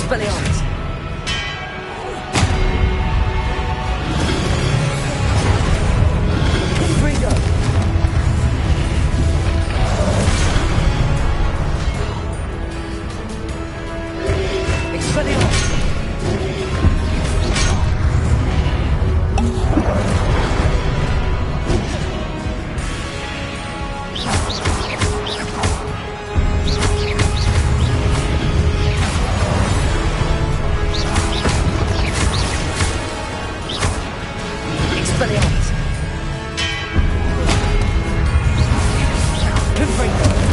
Expelliarmus! Confringo! Expelliarmus! Expelliarmus! Confringo!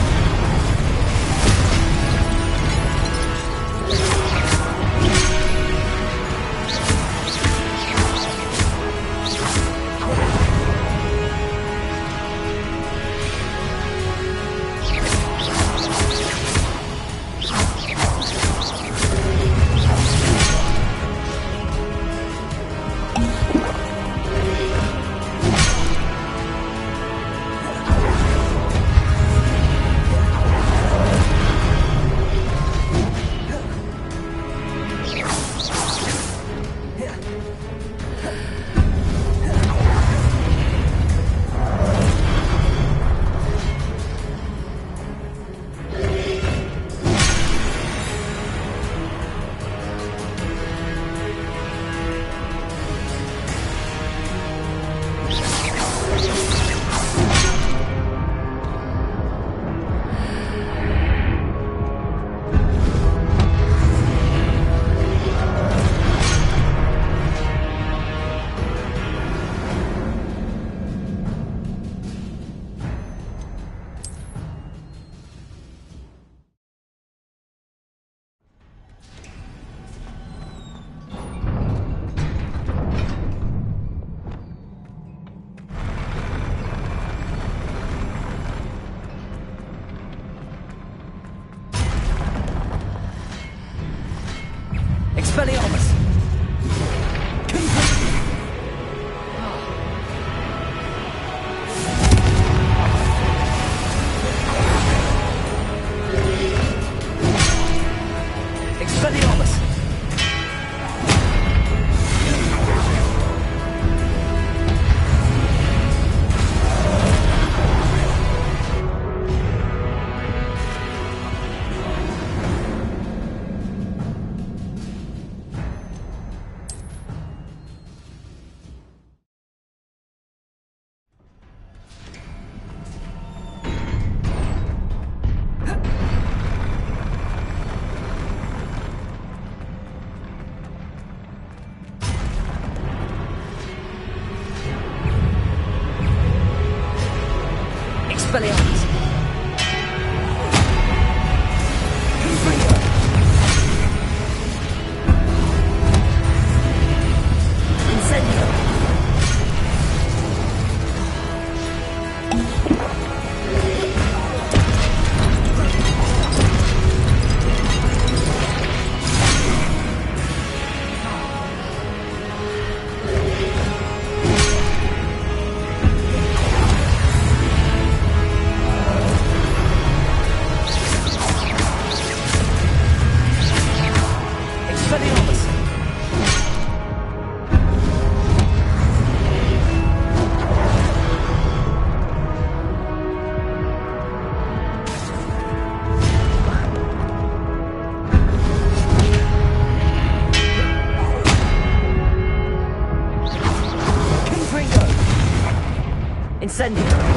Expelliarmus! Expelliarmus! Expelliarmus! Confringo! Incendio! Expelliarmus! Confringo! Incendio!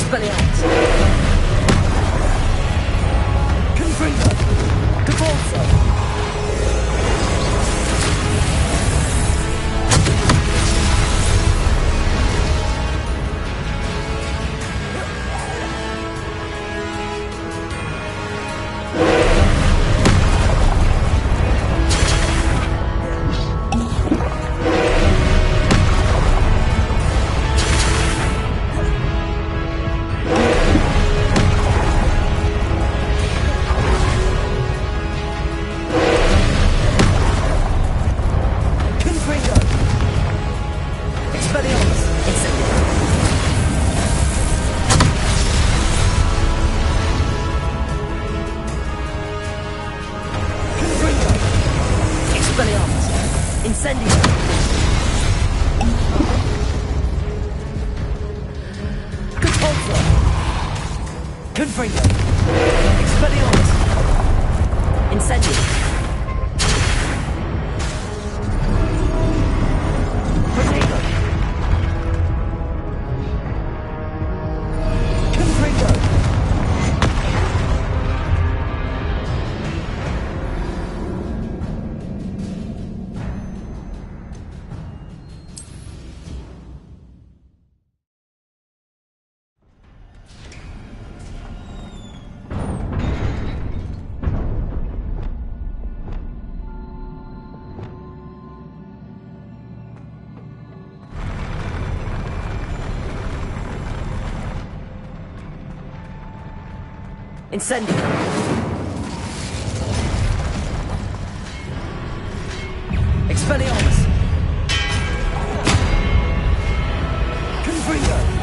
Expelliarmus. Confringo. Devolso. Confringo. Expelliarmus. Incendio. Protego. Confringo. Incendio. Expelliarmus. Confringo.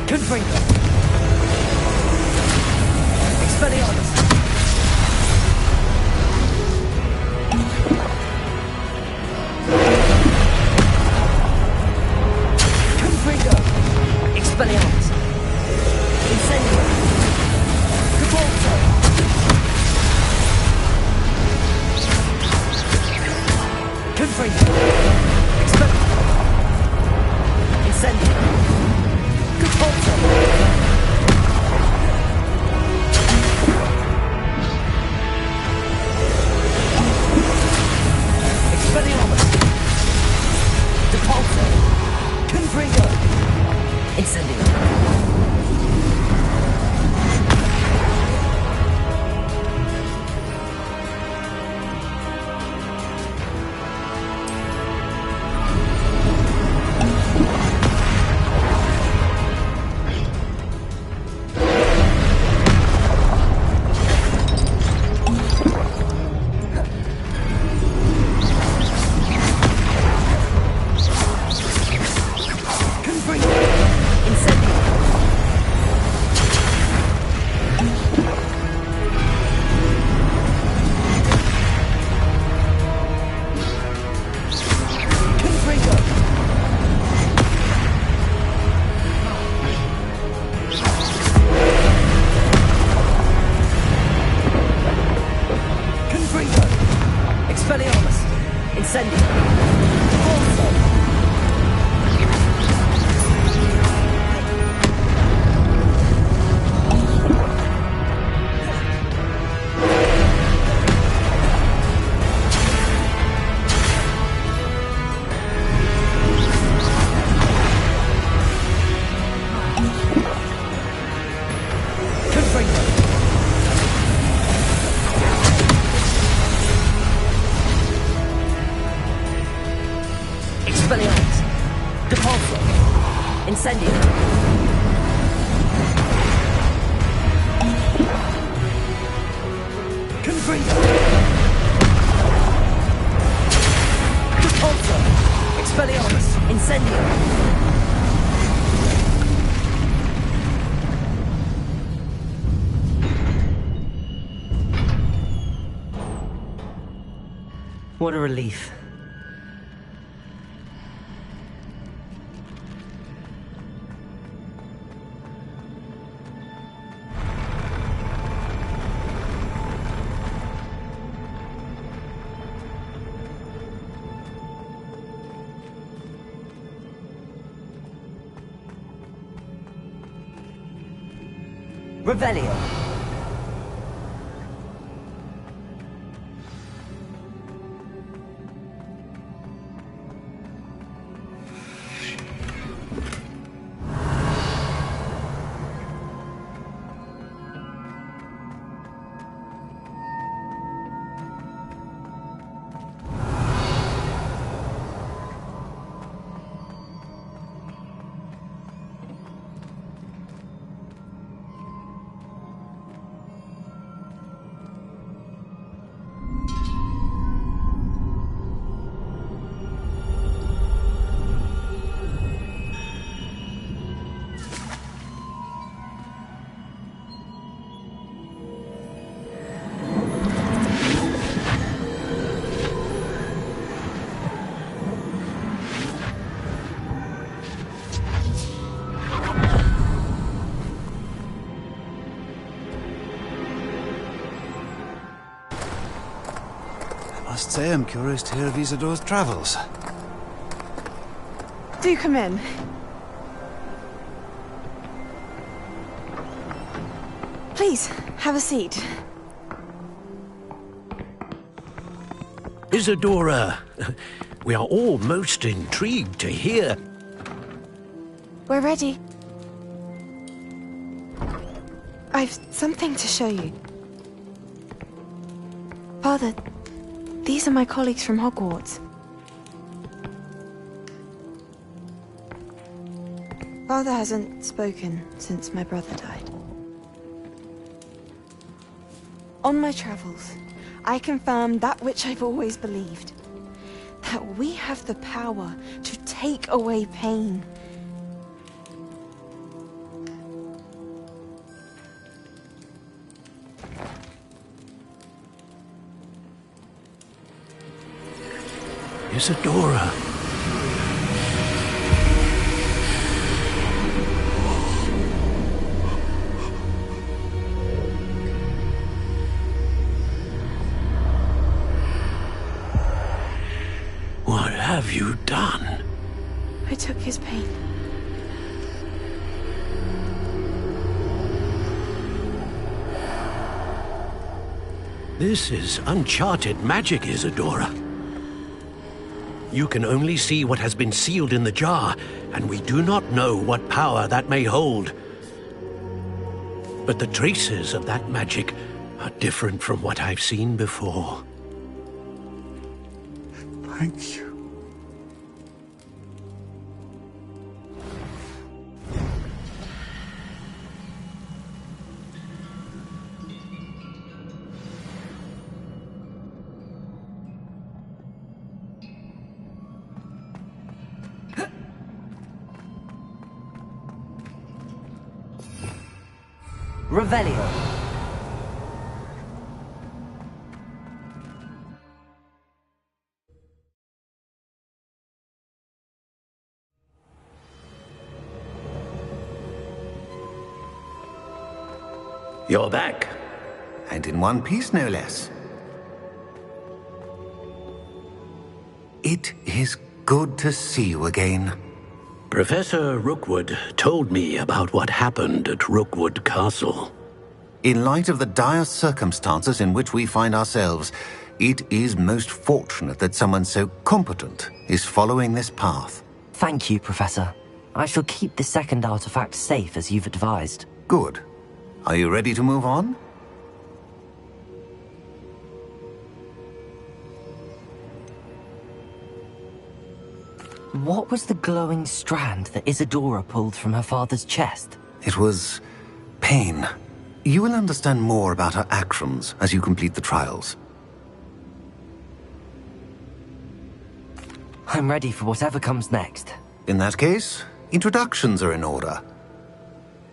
Confringo. Expelliarmus. Confringo. Expelliarmus. Incendio. Cabolto. Expelliarmus! Incendio! Also! Expelliarmus! Depulso! Incendio! Confringo! Depulso! Expelliarmus! Incendio! What a relief. Revelio. I must say I'm curious to hear of Isidore's travels. Do come in. Please, have a seat. Isidora, we are all most intrigued to hear. We're ready. I've something to show you. Father, these are my colleagues from Hogwarts. Father hasn't spoken since my brother died. On my travels, I confirmed that which I've always believed. That we have the power to take away pain. Isidora. What have you done? I took his pain. This is uncharted magic, Isidora. You can only see what has been sealed in the jar, and we do not know what power that may hold. But the traces of that magic are different from what I've seen before. Thank you. Revelio. You're back. And in one piece, no less. It is good to see you again. Professor Rookwood told me about what happened at Rookwood Castle. In light of the dire circumstances in which we find ourselves, it is most fortunate that someone so competent is following this path. Thank you, Professor. I shall keep the second artifact safe as you've advised. Good. Are you ready to move on? What was the glowing strand that Isadora pulled from her father's chest? It was pain. You will understand more about her actions as you complete the trials. I'm ready for whatever comes next. In that case, introductions are in order.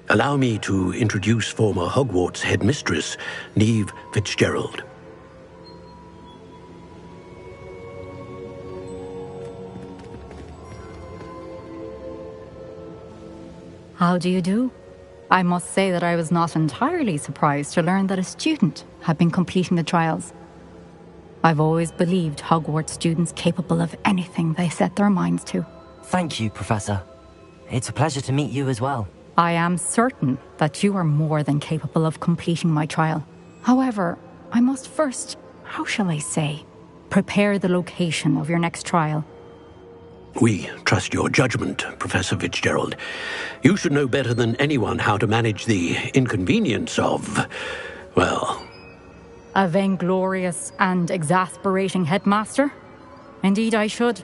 Allow me to introduce former Hogwarts headmistress, Neve Fitzgerald. How do you do? I must say that I was not entirely surprised to learn that a student had been completing the trials. I've always believed Hogwarts students capable of anything they set their minds to. Thank you, Professor. It's a pleasure to meet you as well. I am certain that you are more than capable of completing my trial. However, I must first, how shall I say, prepare the location of your next trial. We trust your judgment, Professor Fitzgerald. You should know better than anyone how to manage the inconvenience of, well... A vainglorious and exasperating headmaster? Indeed I should.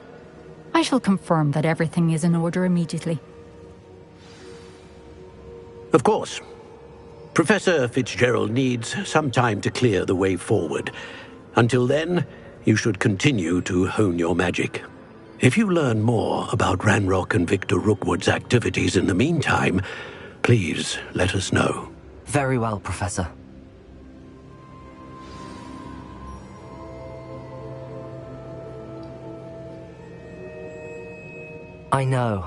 I shall confirm that everything is in order immediately. Of course. Professor Fitzgerald needs some time to clear the way forward. Until then, you should continue to hone your magic. If you learn more about Ranrock and Victor Rookwood's activities in the meantime, please let us know. Very well, Professor. I know.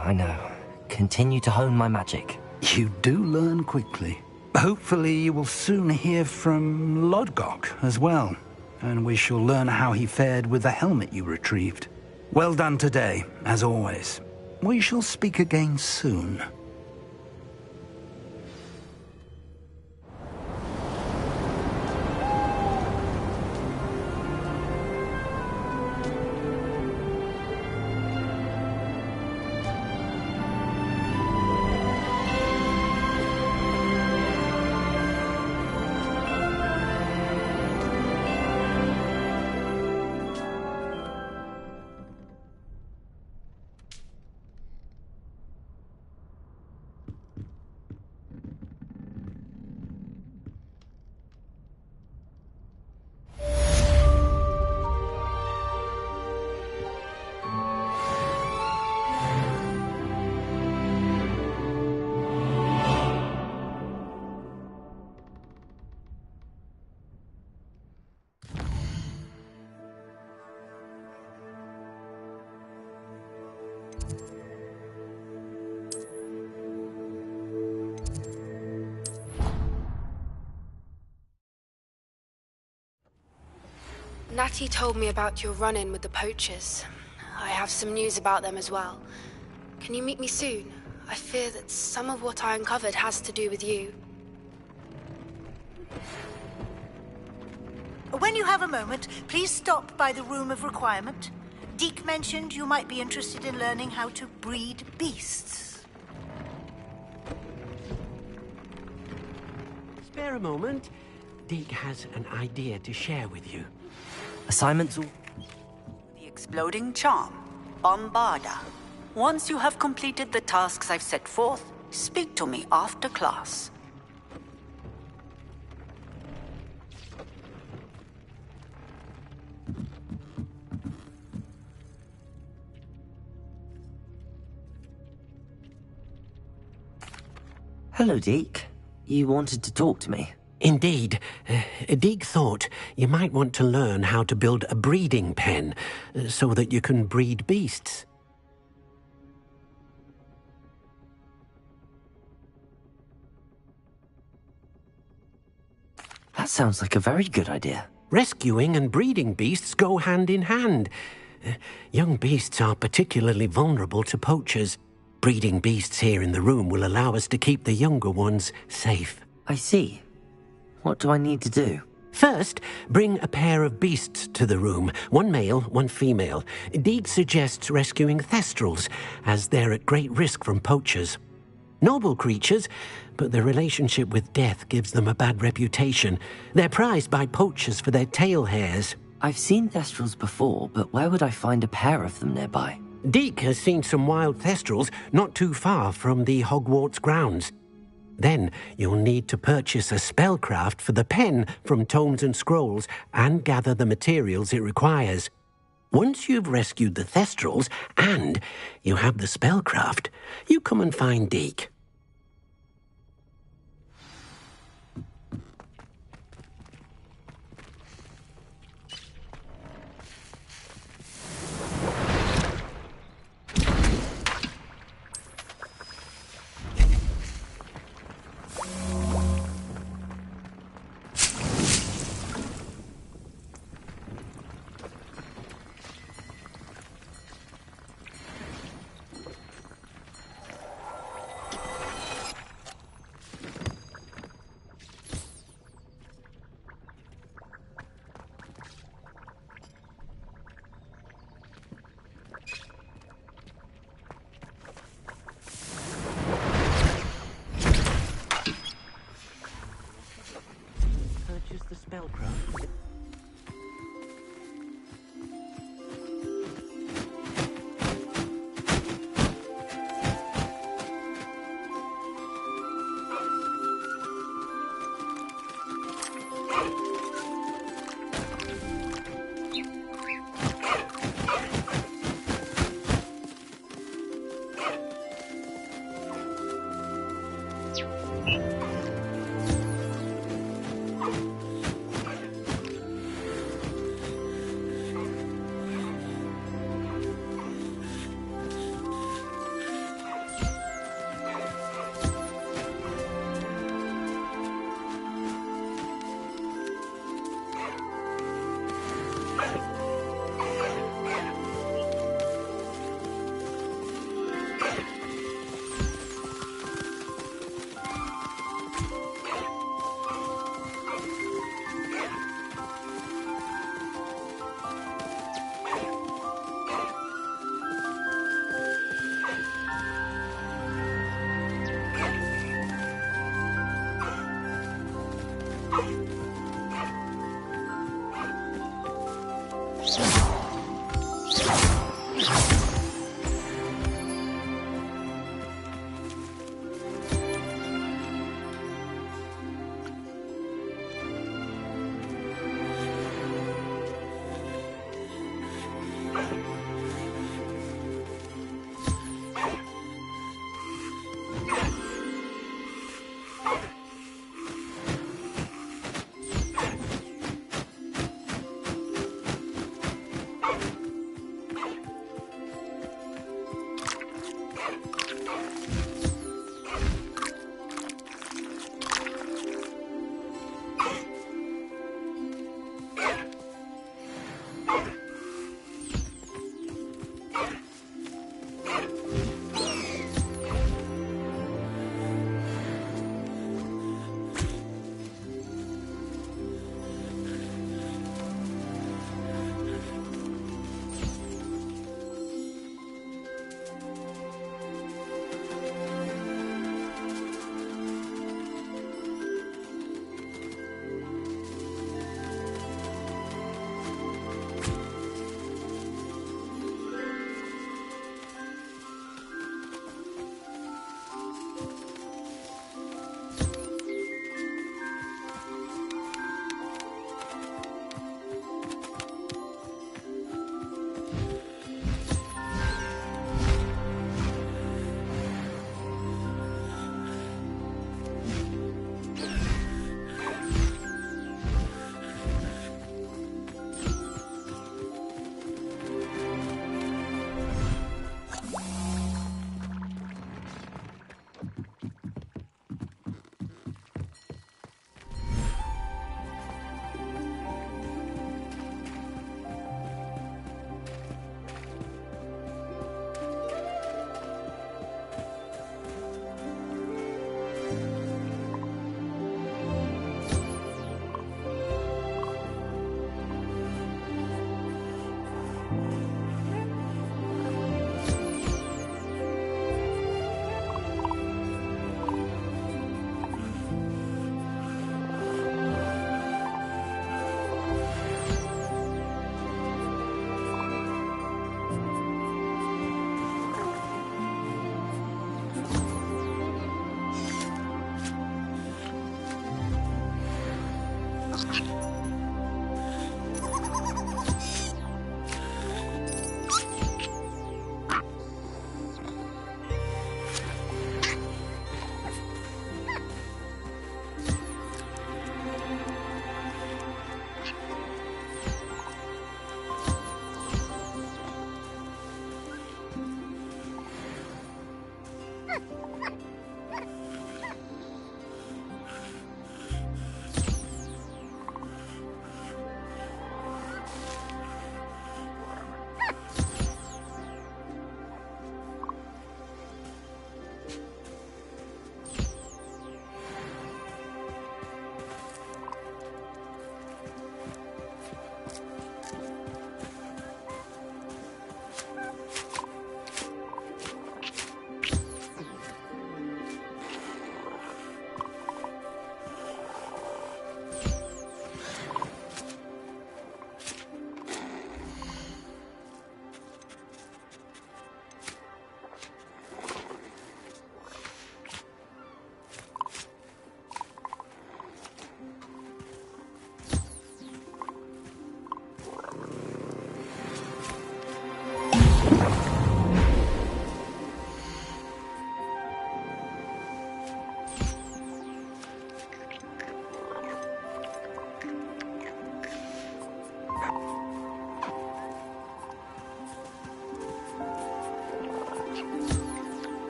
Continue to hone my magic. You do learn quickly. Hopefully you will soon hear from Lodgok as well, and we shall learn how he fared with the helmet you retrieved. Well done today, as always. We shall speak again soon. Natty told me about your run-in with the poachers. I have some news about them as well. Can you meet me soon? I fear that some of what I uncovered has to do with you. When you have a moment, please stop by the Room of Requirement. Deke mentioned you might be interested in learning how to breed beasts. Spare a moment. Deke has an idea to share with you. Assignments all... The exploding charm, Bombarda. Once you have completed the tasks I've set forth, speak to me after class. Hello, Deke. You wanted to talk to me? Indeed. Deke thought you might want to learn how to build a breeding pen so that you can breed beasts. That sounds like a very good idea. Rescuing and breeding beasts go hand in hand. Young beasts are particularly vulnerable to poachers. Breeding beasts here in the room will allow us to keep the younger ones safe. I see. What do I need to do? First, bring a pair of beasts to the room. One male, one female. Deeg suggests rescuing thestrals, as they're at great risk from poachers. Noble creatures, but their relationship with death gives them a bad reputation. They're prized by poachers for their tail hairs. I've seen thestrals before, but where would I find a pair of them nearby? Deek has seen some wild thestrals not too far from the Hogwarts grounds. Then you'll need to purchase a spellcraft for the pen from Tomes and Scrolls and gather the materials it requires. Once you've rescued the thestrals and you have the spellcraft, you come and find Deek.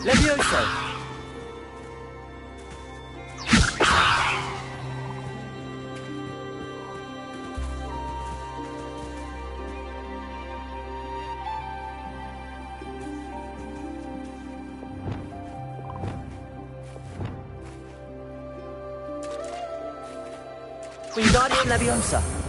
Levioso! Wingardium Leviosa!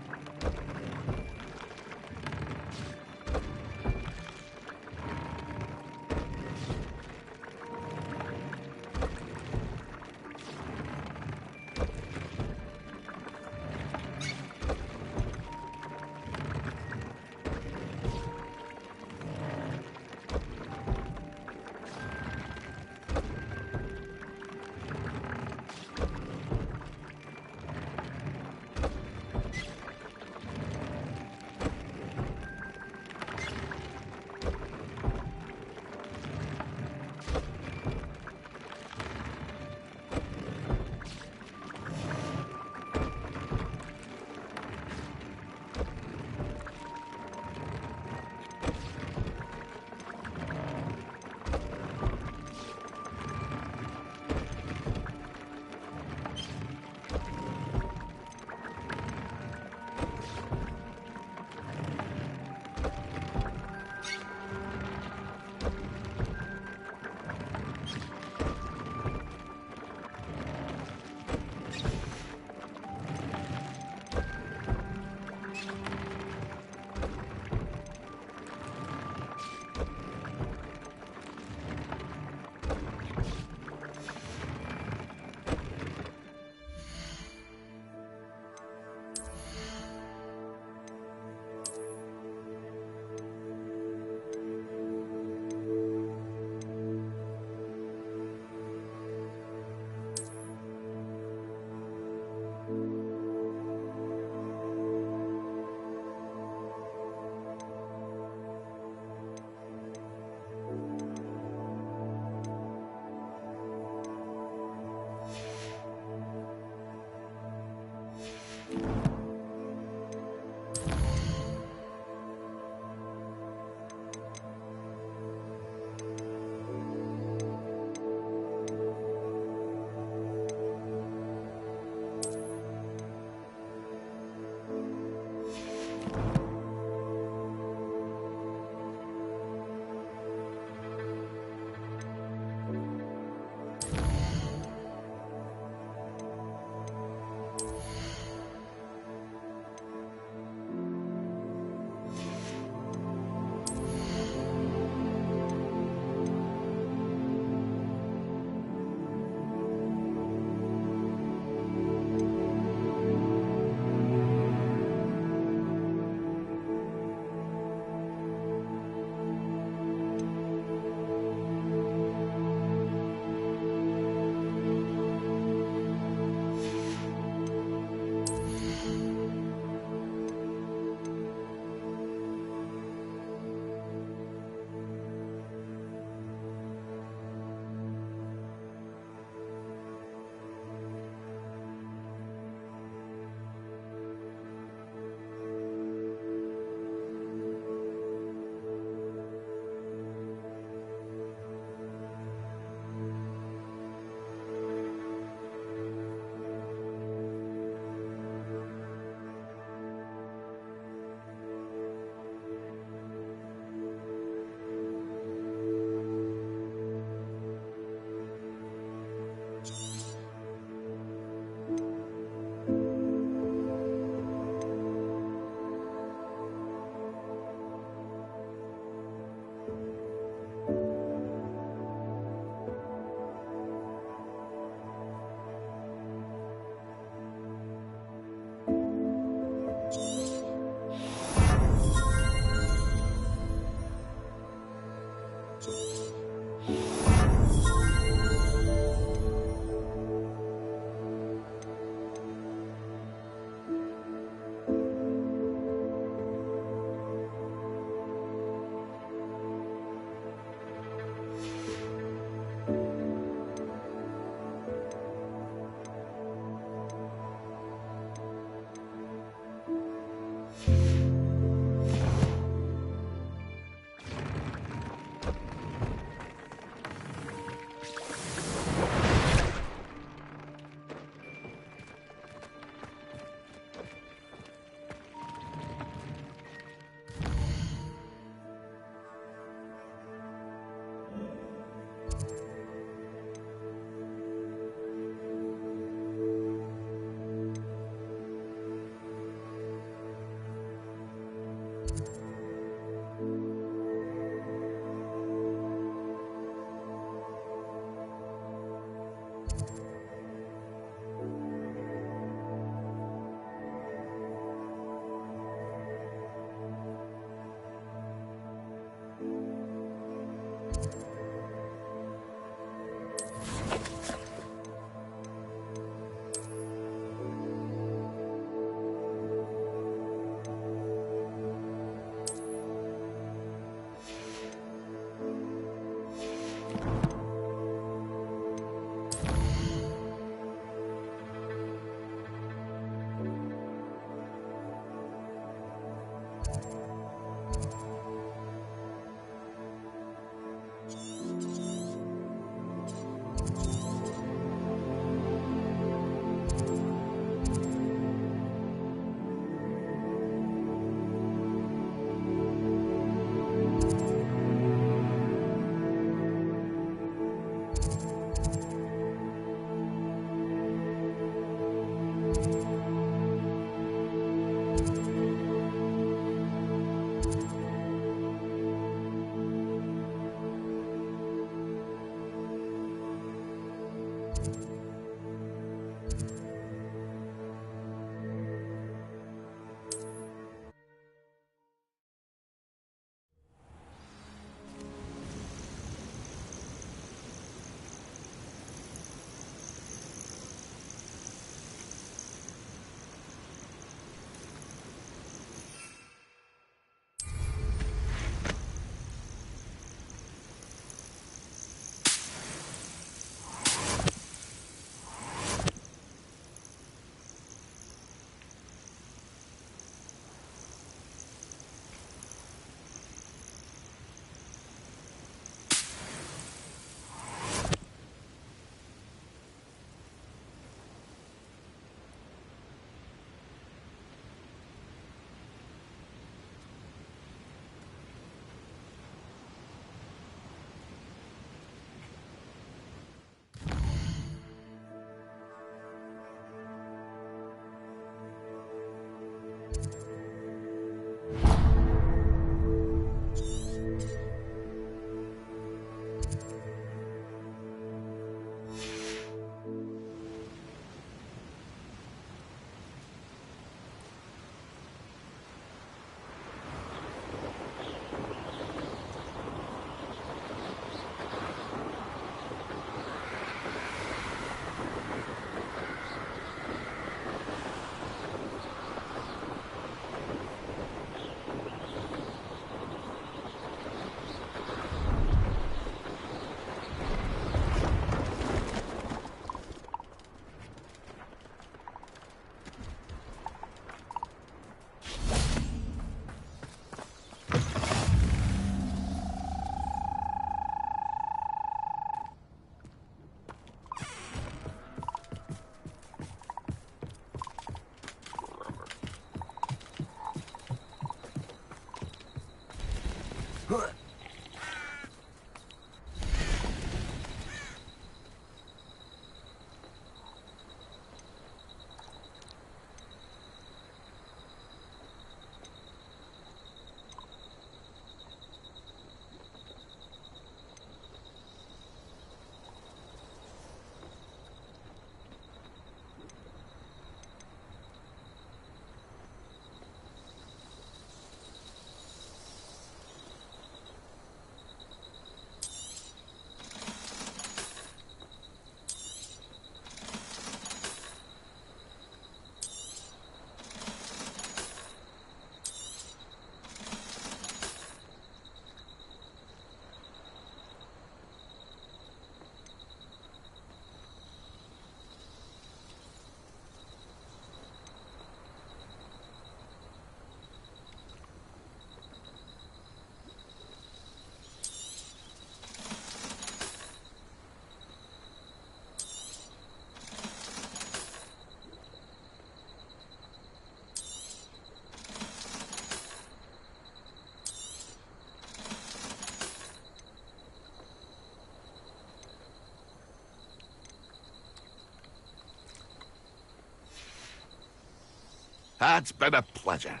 It's been a pleasure.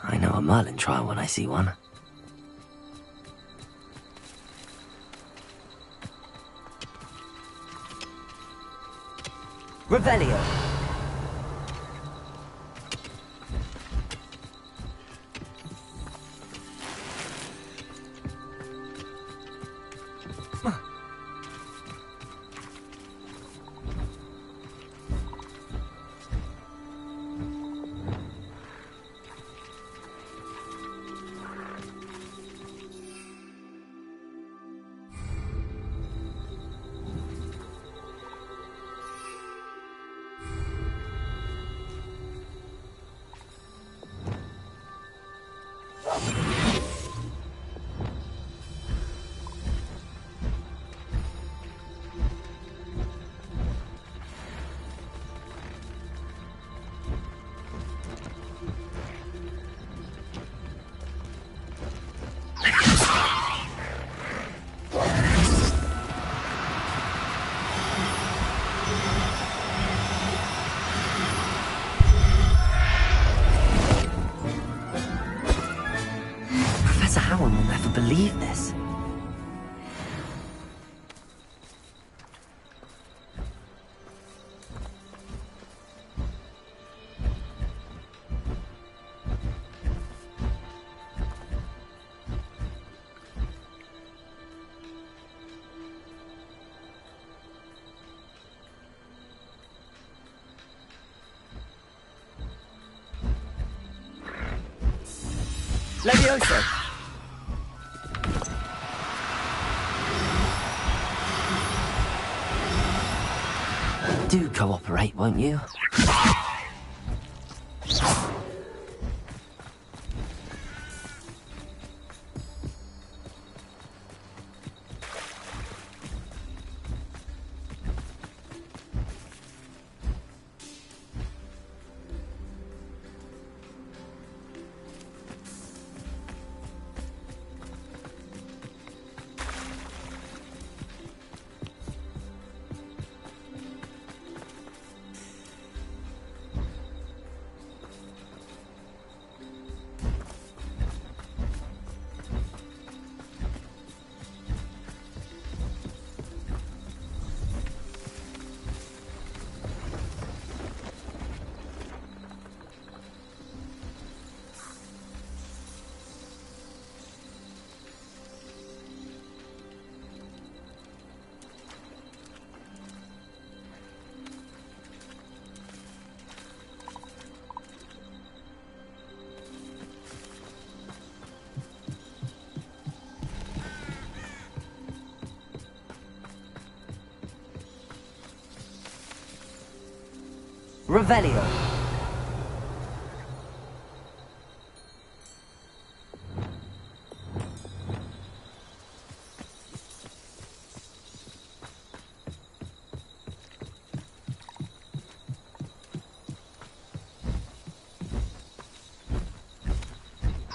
I know a Merlin trial when I see one. Revelio. Professor Howard will never believe this. Levioso! Do cooperate, won't you? Revelio.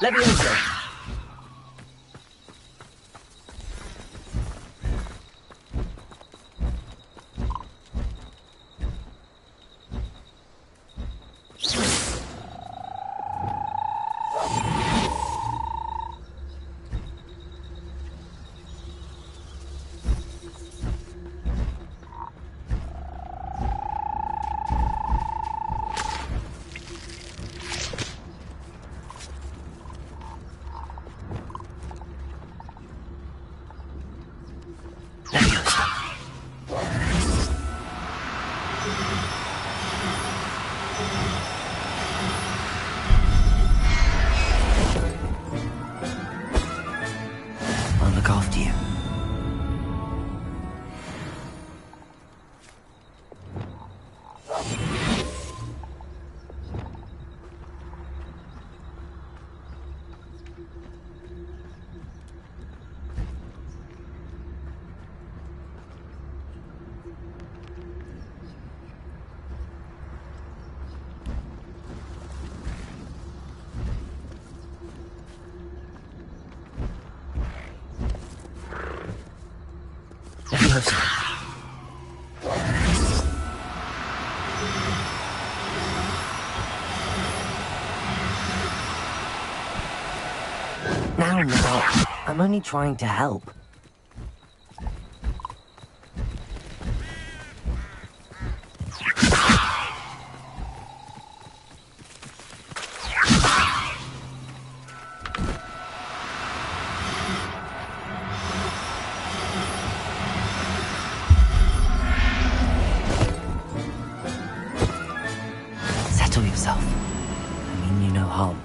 Levioso. I'll look after you. Now, I'm only trying to help. Settle yourself. I mean you no harm.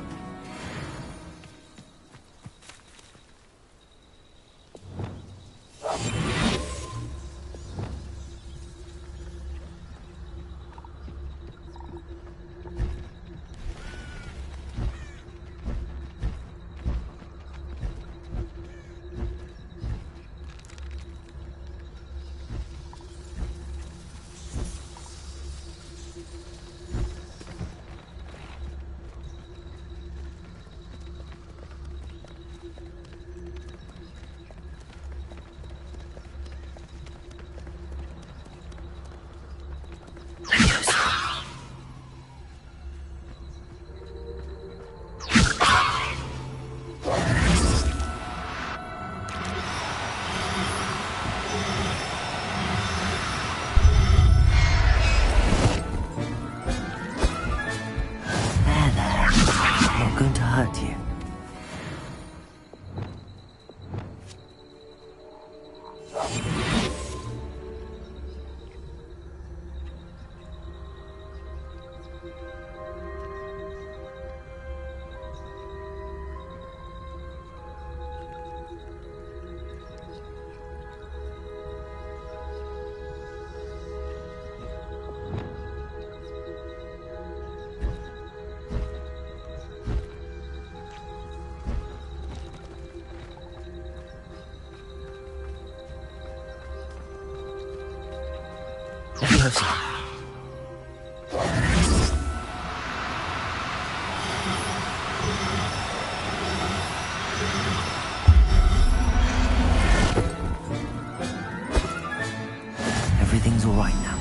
Everything's all right now.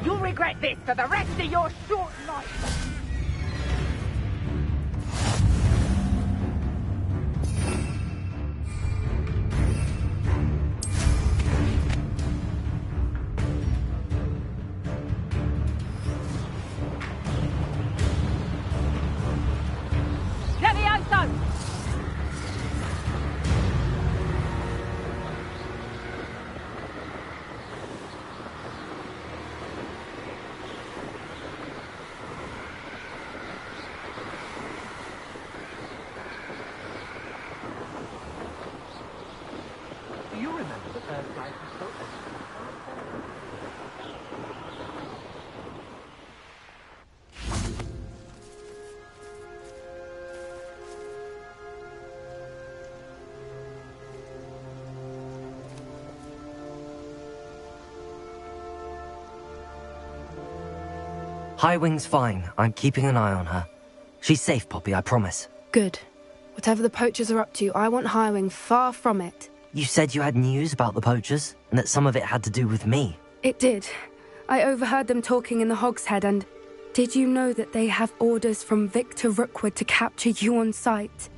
You'll regret this for the rest of your short life! Highwing's fine. I'm keeping an eye on her. She's safe, Poppy, I promise. Good. Whatever the poachers are up to, I want Highwing far from it. You said you had news about the poachers, and that some of it had to do with me. It did. I overheard them talking in the Hogshead, and did you know that they have orders from Victor Rookwood to capture you on sight?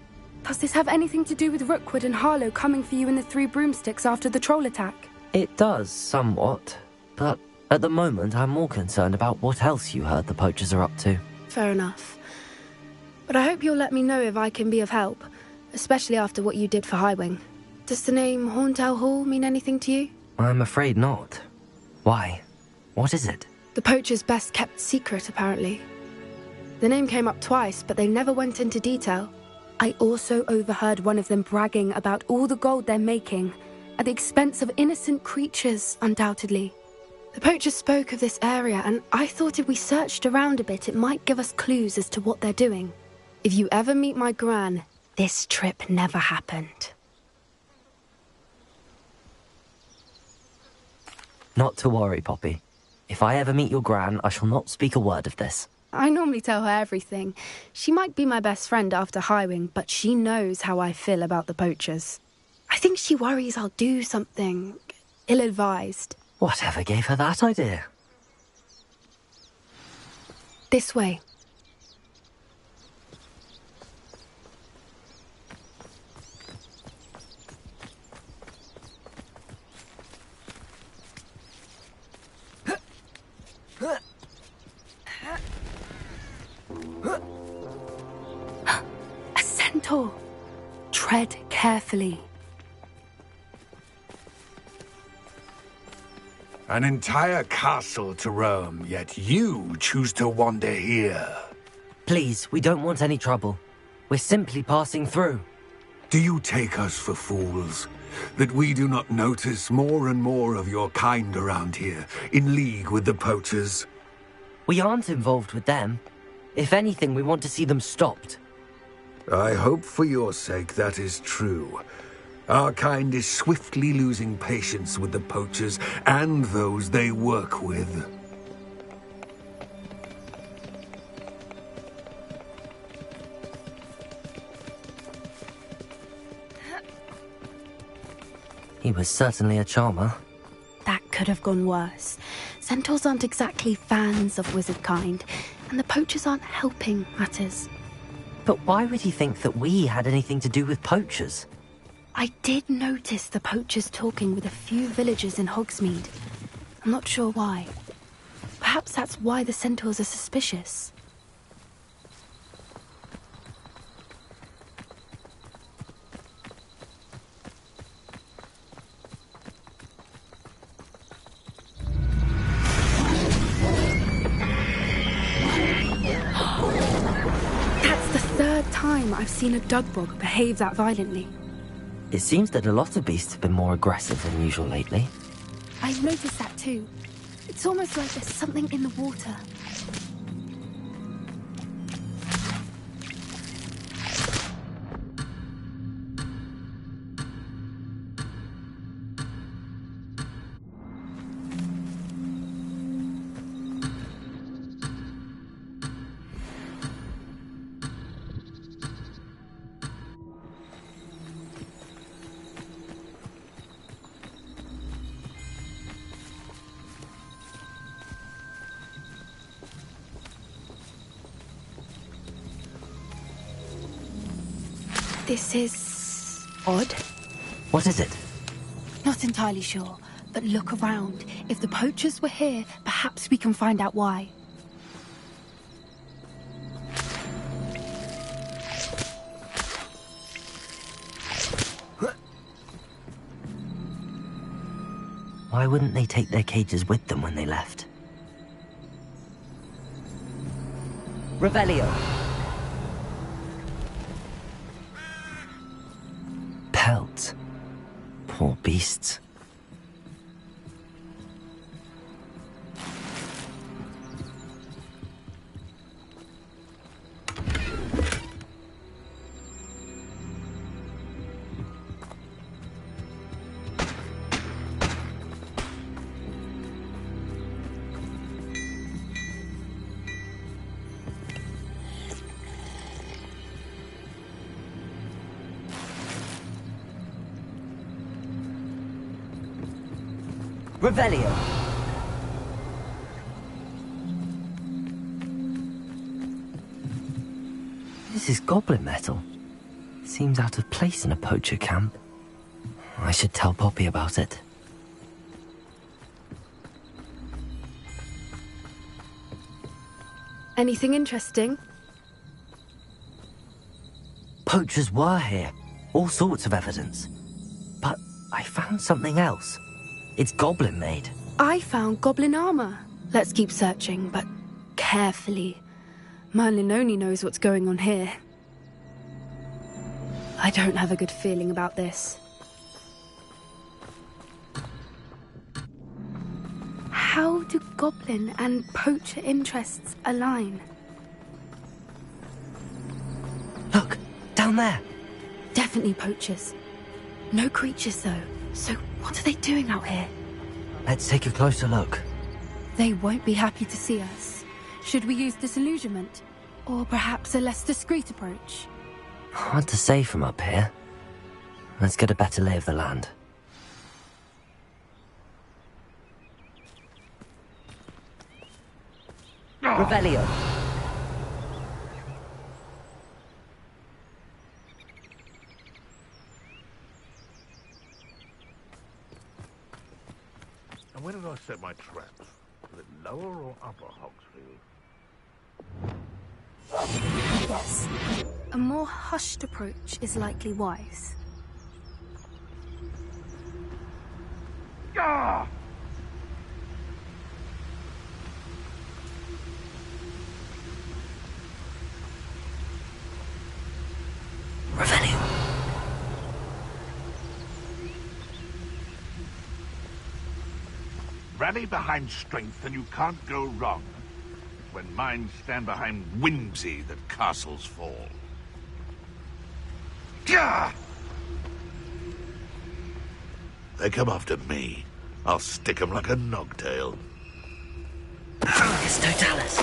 Does this have anything to do with Rookwood and Harlow coming for you in the Three Broomsticks after the troll attack? It does, somewhat. But at the moment, I'm more concerned about what else you heard the poachers are up to. Fair enough. But I hope you'll let me know if I can be of help, especially after what you did for Highwing. Does the name Horntail Hall mean anything to you? I'm afraid not. Why? What is it? The poachers' best-kept secret, apparently. The name came up twice, but they never went into detail. I also overheard one of them bragging about all the gold they're making, at the expense of innocent creatures, undoubtedly. The poachers spoke of this area, and I thought if we searched around a bit, it might give us clues as to what they're doing. If you ever meet my gran, this trip never happened. Not to worry, Poppy. If I ever meet your gran, I shall not speak a word of this. I normally tell her everything. She might be my best friend after Highwing, but she knows how I feel about the poachers. I think she worries I'll do something ill-advised. Whatever gave her that idea? This way. A centaur. Tread carefully. An entire castle to roam, yet you choose to wander here. Please, we don't want any trouble. We're simply passing through. Do you take us for fools? That we do not notice more and more of your kind around here, in league with the poachers? We aren't involved with them. If anything, we want to see them stopped. I hope for your sake that is true. Our kind is swiftly losing patience with the poachers and those they work with. He was certainly a charmer. That could have gone worse. Centaurs aren't exactly fans of wizard kind, and the poachers aren't helping matters. But why would he think that we had anything to do with poachers? I did notice the poachers talking with a few villagers in Hogsmeade. I'm not sure why. Perhaps that's why the centaurs are suspicious. That's the third time I've seen a Dugbog behave that violently. It seems that a lot of beasts have been more aggressive than usual lately. I've noticed that too. It's almost like there's something in the water. This is odd. What is it? Not entirely sure, but look around. If the poachers were here, perhaps we can find out why. Why wouldn't they take their cages with them when they left? Revelio! Pelt. Poor beasts. Revelio. This is goblin metal. Seems out of place in a poacher camp. I should tell Poppy about it. Anything interesting? Poachers were here. All sorts of evidence. But I found something else. It's goblin made. I found goblin armor. Let's keep searching, but carefully. Merlin only knows what's going on here. I don't have a good feeling about this. How do goblin and poacher interests align? Look, down there. Definitely poachers. No creatures, though. So what are they doing out here? Let's take a closer look. They won't be happy to see us. Should we use disillusionment? Or perhaps a less discreet approach? Hard to say from up here. Let's get a better lay of the land. Revelio. And where did I set my traps? Was it lower or upper Hogsfield? Yes. A more hushed approach is likely wise. Ah! Revelio. Rally behind strength and you can't go wrong. When minds stand behind whimsy that castles fall. Gah! They come after me. I'll stick 'em like a nogtail. Focus Totalis.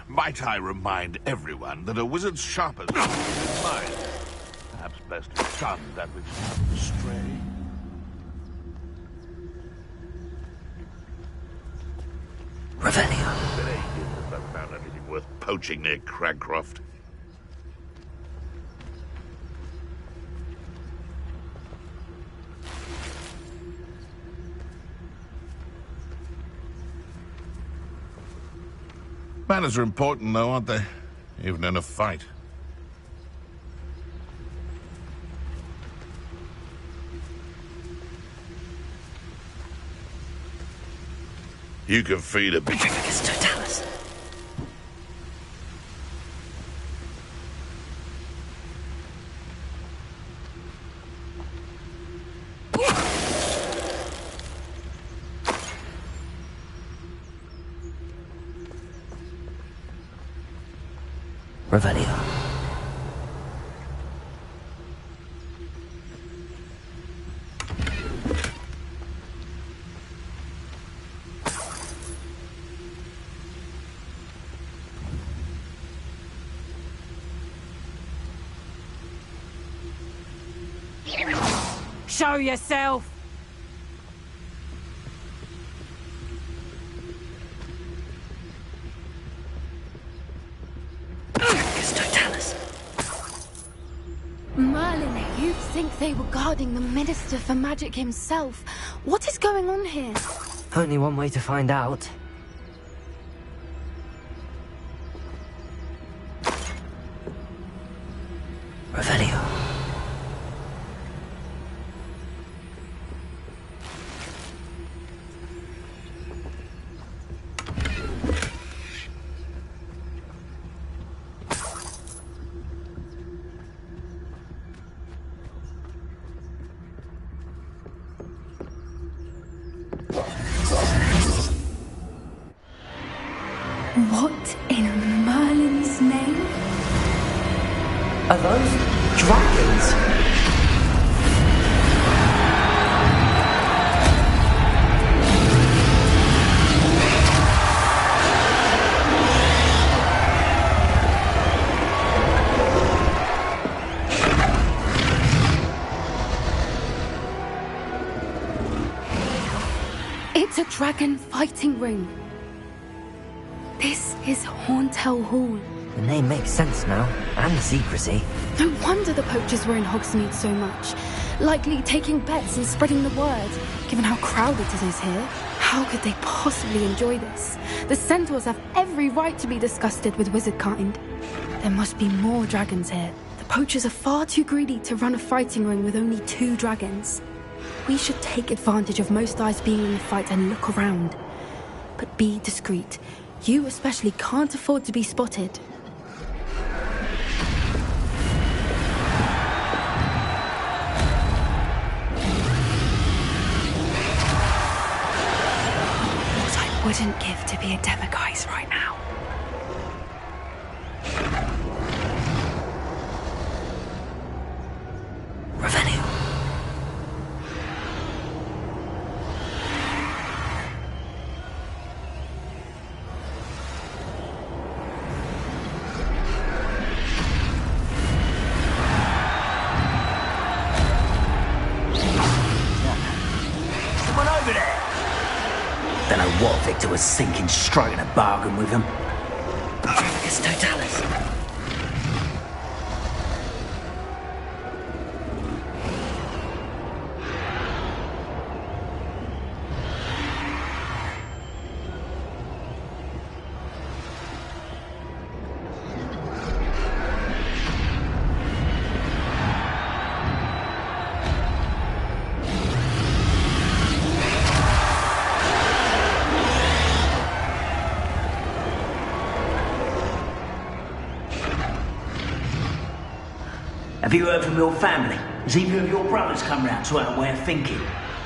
Might I remind everyone that a wizard's sharpest tool is mind. Perhaps best to shun that which is astray. Revelio. It's been ages since I've found anything worth poaching near Cragcroft. Manners are important, though, aren't they? Even in a fight. You can feed a big... Totalis. Revelio. Show yourself! Merlin, you'd think they were guarding the Minister for Magic himself. What is going on here? Only one way to find out. Revelio. What in Merlin's name? Are those dragons? Dragon fighting ring. This is Horntail Hall. The name makes sense now, and the secrecy. No wonder the poachers were in Hogsmeade so much. Likely taking bets and spreading the word, given how crowded it is here. How could they possibly enjoy this? The centaurs have every right to be disgusted with wizard kind. There must be more dragons here. The poachers are far too greedy to run a fighting ring with only 2 dragons. We should take advantage of most eyes being in the fight and look around. But be discreet. You especially can't afford to be spotted. What I wouldn't give to be a Demiguise right now. Revenue. Someone over there. Don't know what Victor was thinking, striking a bargain with him. It's Totalis. Have you heard from your family? Has either of your brothers come round to our way of thinking?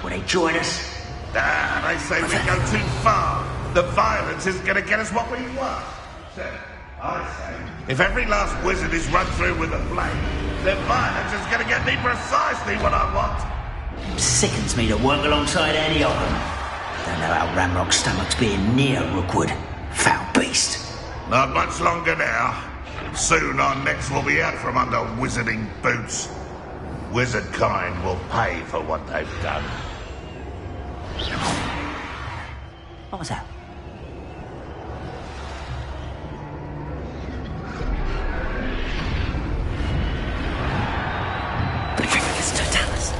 Will they join us? They say we go too far. The violence is gonna get us what we want. So, I say, if every last wizard is run through with a blade, then violence is gonna get me precisely what I want. Sickens me to work alongside any of them. Don't know how Ramrock's stomach's being near Rookwood. Foul beast. Not much longer now. Soon our necks will be out from under wizarding boots. Wizard kind will pay for what they've done. What was that? It's Totalis.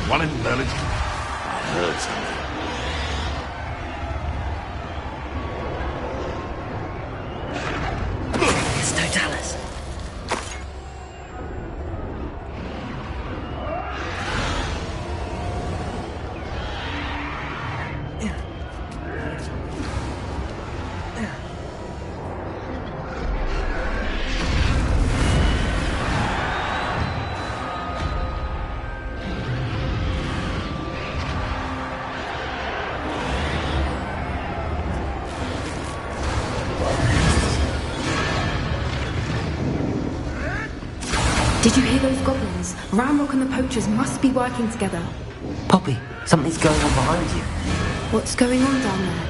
One in Berlin. I heard something. It's Totalis. Did you hear those goblins? Ramrock and the poachers must be working together. Poppy, something's going on behind you. What's going on down there?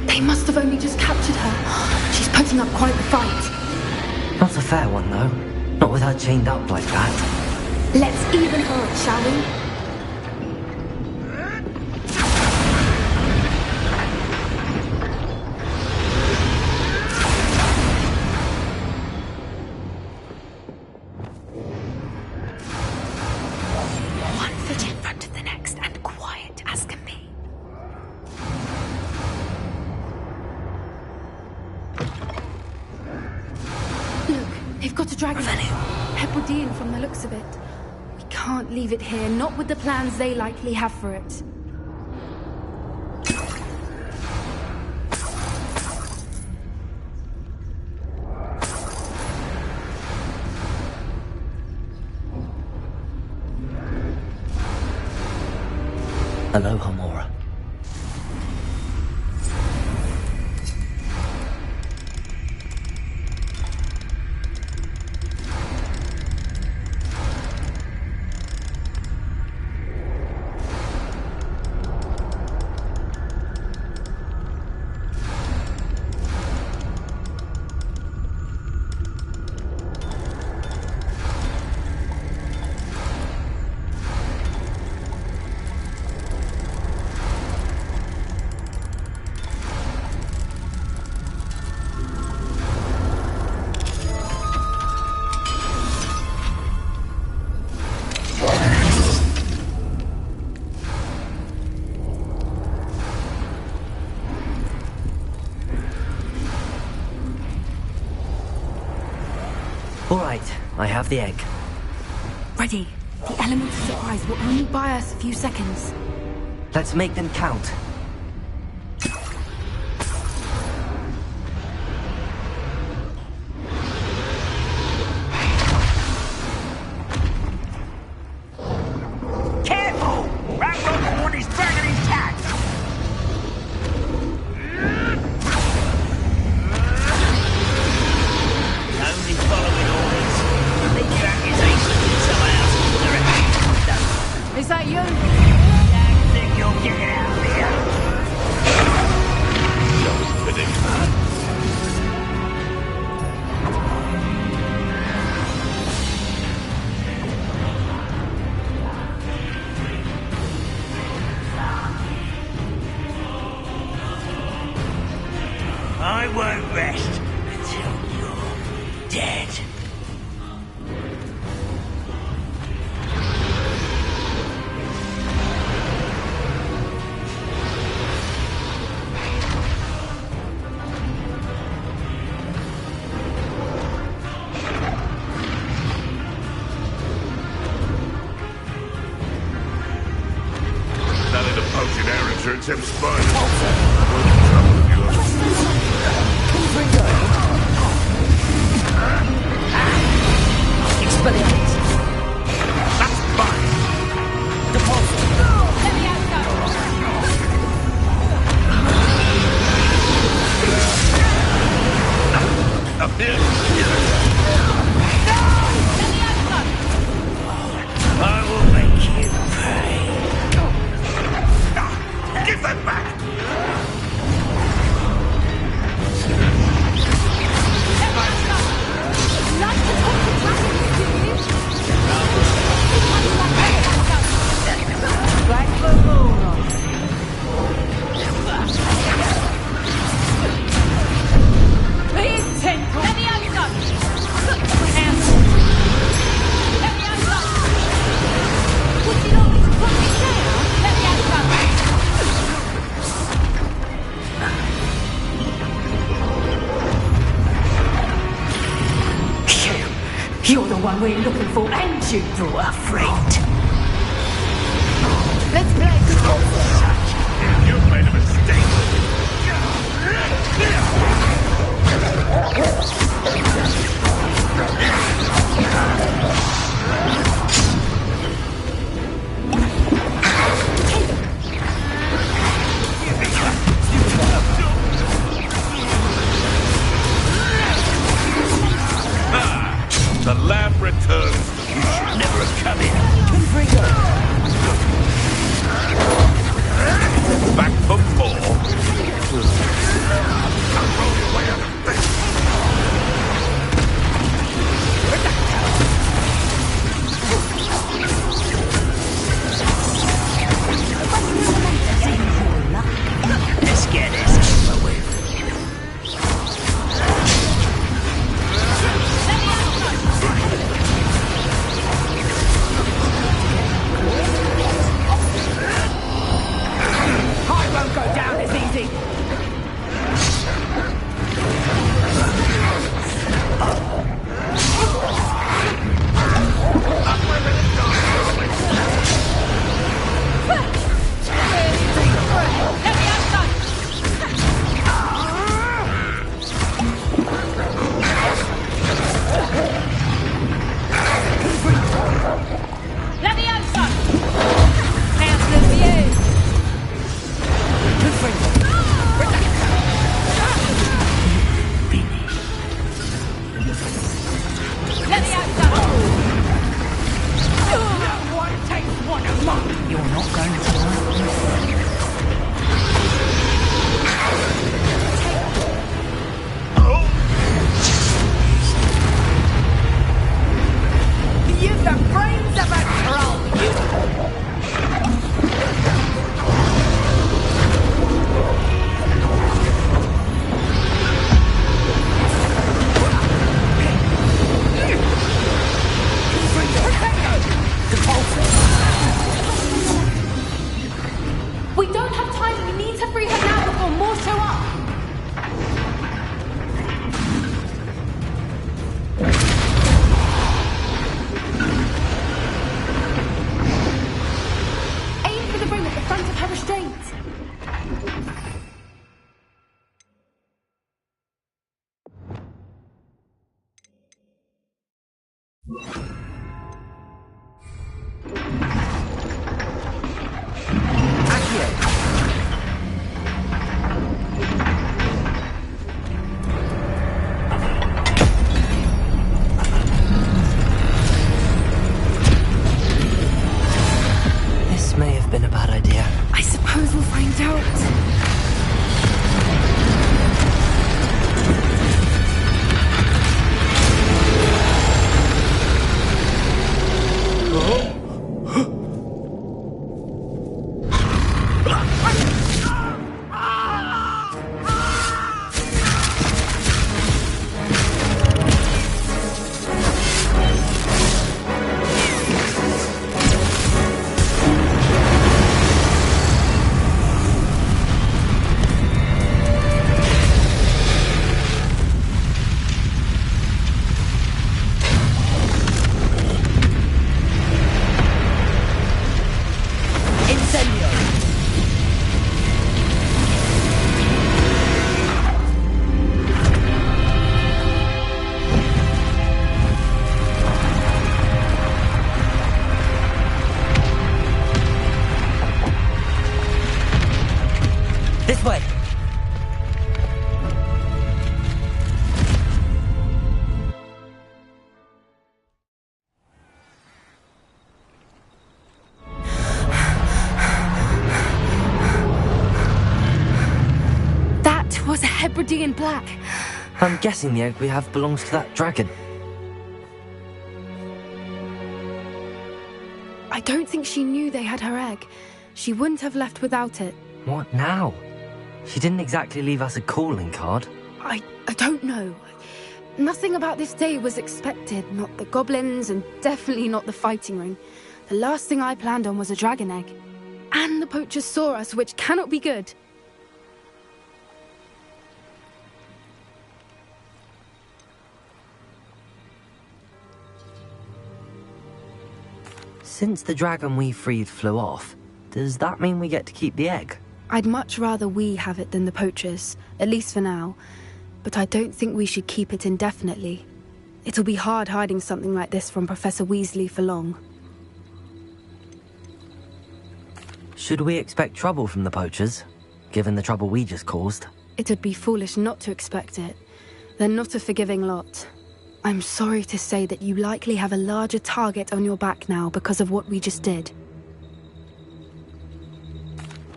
They must have only just captured her. She's putting up quite the fight. Not a fair one, though. Not with her chained up like that. Let's even her up, shall we? Hebridean from the looks of it. We can't leave it here, not with the plans they likely have for it. Aloha, Mora. All right, I have the egg. Ready. The element of surprise will only buy us a few seconds. Let's make them count. Careful! Ramrock's one is dragging his cat! Only following orders. Leave your accusations in someone else's direction. Is that you? Don't think you'll get it out of here. Don't finish that. I won't rest until you're dead. None of the poaching errands are except spiders. What's the trouble with you? Expelliarmus. That's mine. Deposit. Let me out, Up here. I will make you pay. Give that back. Black Lagoon. Please, Tinkle. Let me out, Hands. Let me out, would you like me to put me down? Let me out, You're the one we're looking for, and you brought a friend. Let's play. You've made a mistake. The lab returns. You should never have come in. Back for more. Roll your way out of this. the patrol, you! We don't have time. We need to free her now before more show up. Aim for the ring at the front of her restraints. This may have been a bad idea. I suppose we'll find out. This way! That was a Hebridean black. I'm guessing the egg we have belongs to that dragon. I don't think she knew they had her egg. She wouldn't have left without it. What now? She didn't exactly leave us a calling card. I don't know. Nothing about this day was expected. Not the goblins, and definitely not the fighting ring. The last thing I planned on was a dragon egg. And the poachers saw us, which cannot be good. Since the dragon we freed flew off, does that mean we get to keep the egg? I'd much rather we have it than the poachers, at least for now. But I don't think we should keep it indefinitely. It'll be hard hiding something like this from Professor Weasley for long. Should we expect trouble from the poachers, given the trouble we just caused? It'd be foolish not to expect it. They're not a forgiving lot. I'm sorry to say that you likely have a larger target on your back now because of what we just did.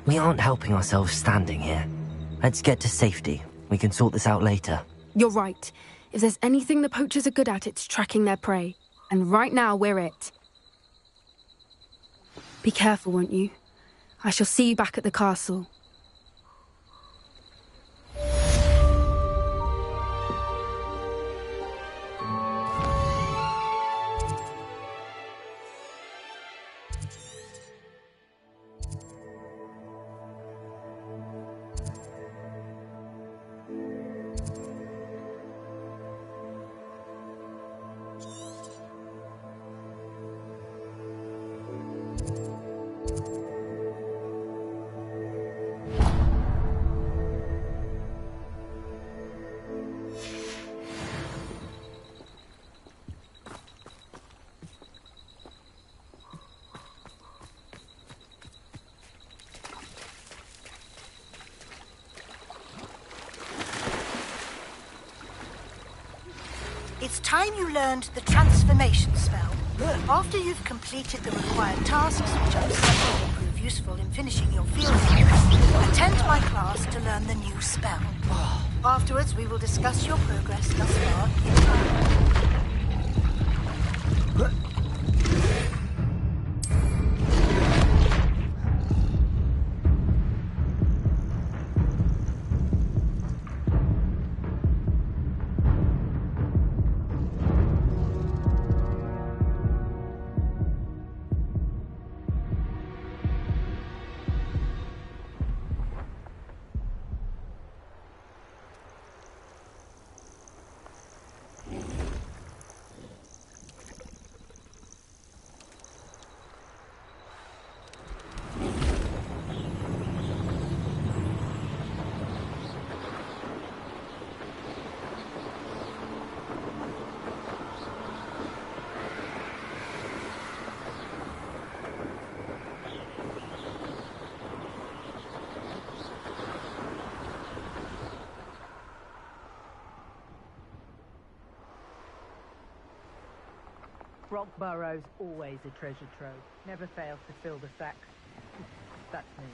We aren't helping ourselves standing here. Let's get to safety. We can sort this out later. You're right. If there's anything the poachers are good at, it's tracking their prey. And right now, we're it. Be careful, won't you? I shall see you back at the castle. It's time you learned the transformation spell. After you've completed the required tasks, which I'm certain will prove useful in finishing your field work, attend my class to learn the new spell. Afterwards, we will discuss your progress thus far in time. rock burrow's always a treasure trove. Never fails to fill the sacks. That's me.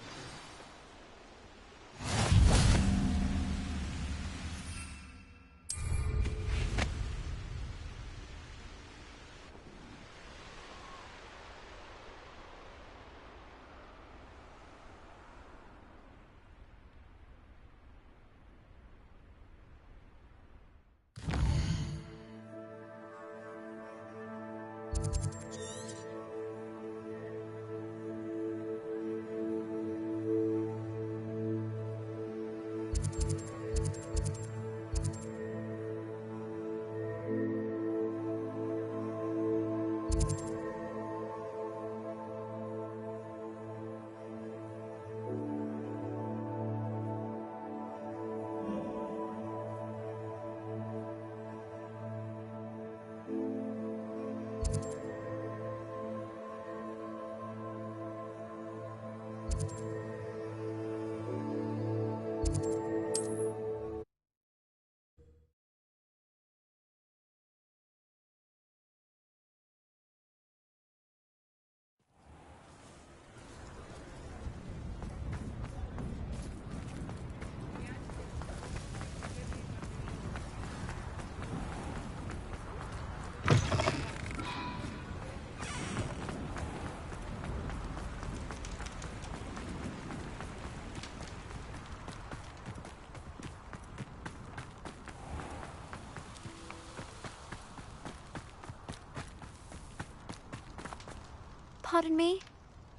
Pardon me?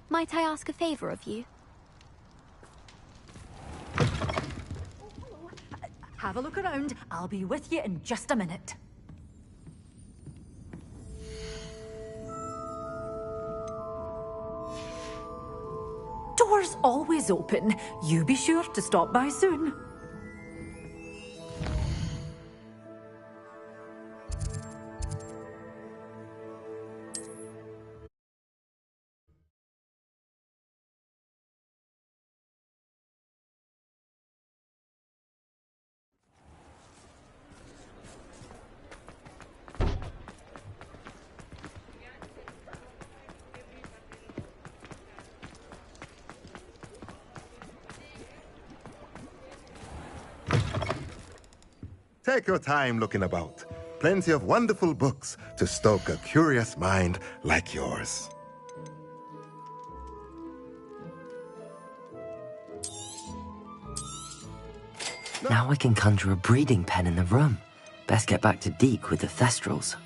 Might I ask a favor of you? Have a look around. I'll be with you in just a minute. Door's always open. You be sure to stop by soon. Take your time looking about. Plenty of wonderful books to stoke a curious mind like yours. Now I can conjure a breeding pen in the room. Best get back to Deke with the Thestrals.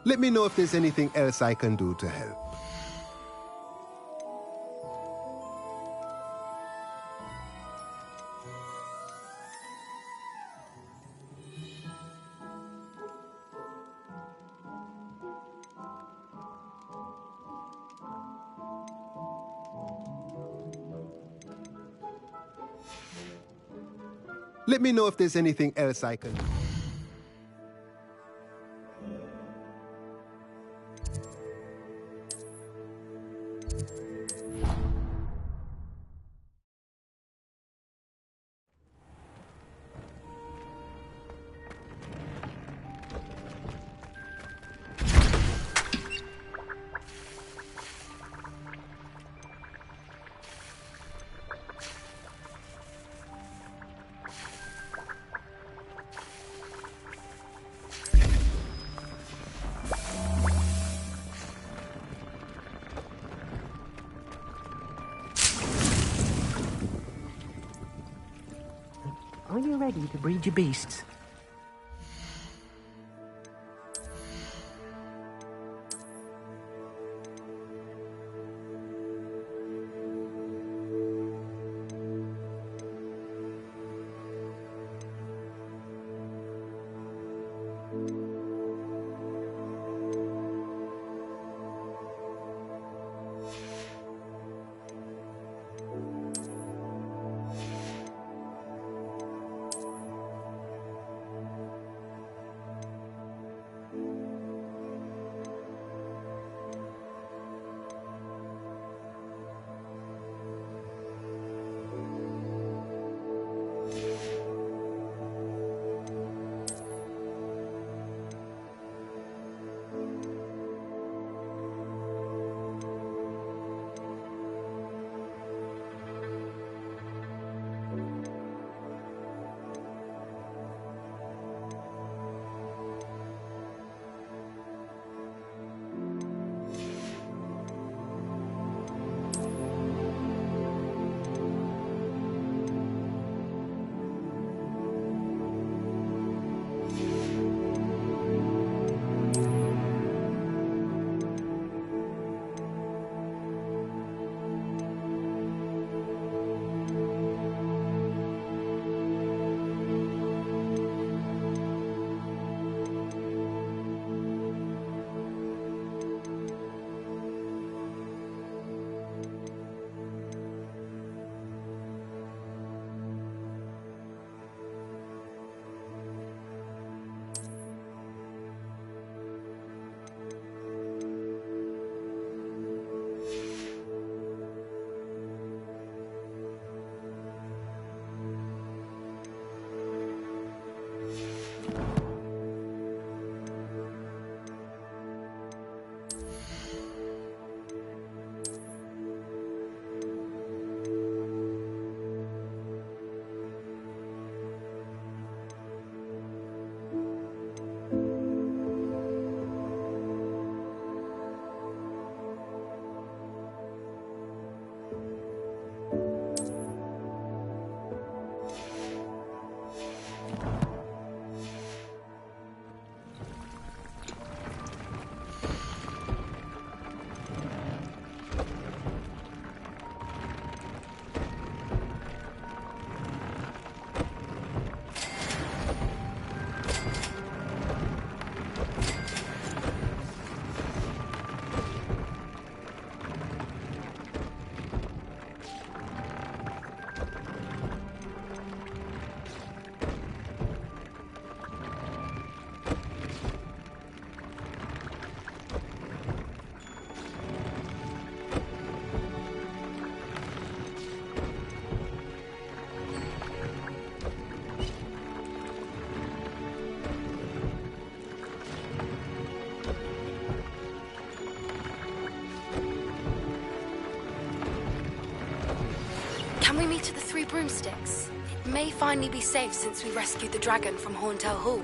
Let me know if there's anything else I can do to help. Let me know if there's anything else I can do. Are you ready to breed your beasts? Can we meet at the Three Broomsticks? It may finally be safe since we rescued the dragon from Horntail Hall.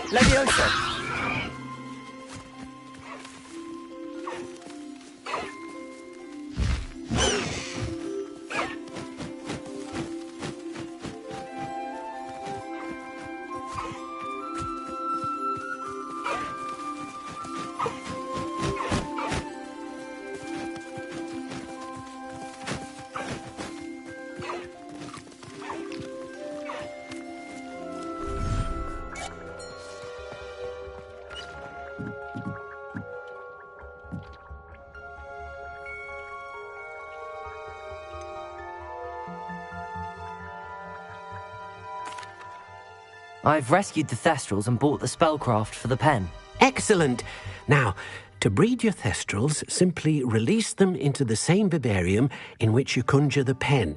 Leviosa! I've rescued the Thestrals and bought the spellcraft for the pen. Excellent! Now, to breed your Thestrals, simply release them into the same vivarium in which you conjure the pen.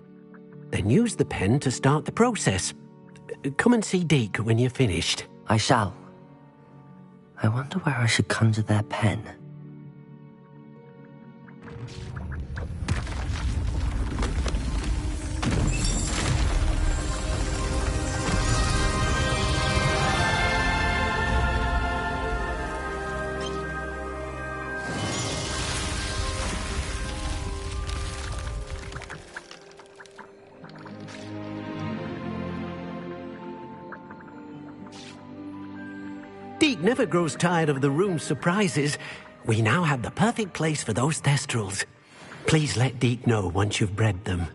Then use the pen to start the process. Come and see Deke when you're finished. I shall. I wonder where I should conjure their pen. Deke never grows tired of the room's surprises. We now have the perfect place for those Thestrals. Please let Deke know once you've bred them.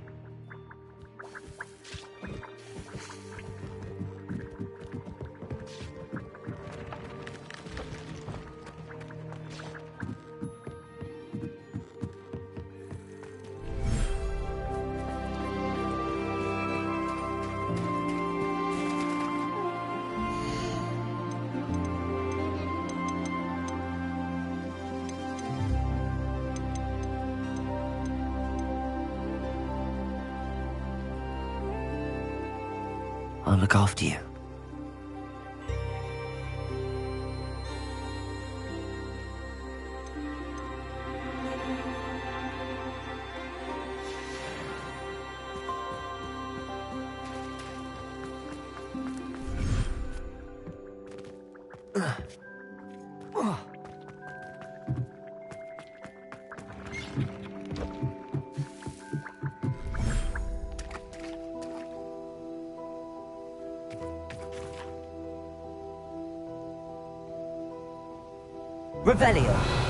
I'll look after you. Revelio.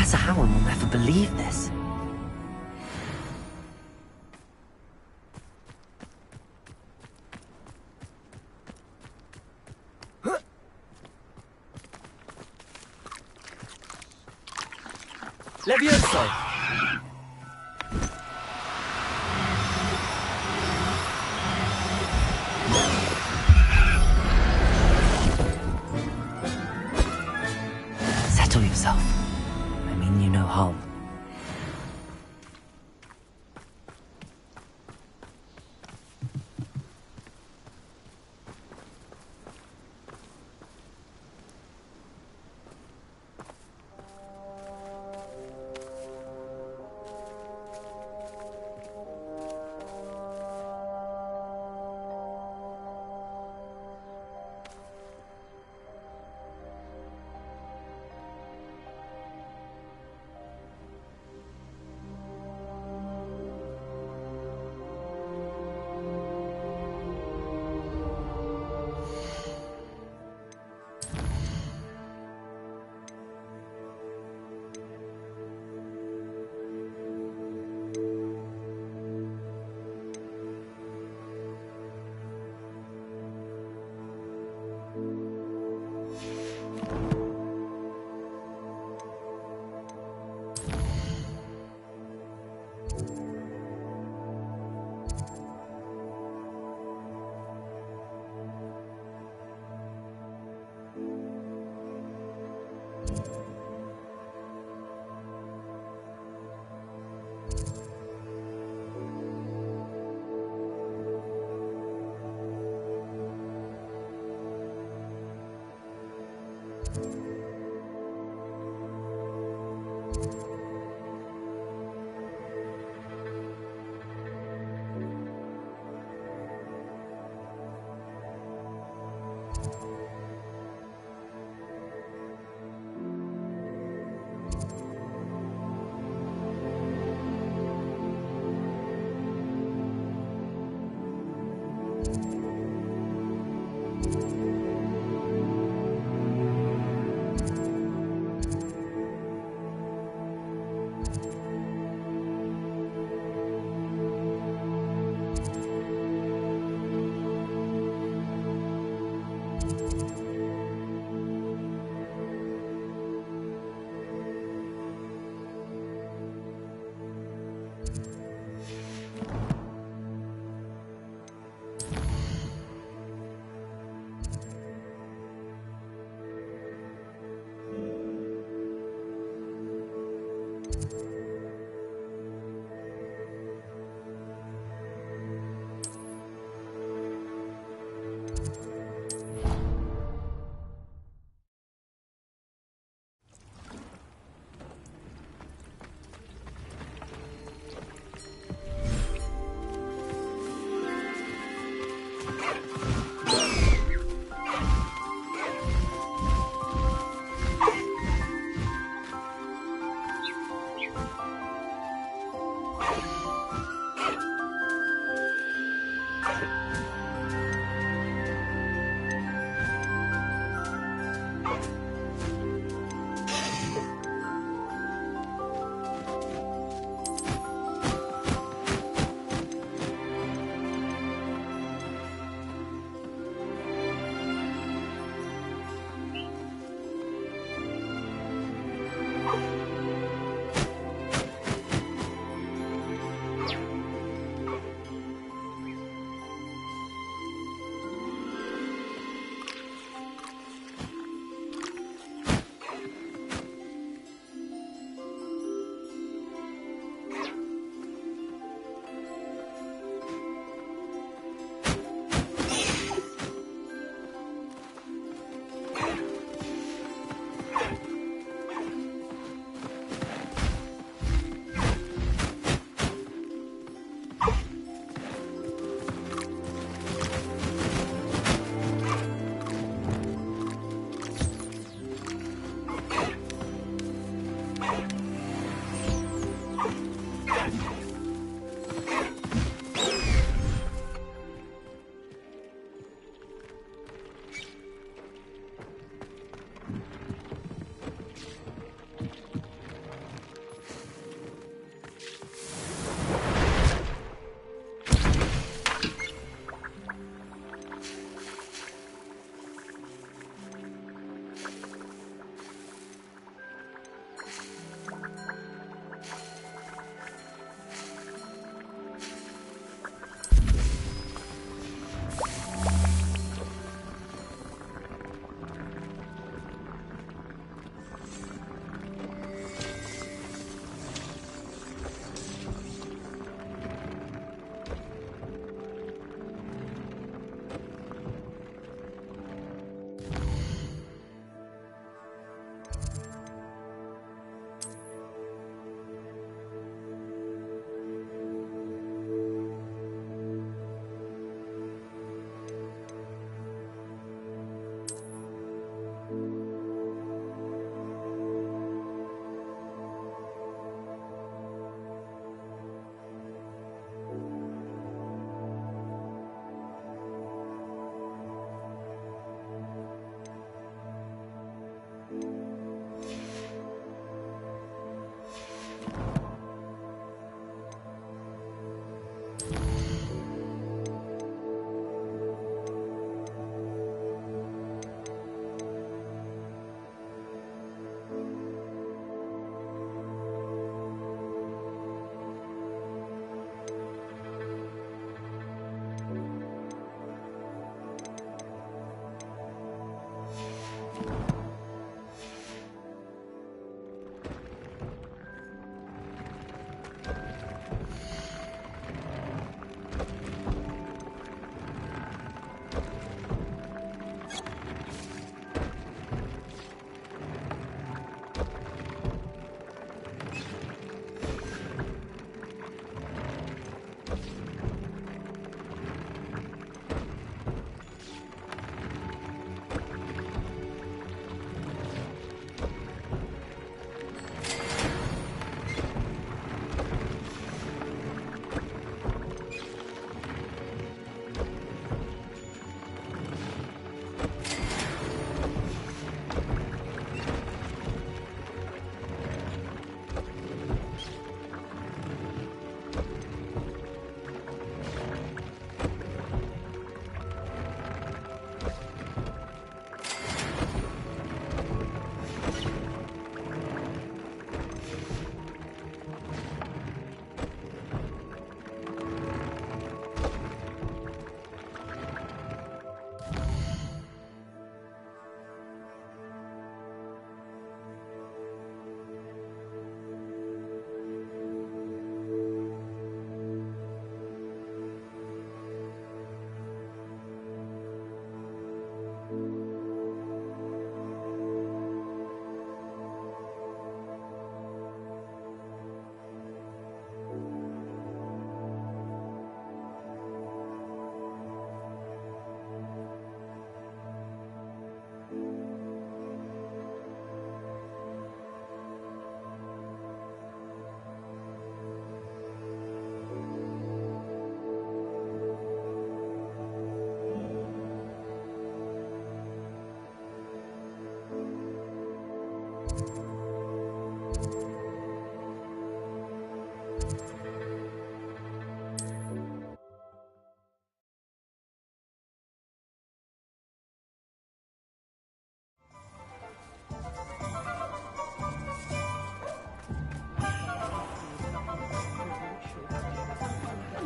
Professor Howard will never believe this. Levioso! Settle yourself. I mean you no harm.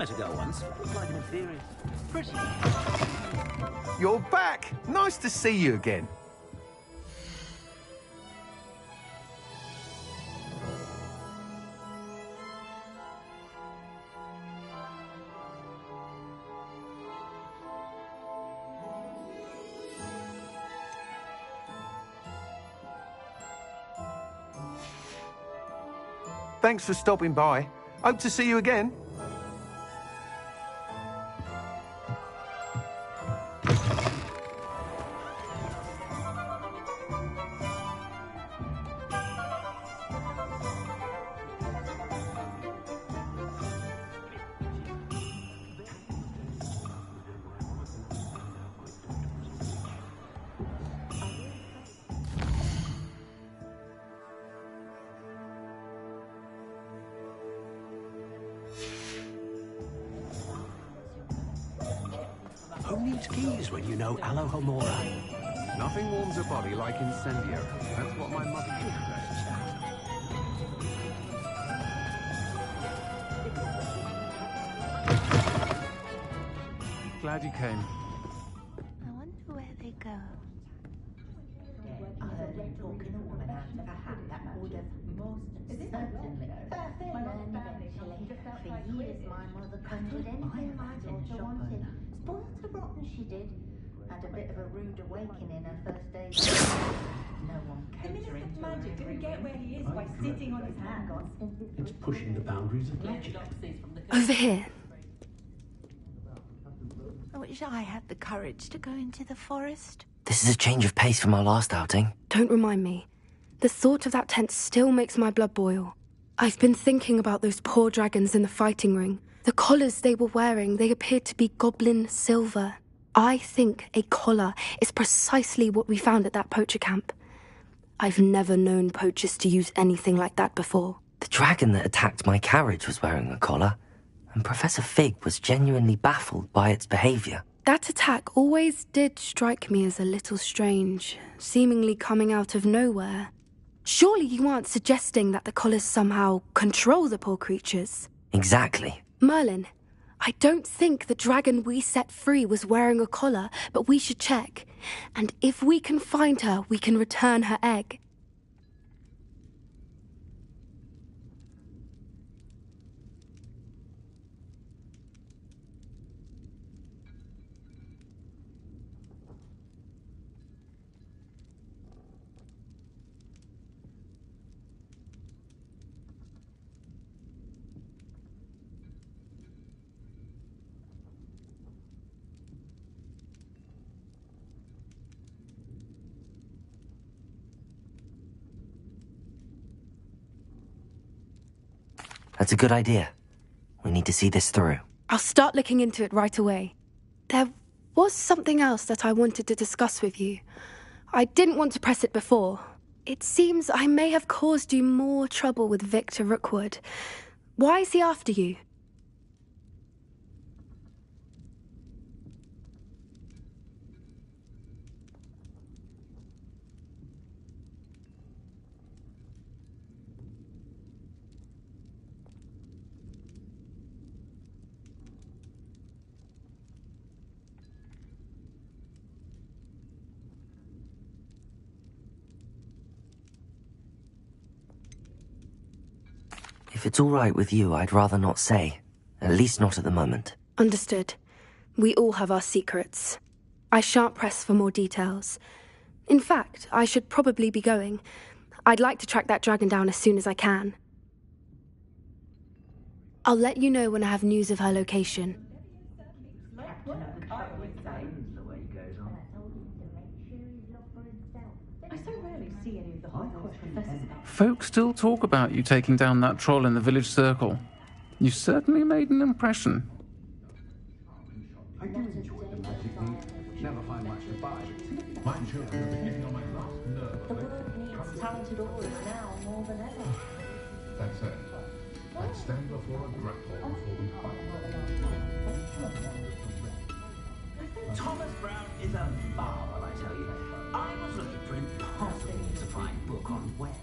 met a girl once. Looked like an inferior. Pretty. You're back! Nice to see you again. Thanks for stopping by. Hope to see you again. Who needs keys when you know Alohomora? Nothing warms a body like incendiary. That's what my mother used to say. Glad you came. I wonder where they go. I heard him talking a woman out of a hat that would have most certainly. They learn eventually. For years my mother couldn't get anything my daughter wanted. Spoiled her rotten she did. Had a bit of a rude awakening her first day. No one catering to her. Magic didn't get where he is by sitting on his hands. It's pushing the boundaries of magic. Over here. I wish I had the courage to go into the forest. This is a change of pace from our last outing. Don't remind me. The thought of that tent still makes my blood boil. I've been thinking about those poor dragons in the fighting ring. The collars they were wearing, they appeared to be goblin silver. I think a collar is precisely what we found at that poacher camp. I've never known poachers to use anything like that before. The dragon that attacked my carriage was wearing a collar, and Professor Fig was genuinely baffled by its behavior. That attack always did strike me as a little strange, seemingly coming out of nowhere. Surely you aren't suggesting that the collars somehow control the poor creatures? Exactly. Merlin, I don't think the dragon we set free was wearing a collar, but we should check. And if we can find her, we can return her egg. That's a good idea. We need to see this through. I'll start looking into it right away. There was something else that I wanted to discuss with you. I didn't want to press it before. It seems I may have caused you more trouble with Victor Rookwood. Why is he after you? If it's all right with you, I'd rather not say. At least not at the moment. Understood. We all have our secrets. I shan't press for more details. In fact, I should probably be going. I'd like to track that dragon down as soon as I can. I'll let you know when I have news of her location. Folk still talk about you taking down that troll in the village circle. You certainly made an impression. I do enjoy the magic neat. Never find much to buy. My children are beginning on my last nerve. The world needs talented oars now more than ever. That said, I'd stand before a grapple before we part. Thomas Brown is a marvel, I tell you. I was looking for impossible to find book on web.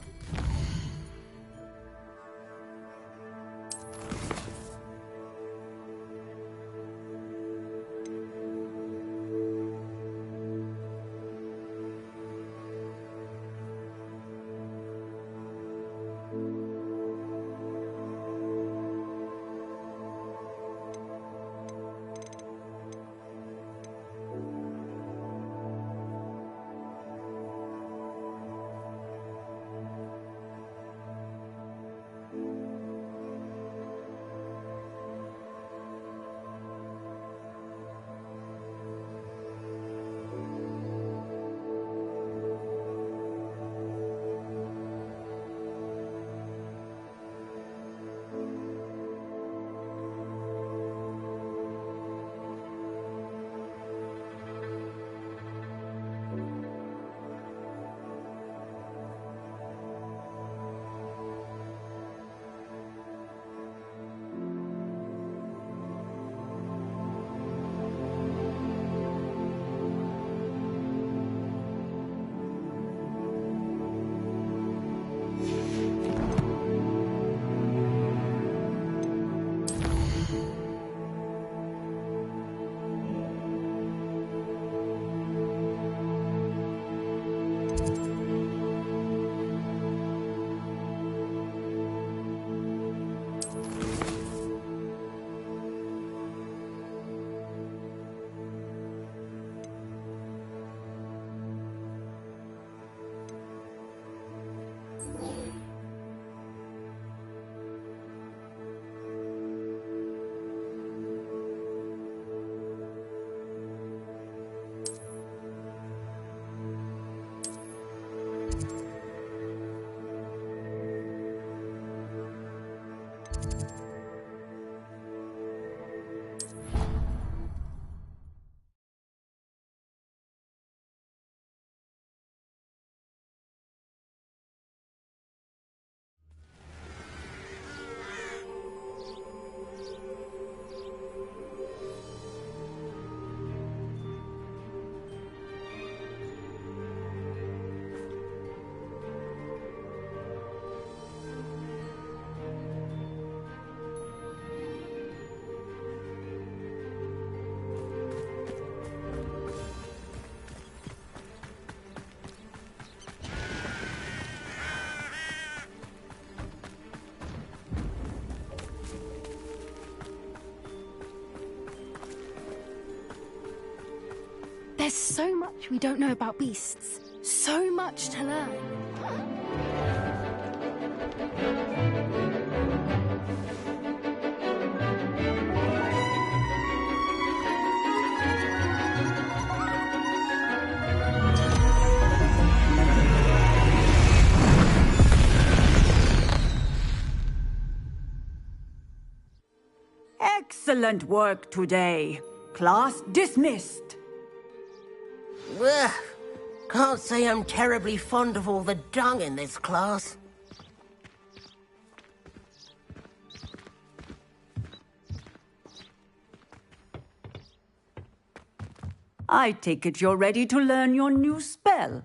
There's so much we don't know about beasts. So much to learn. Excellent work today. Class dismissed. Ugh. Can't say I'm terribly fond of all the dung in this class. I take it you're ready to learn your new spell.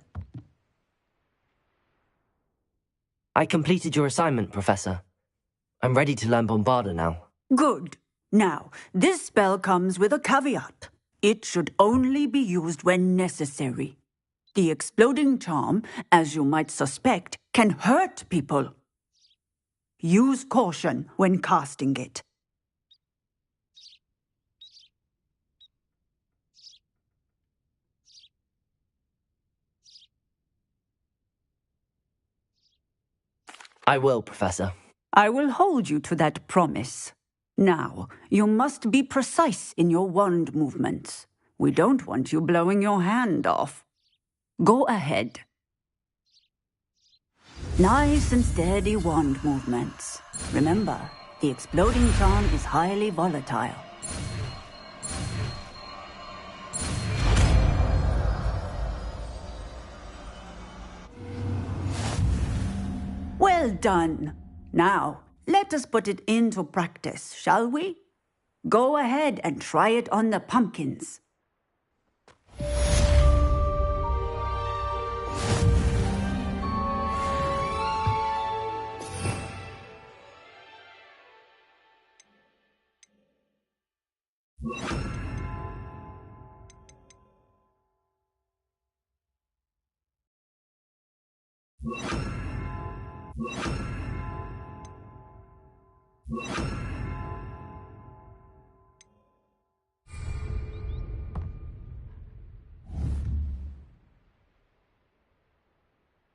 I completed your assignment, Professor. I'm ready to learn Bombarda now. Good. Now, this spell comes with a caveat. It should only be used when necessary. The exploding charm, as you might suspect, can hurt people. Use caution when casting it. I will, Professor. I will hold you to that promise. Now, you must be precise in your wand movements. We don't want you blowing your hand off. Go ahead. Nice and steady wand movements. Remember, the exploding charm is highly volatile. Well done. Now, let us put it into practice, shall we? Go ahead and try it on the pumpkins.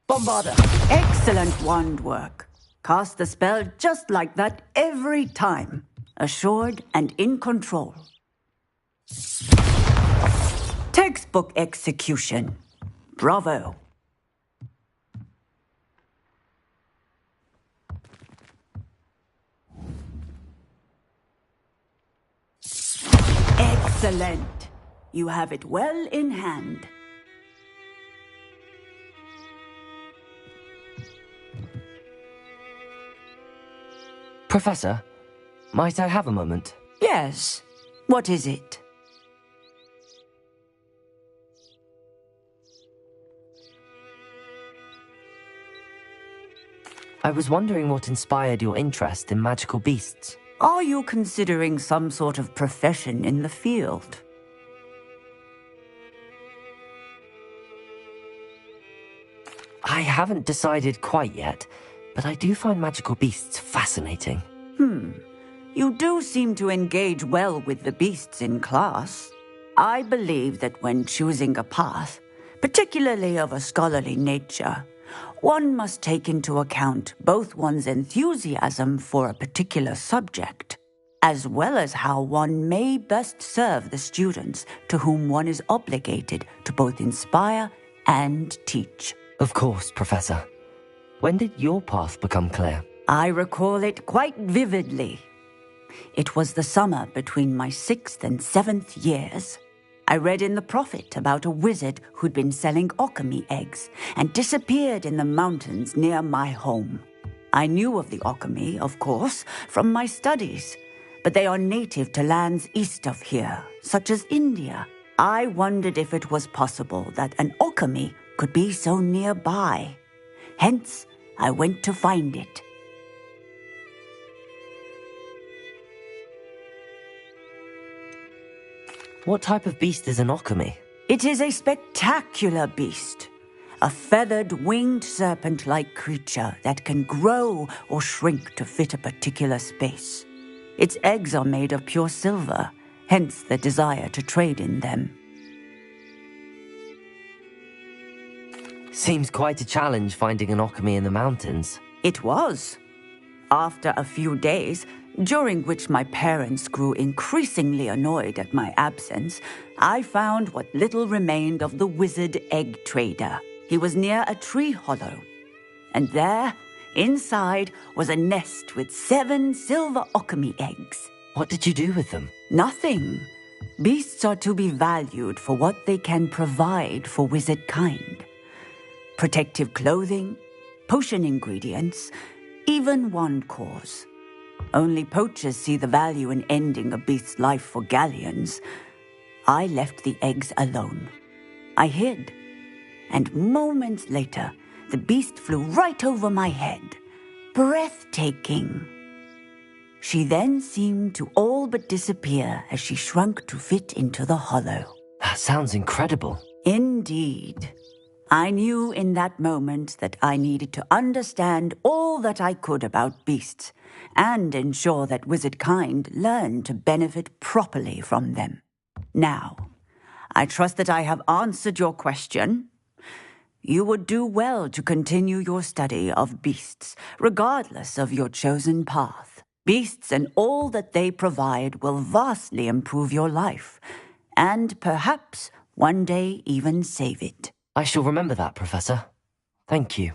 Bombarda! Excellent wand work. Cast the spell just like that every time. Assured and in control. Textbook execution. Bravo. Excellent. You have it well in hand. Professor, might I have a moment? Yes. What is it? I was wondering what inspired your interest in magical beasts. Are you considering some sort of profession in the field? I haven't decided quite yet, but I do find magical beasts fascinating. You do seem to engage well with the beasts in class. I believe that when choosing a path, particularly of a scholarly nature, one must take into account both one's enthusiasm for a particular subject, as well as how one may best serve the students to whom one is obligated to both inspire and teach. Of course, Professor. When did your path become clear? I recall it quite vividly. It was the summer between my 6th and 7th years. I read in the Prophet about a wizard who'd been selling alchemy eggs and disappeared in the mountains near my home. I knew of the alchemy, of course, from my studies, but they are native to lands east of here, such as India. I wondered if it was possible that an alchemy could be so nearby. Hence, I went to find it. What type of beast is an alchemy? It is a spectacular beast. A feathered, winged serpent-like creature that can grow or shrink to fit a particular space. Its eggs are made of pure silver, hence the desire to trade in them. Seems quite a challenge finding an alchemy in the mountains. It was. After a few days, during which my parents grew increasingly annoyed at my absence, I found what little remained of the wizard egg trader. He was near a tree hollow. And there, inside, was a nest with 7 silver alchemy eggs. What did you do with them? Nothing. Beasts are to be valued for what they can provide for wizard kind. Protective clothing, potion ingredients, even wand cores. Only poachers see the value in ending a beast's life for galleons. I left the eggs alone. I hid. And moments later, the beast flew right over my head. Breathtaking. She then seemed to all but disappear as she shrunk to fit into the hollow. That sounds incredible. Indeed. I knew in that moment that I needed to understand all that I could about beasts and ensure that wizard kind learned to benefit properly from them. Now, I trust that I have answered your question. You would do well to continue your study of beasts, regardless of your chosen path. Beasts and all that they provide will vastly improve your life, and perhaps one day even save it. I shall remember that, Professor. Thank you.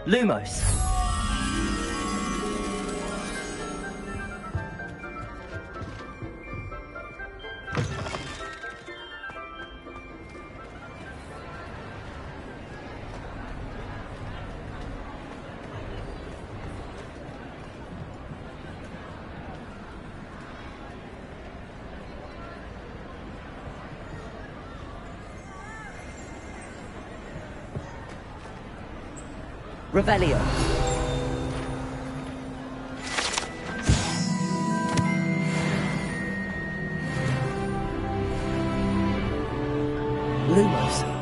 Lumos. Revelio. Lumos.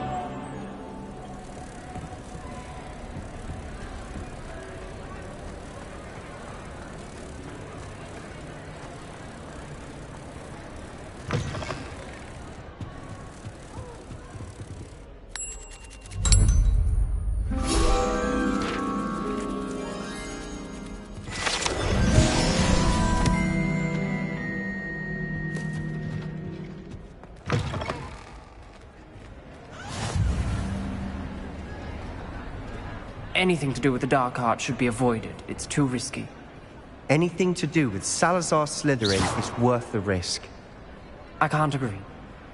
Anything to do with the dark arts should be avoided. It's too risky. Anything to do with Salazar Slytherin is worth the risk. I can't agree.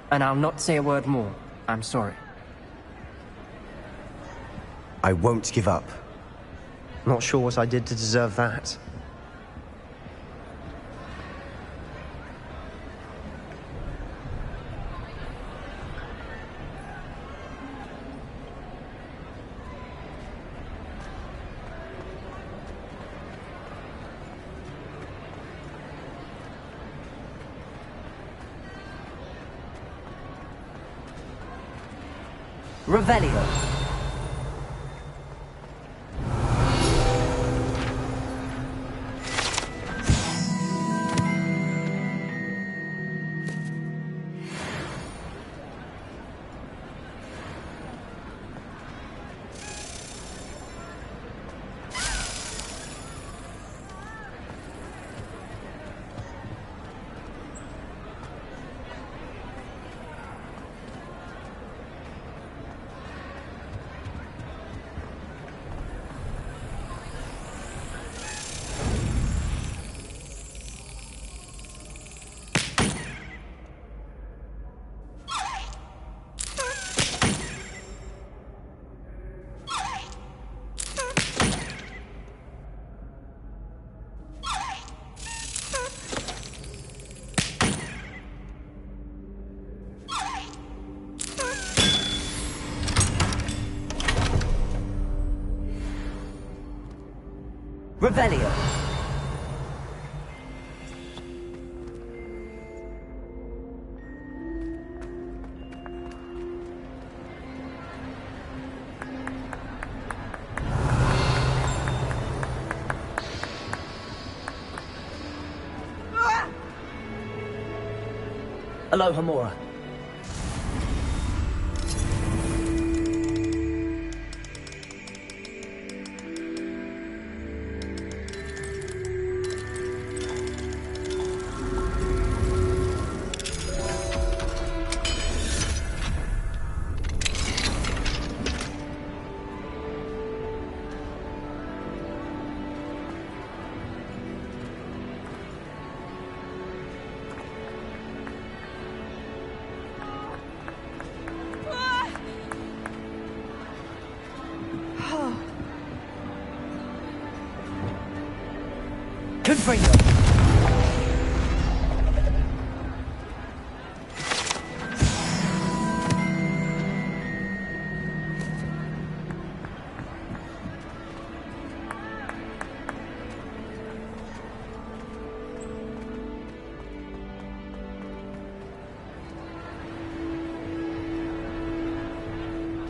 And I'll not say a word more. I'm sorry. I won't give up. Not sure what I did to deserve that. Revelio. Revelio. Aloha Mora. Confringo.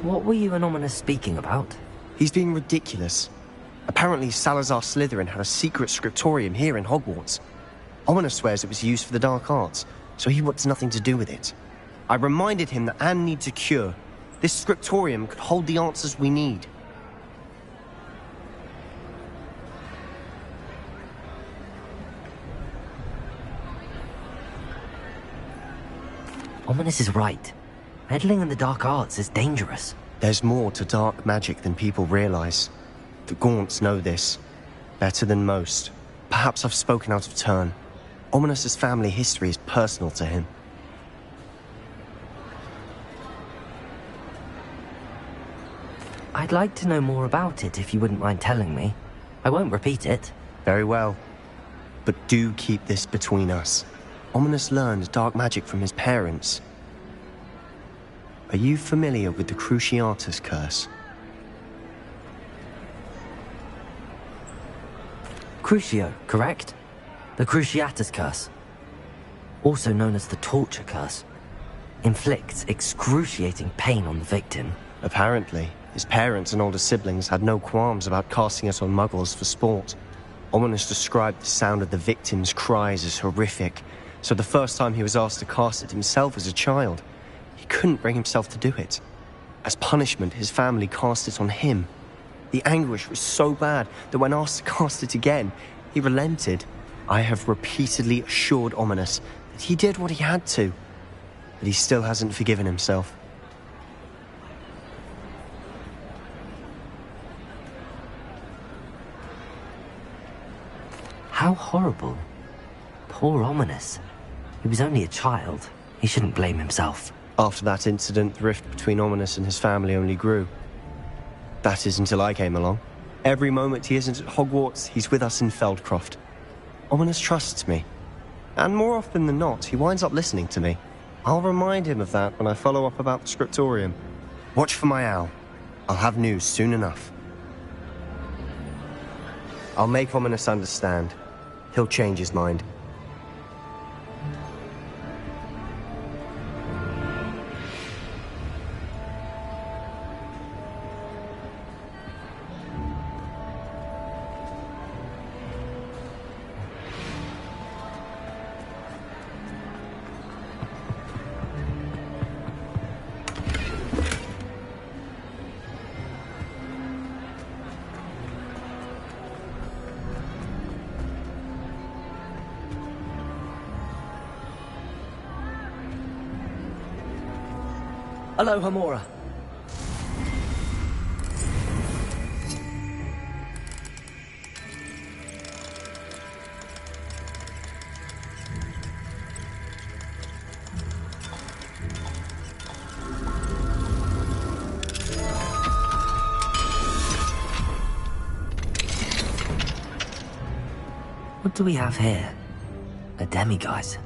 What were you and Ominous speaking about? He's being ridiculous. Apparently, Salazar Slytherin had a secret scriptorium here in Hogwarts. Ominous swears it was used for the dark arts, so he wants nothing to do with it. I reminded him that Anne needs a cure. This scriptorium could hold the answers we need. Ominous is right. Meddling in the dark arts is dangerous. There's more to dark magic than people realize. The Gaunts know this. Better than most. Perhaps I've spoken out of turn. Ominos's family history is personal to him. I'd like to know more about it if you wouldn't mind telling me. I won't repeat it. Very well. But do keep this between us. Ominos learned dark magic from his parents. Are you familiar with the Cruciatus curse? Crucio, correct? The Cruciatus curse. Also known as the torture curse. Inflicts excruciating pain on the victim. Apparently, his parents and older siblings had no qualms about casting it on muggles for sport. Ominos described the sound of the victim's cries as horrific, so the first time he was asked to cast it himself as a child, he couldn't bring himself to do it. As punishment, his family cast it on him. The anguish was so bad that when asked to cast it again, he relented. I have repeatedly assured Ominos that he did what he had to, but he still hasn't forgiven himself. How horrible. Poor Ominos. He was only a child. He shouldn't blame himself. After that incident, the rift between Ominos and his family only grew. That is until I came along. Every moment he isn't at Hogwarts, he's with us in Feldcroft. Ominos trusts me. And more often than not, he winds up listening to me. I'll remind him of that when I follow up about the scriptorium. Watch for my owl. I'll have news soon enough. I'll make Ominos understand. He'll change his mind. Hello, Hamora. What do we have here? A demiguise.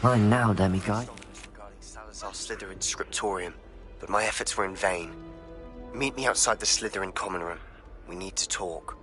Mine now, demiguise. Regarding Salazar Slytherin's scriptorium, but my efforts were in vain. Meet me outside the Slytherin common room. We need to talk.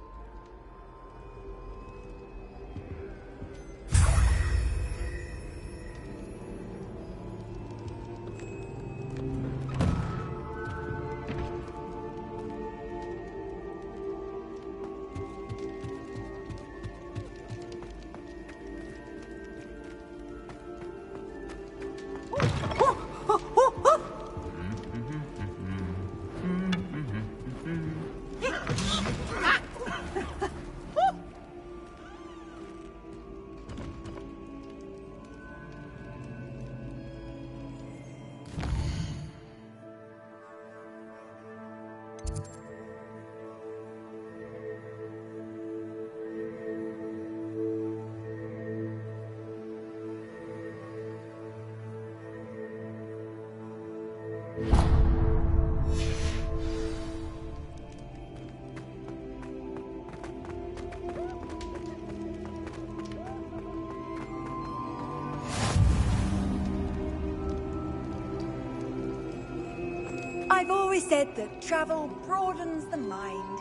I've always said that travel broadens the mind.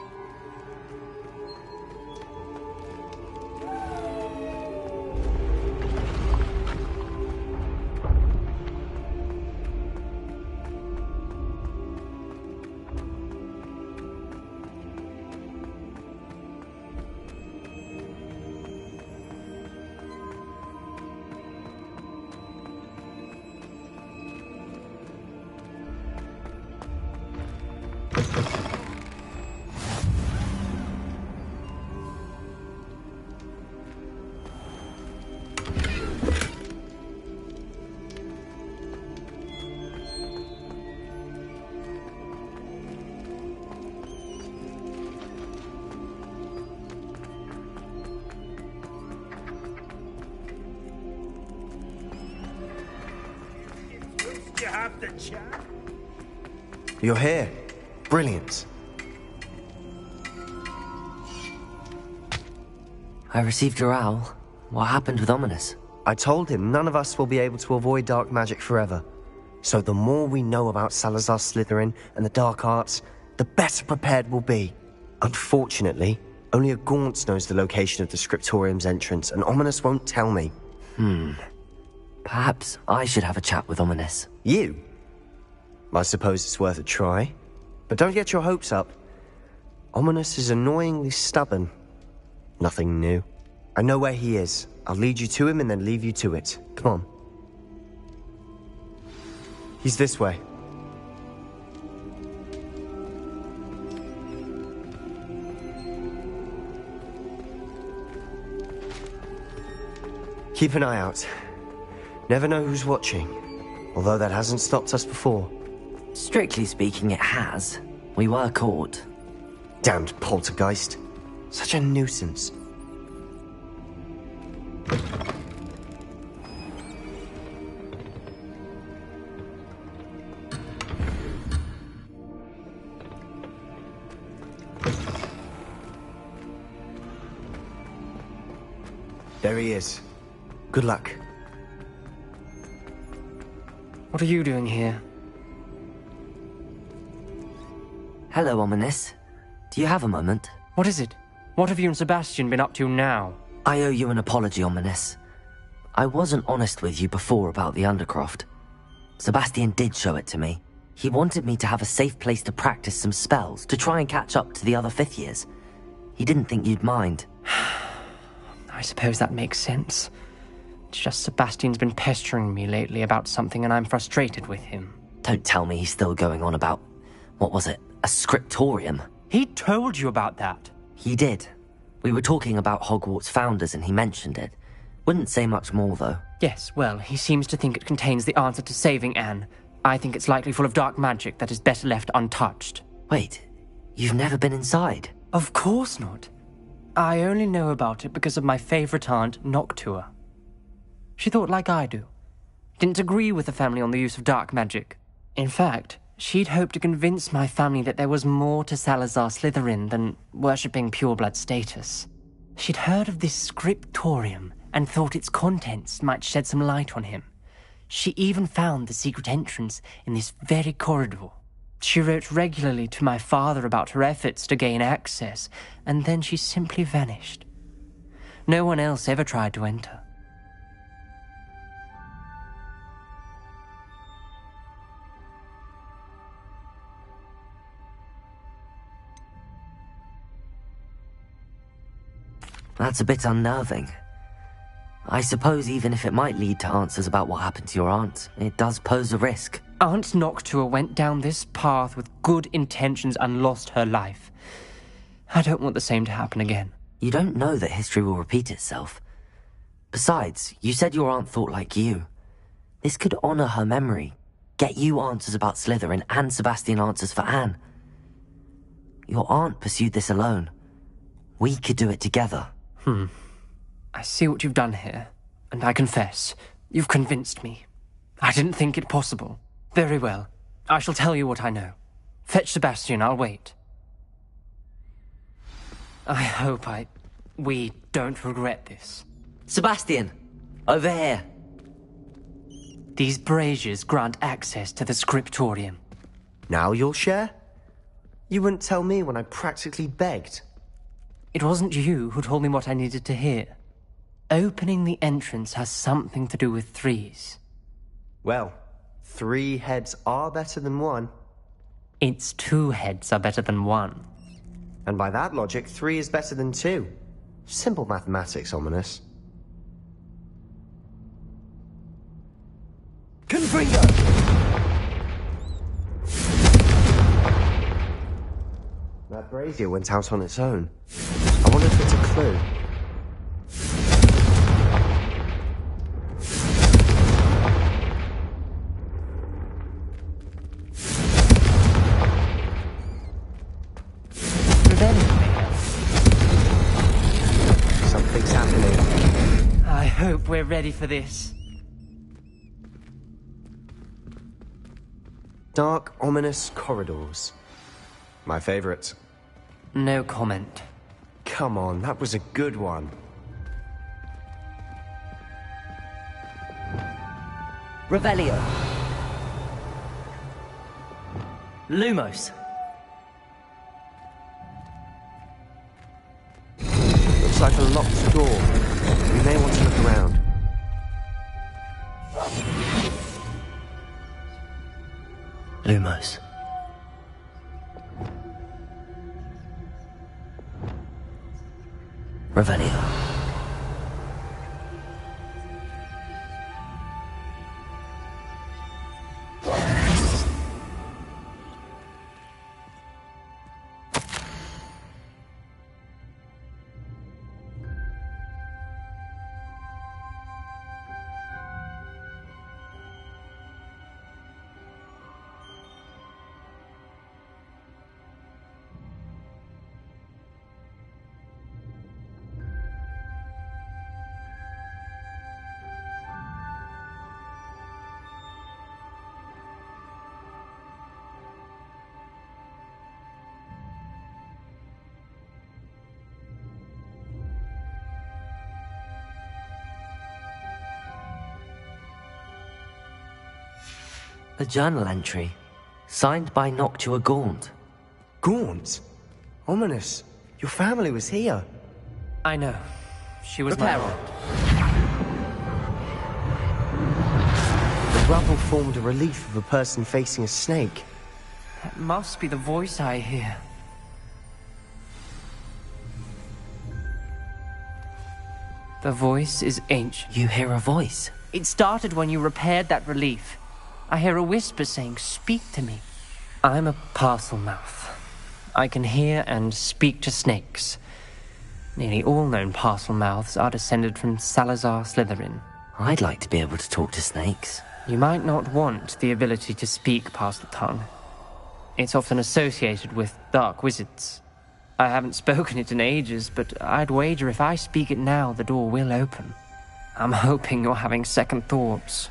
the chap. You're here. Brilliant. I received your owl. What happened with Ominous? I told him none of us will be able to avoid dark magic forever. So the more we know about Salazar Slytherin and the dark arts, the better prepared we'll be. Unfortunately, only a Gaunt knows the location of the Scriptorium's entrance, and Ominous won't tell me. Perhaps I should have a chat with Ominous. You? I suppose it's worth a try. But don't get your hopes up. Ominous is annoyingly stubborn. Nothing new. I know where he is. I'll lead you to him and then leave you to it. Come on. He's this way. Keep an eye out. Never know who's watching. Although that hasn't stopped us before. Strictly speaking, it has. We were caught. Damned poltergeist. Such a nuisance. There he is. Good luck. What are you doing here? Hello, Ominous. Do you have a moment? What is it? What have you and Sebastian been up to now? I owe you an apology, Ominous. I wasn't honest with you before about the Undercroft. Sebastian did show it to me. He wanted me to have a safe place to practice some spells, to try and catch up to the other 5th years. He didn't think you'd mind. I suppose that makes sense. It's just Sebastian's been pestering me lately about something and I'm frustrated with him. Don't tell me he's still going on about, what was it, a scriptorium? He told you about that. He did. We were talking about Hogwarts founders and he mentioned it. Wouldn't say much more, though. Yes, well, he seems to think it contains the answer to saving Anne. I think it's likely full of dark magic that is better left untouched. Wait, you've never been inside? Of course not. I only know about it because of my favourite aunt, Noctua. She thought like I do. Didn't agree with the family on the use of dark magic. In fact, she'd hoped to convince my family that there was more to Salazar Slytherin than worshipping pureblood status. She'd heard of this scriptorium and thought its contents might shed some light on him. She even found the secret entrance in this very corridor. She wrote regularly to my father about her efforts to gain access, and then she simply vanished. No one else ever tried to enter. That's a bit unnerving. I suppose even if it might lead to answers about what happened to your aunt, it does pose a risk. Aunt Noctua went down this path with good intentions and lost her life. I don't want the same to happen again. You don't know that history will repeat itself. Besides, you said your aunt thought like you. This could honor her memory, get you answers about Slytherin and Sebastian answers for Anne. Your aunt pursued this alone. We could do it together. I see what you've done here, and I confess, you've convinced me. I didn't think it possible. Very well. I shall tell you what I know. Fetch Sebastian, I'll wait. I hope we don't regret this. Sebastian! Over here! These braziers grant access to the scriptorium. Now you'll share? You wouldn't tell me when I practically begged. It wasn't you who told me what I needed to hear. Opening the entrance has something to do with 3s. Well, 3 heads are better than 1. It's 2 heads are better than 1. And by that logic, 3 is better than 2. Simple mathematics, Ominous. Confringo! That brazier went out on its own. I wonder if it's a clue. Something's happening. I hope we're ready for this. Dark, ominous corridors. My favorite. No comment. Come on, that was a good one. Revelio. Lumos. Looks like a locked door. We may want to look around. Lumos. Revelio. A journal entry, signed by Noctua Gaunt. Gaunt? Ominous. Your family was here. I know. She was my aunt. The rubble formed a relief of a person facing a snake. That must be the voice I hear. The voice is ancient. You hear a voice? It started when you repaired that relief. I hear a whisper saying, "Speak to me." I'm a parcel mouth. I can hear and speak to snakes. Nearly all known parcel mouths are descended from Salazar Slytherin. I'd like to be able to talk to snakes. You might not want the ability to speak parcel tongue. It's often associated with dark wizards. I haven't spoken it in ages, but I'd wager if I speak it now, the door will open. I'm hoping you're having second thoughts.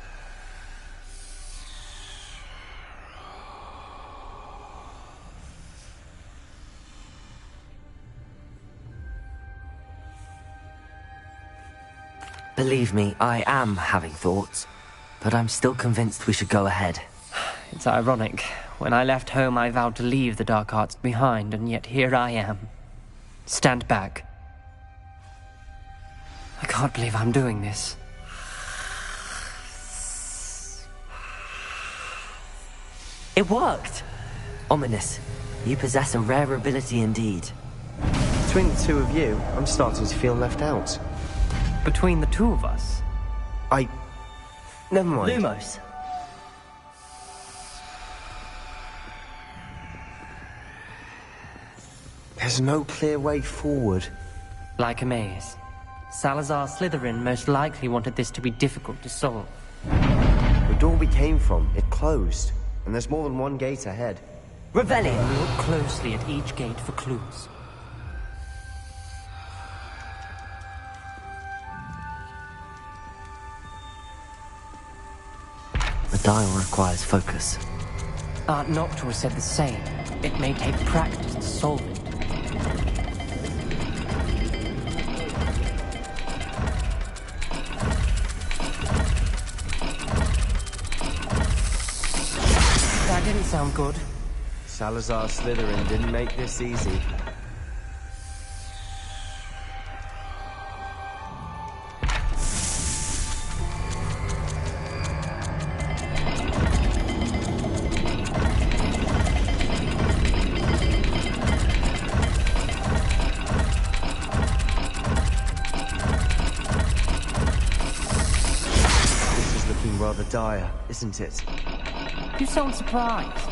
Believe me, I am having thoughts, but I'm still convinced we should go ahead. It's ironic. When I left home, I vowed to leave the dark arts behind, and yet here I am. Stand back. I can't believe I'm doing this. It worked! Ominous, you possess a rare ability indeed. Between the two of you, I'm starting to feel left out. Between the two of us? Never mind. Lumos. There's no clear way forward. Like a maze. Salazar Slytherin most likely wanted this to be difficult to solve. The door we came from, it closed. And there's more than one gate ahead. Revelio! Look closely at each gate for clues. The dial requires focus. Aunt Noctua said the same. It may take practice to solve it. That didn't sound good. Salazar Slytherin didn't make this easy. Rather dire, isn't it? You sound surprised.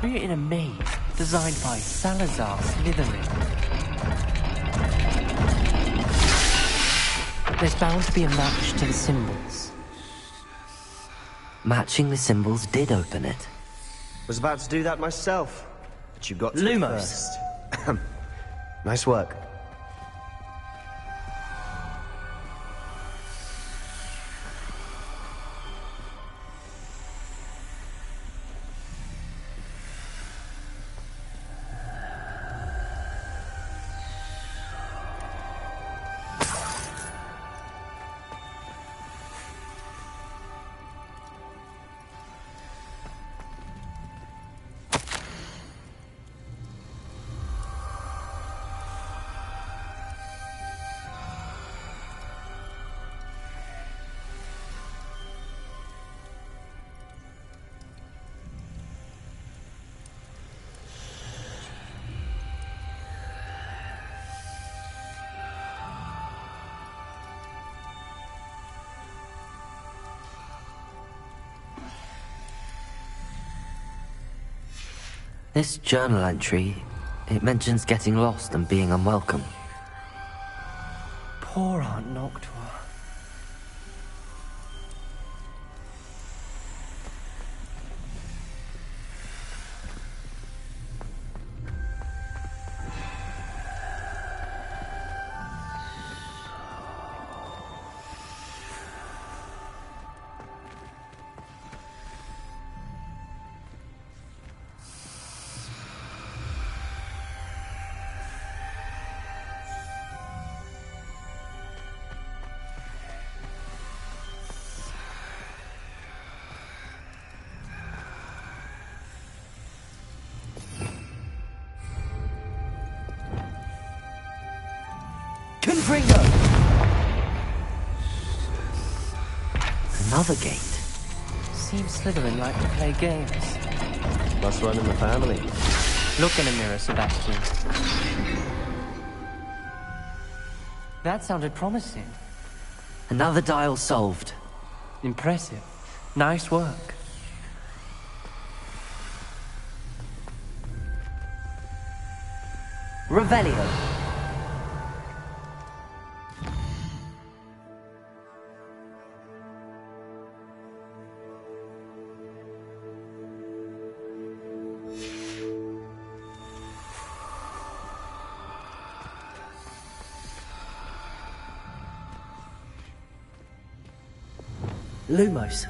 We're in a maze designed by Salazar Slytherin. There's bound to be a match to the symbols. Matching the symbols did open it. Was about to do that myself, but you got to it Lumos. first. Nice work. This journal entry, it mentions getting lost and being unwelcome. Poor Aunt Noctua. Confringo! Another gate. Seems Slytherin like to play games. Must run in the family. Look in a mirror, Sebastian. That sounded promising. Another dial solved. Impressive. Nice work. Revelio. Lumos.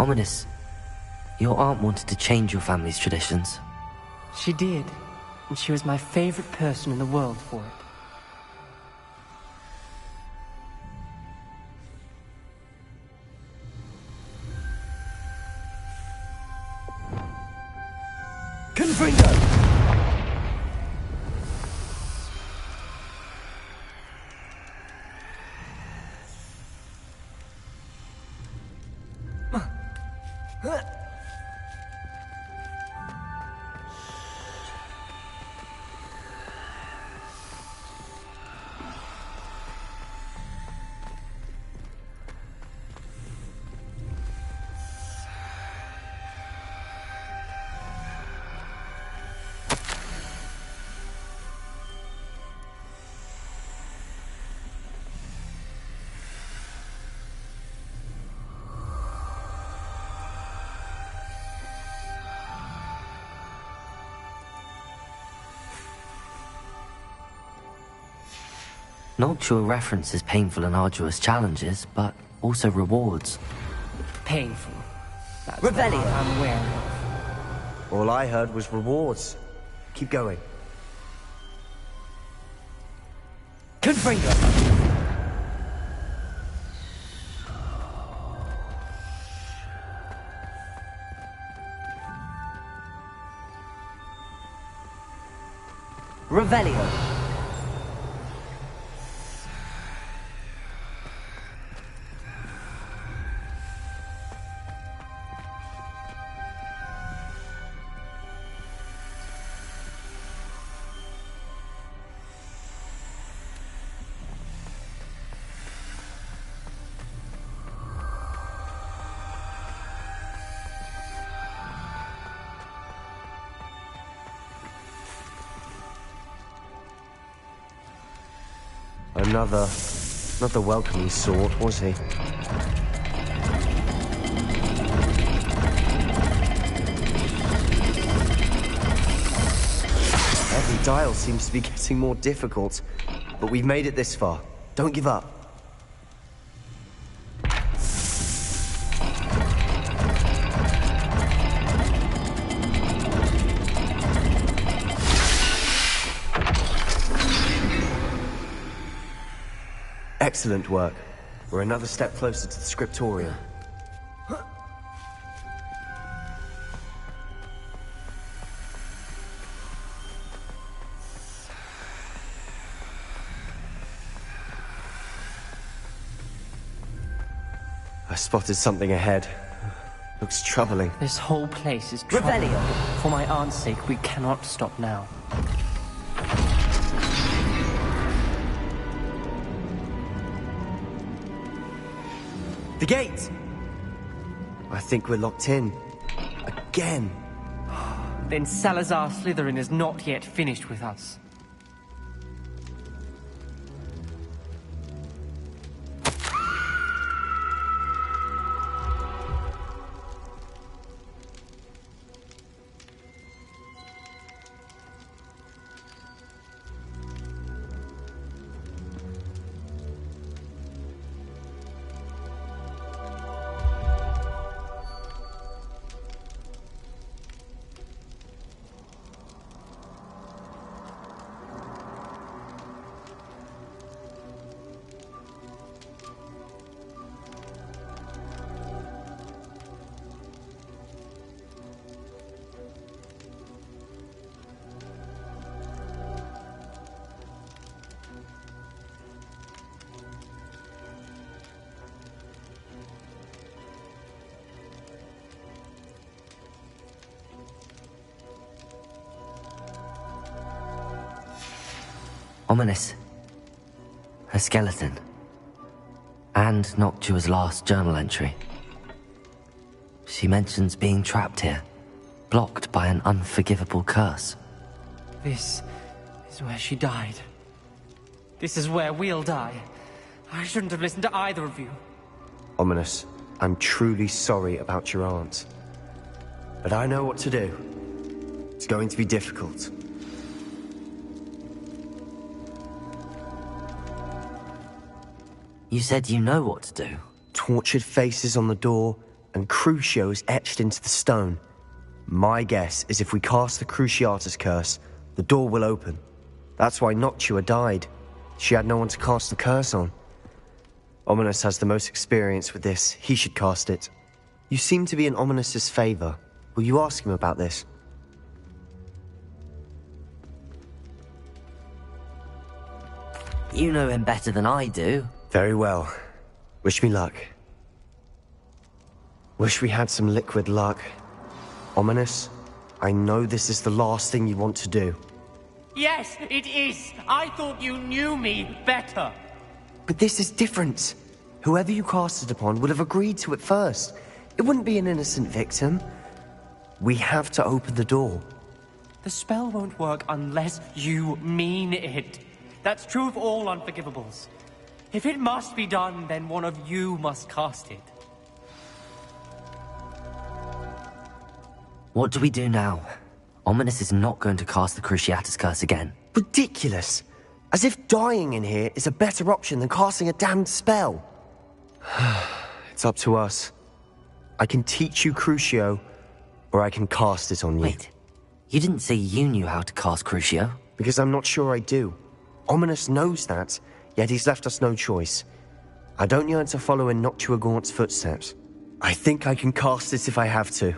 Ominous. Your aunt wanted to change your family's traditions. She did, and she was my favorite person in the world for it. Confringo! Noctua references painful and arduous challenges, but also rewards. Painful. That's Revelio. the part I'm aware of. All I heard was rewards. Keep going. Confringo! Revelio. Not the welcoming sort, was he? Every dial seems to be getting more difficult, but we've made it this far. Don't give up. Excellent work. We're another step closer to the scriptorium. I spotted something ahead. Looks troubling. This whole place is troubling. Revelio. For my aunt's sake, we cannot stop now. The gate! I think we're locked in. Again. Then Salazar Slytherin is not yet finished with us. Ominous. A skeleton. And Noctua's last journal entry. She mentions being trapped here, blocked by an unforgivable curse. This is where she died. This is where we'll die. I shouldn't have listened to either of you. Ominous, I'm truly sorry about your aunt. But I know what to do. It's going to be difficult. You said you know what to do. Tortured faces on the door, and Crucios etched into the stone. My guess is if we cast the Cruciatus curse, the door will open. That's why Noctua died. She had no one to cast the curse on. Ominous has the most experience with this. He should cast it. You seem to be in Ominous's favor. Will you ask him about this? You know him better than I do. Very well. Wish me luck. Wish we had some liquid luck. Ominous, I know this is the last thing you want to do. Yes, it is. I thought you knew me better. But this is different. Whoever you cast it upon would have agreed to it first. It wouldn't be an innocent victim. We have to open the door. The spell won't work unless you mean it. That's true of all unforgivables. If it must be done, then one of you must cast it. What do we do now? Ominous is not going to cast the Cruciatus curse again. Ridiculous! As if dying in here is a better option than casting a damned spell. It's up to us. I can teach you Crucio, or I can cast it on you. Wait, you didn't say you knew how to cast Crucio? Because I'm not sure I do. Ominous knows that, yet he's left us no choice. I don't yearn to follow in Noctua Gaunt's footsteps. I think I can cast it if I have to.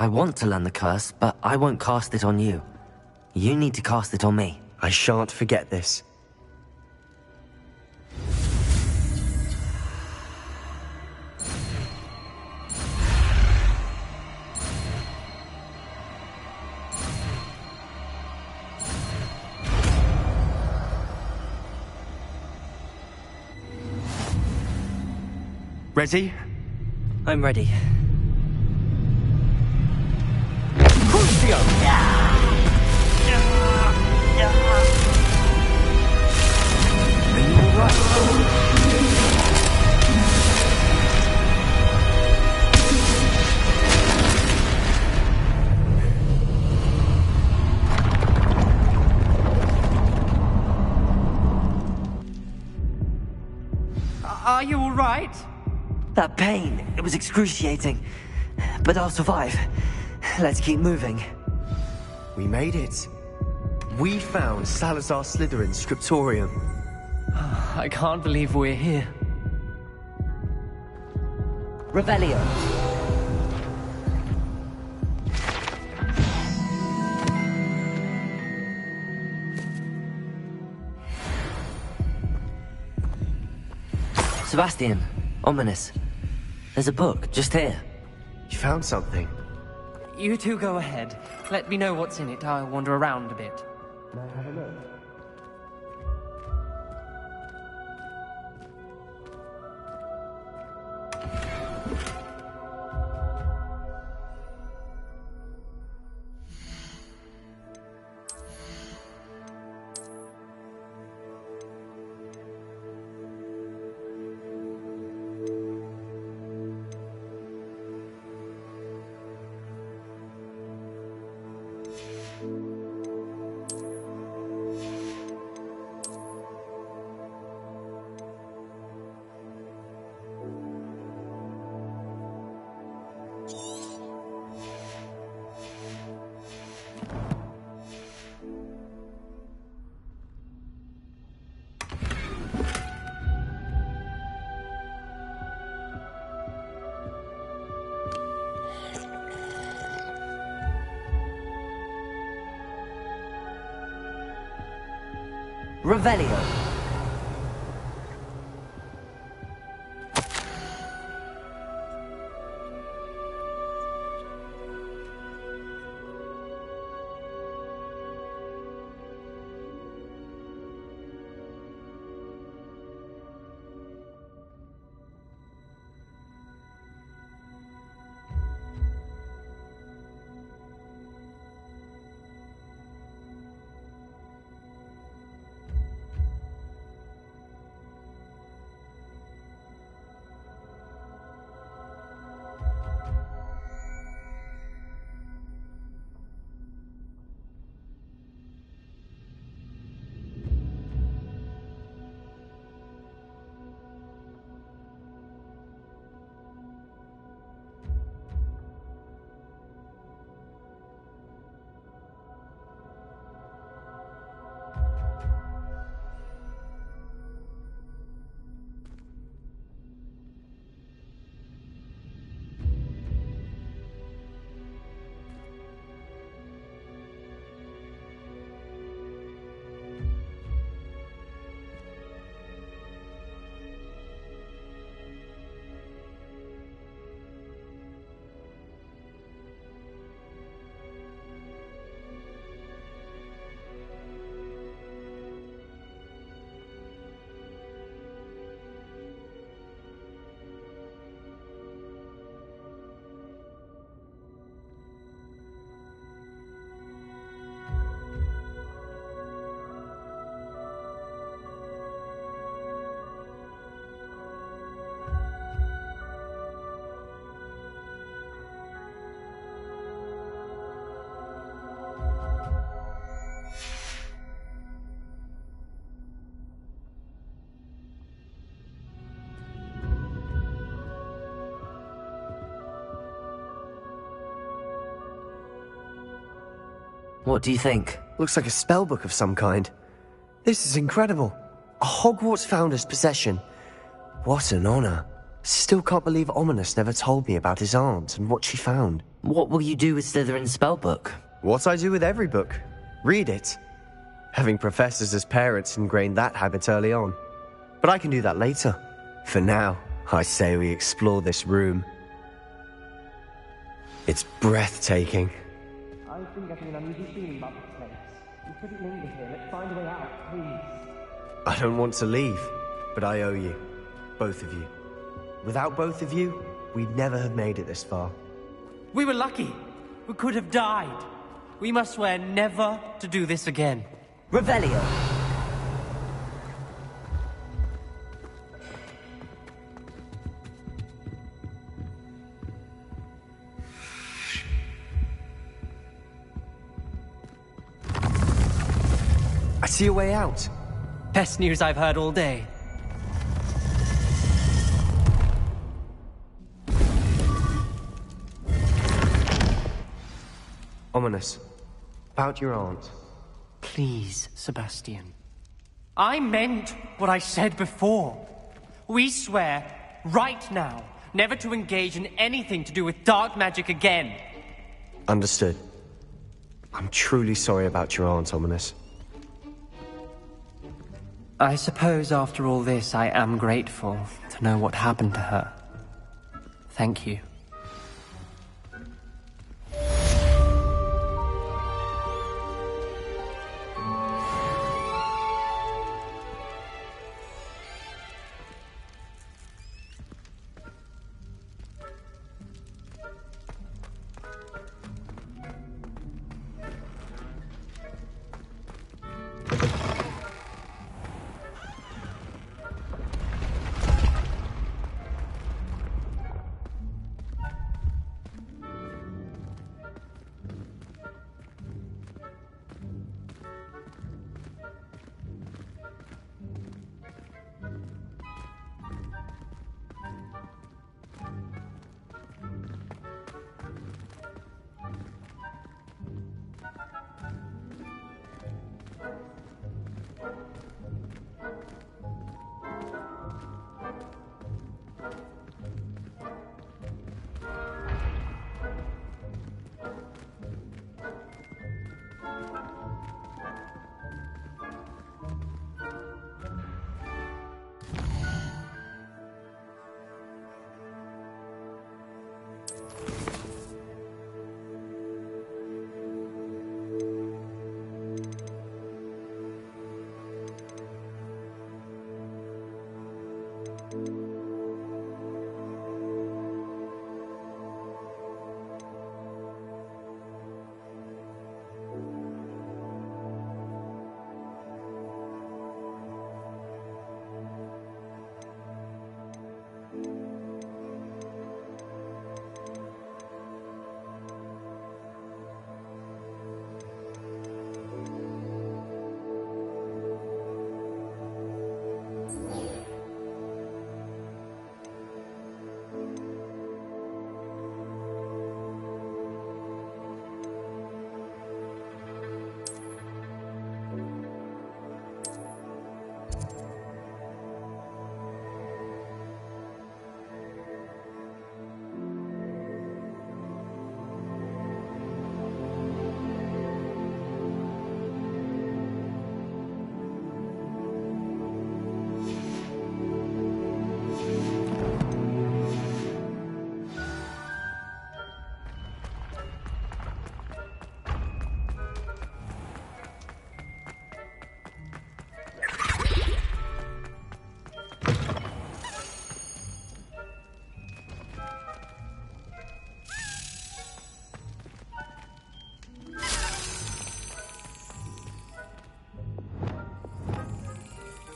I want to learn the curse, but I won't cast it on you. You need to cast it on me. I shan't forget this. Ready? I'm ready. Are you all right? That pain, it was excruciating. But I'll survive. Let's keep moving. We made it. We found Salazar Slytherin's scriptorium. I can't believe we're here. Revelio. Sebastian, ominous. There's a book just here. You found something? You two go ahead. Let me know what's in it. I'll wander around a bit. May I have a look? Revelio. What do you think? Looks like a spellbook of some kind. This is incredible. A Hogwarts founder's possession. What an honor. Still can't believe Ominous never told me about his aunt and what she found. What will you do with Slytherin's spellbook? What I do with every book. Read it. Having professors as parents ingrained that habit early on. But I can do that later. For now, I say we explore this room. It's breathtaking. I've been getting an uneasy feeling about this place. We couldn't linger here. Let's find a way out, please. I don't want to leave, but I owe you. Both of you. Without both of you, we'd never have made it this far. We were lucky. We could have died. We must swear never to do this again. Revelio. I see a way out. Best news I've heard all day. Ominous. About your aunt. Please, Sebastian. I meant what I said before. We swear, right now, never to engage in anything to do with dark magic again. Understood. I'm truly sorry about your aunt, Ominous. I suppose after all this, I am grateful to know what happened to her. Thank you.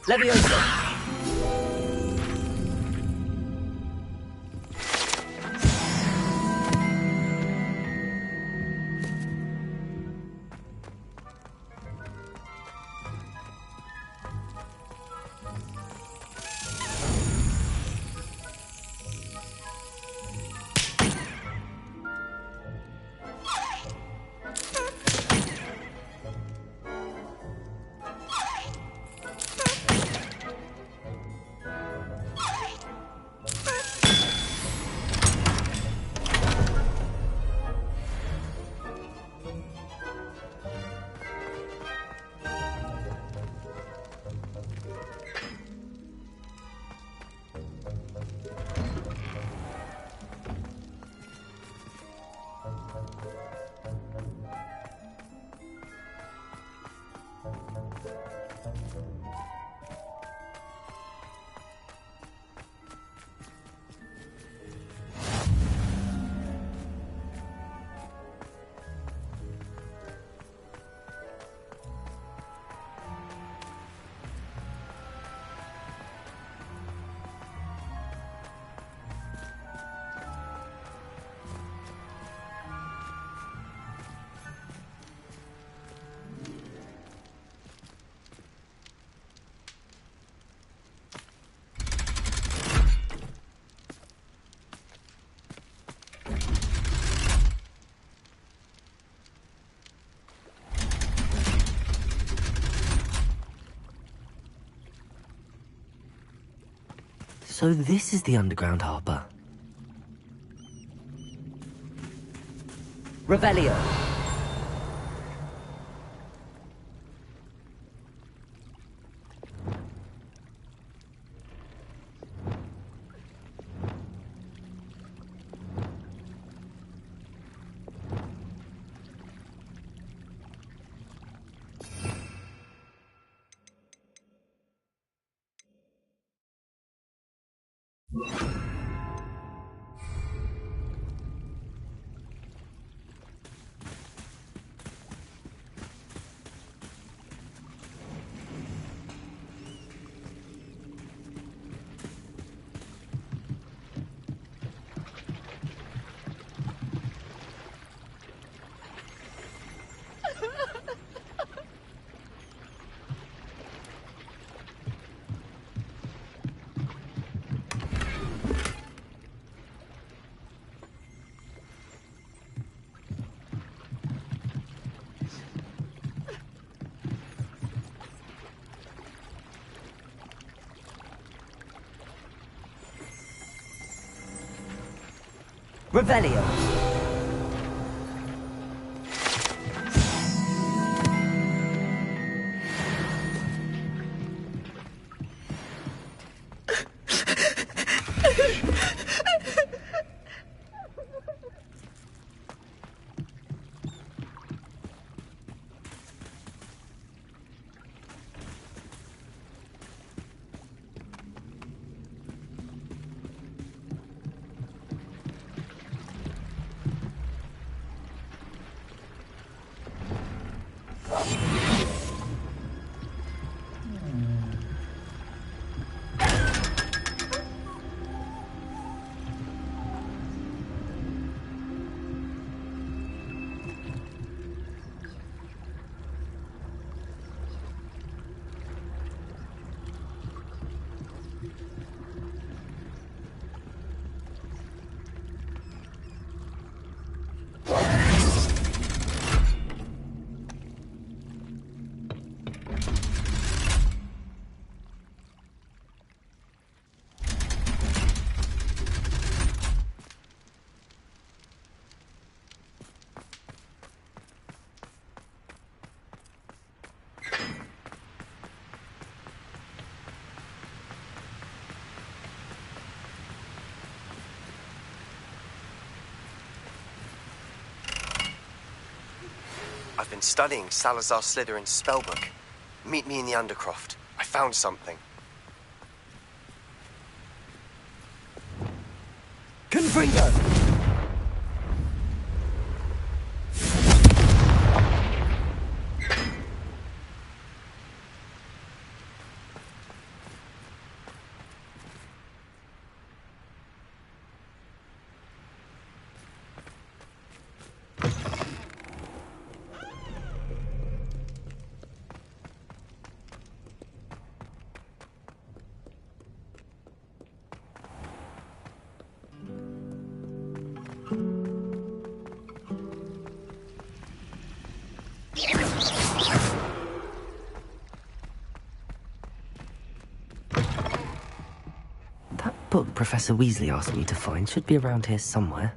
Leviosa! So this is the underground harbour. Revelio. Revelio. I've been studying Salazar Slytherin's spellbook. Meet me in the Undercroft. I found something. Confringo! That book Professor Weasley asked me to find should be around here somewhere.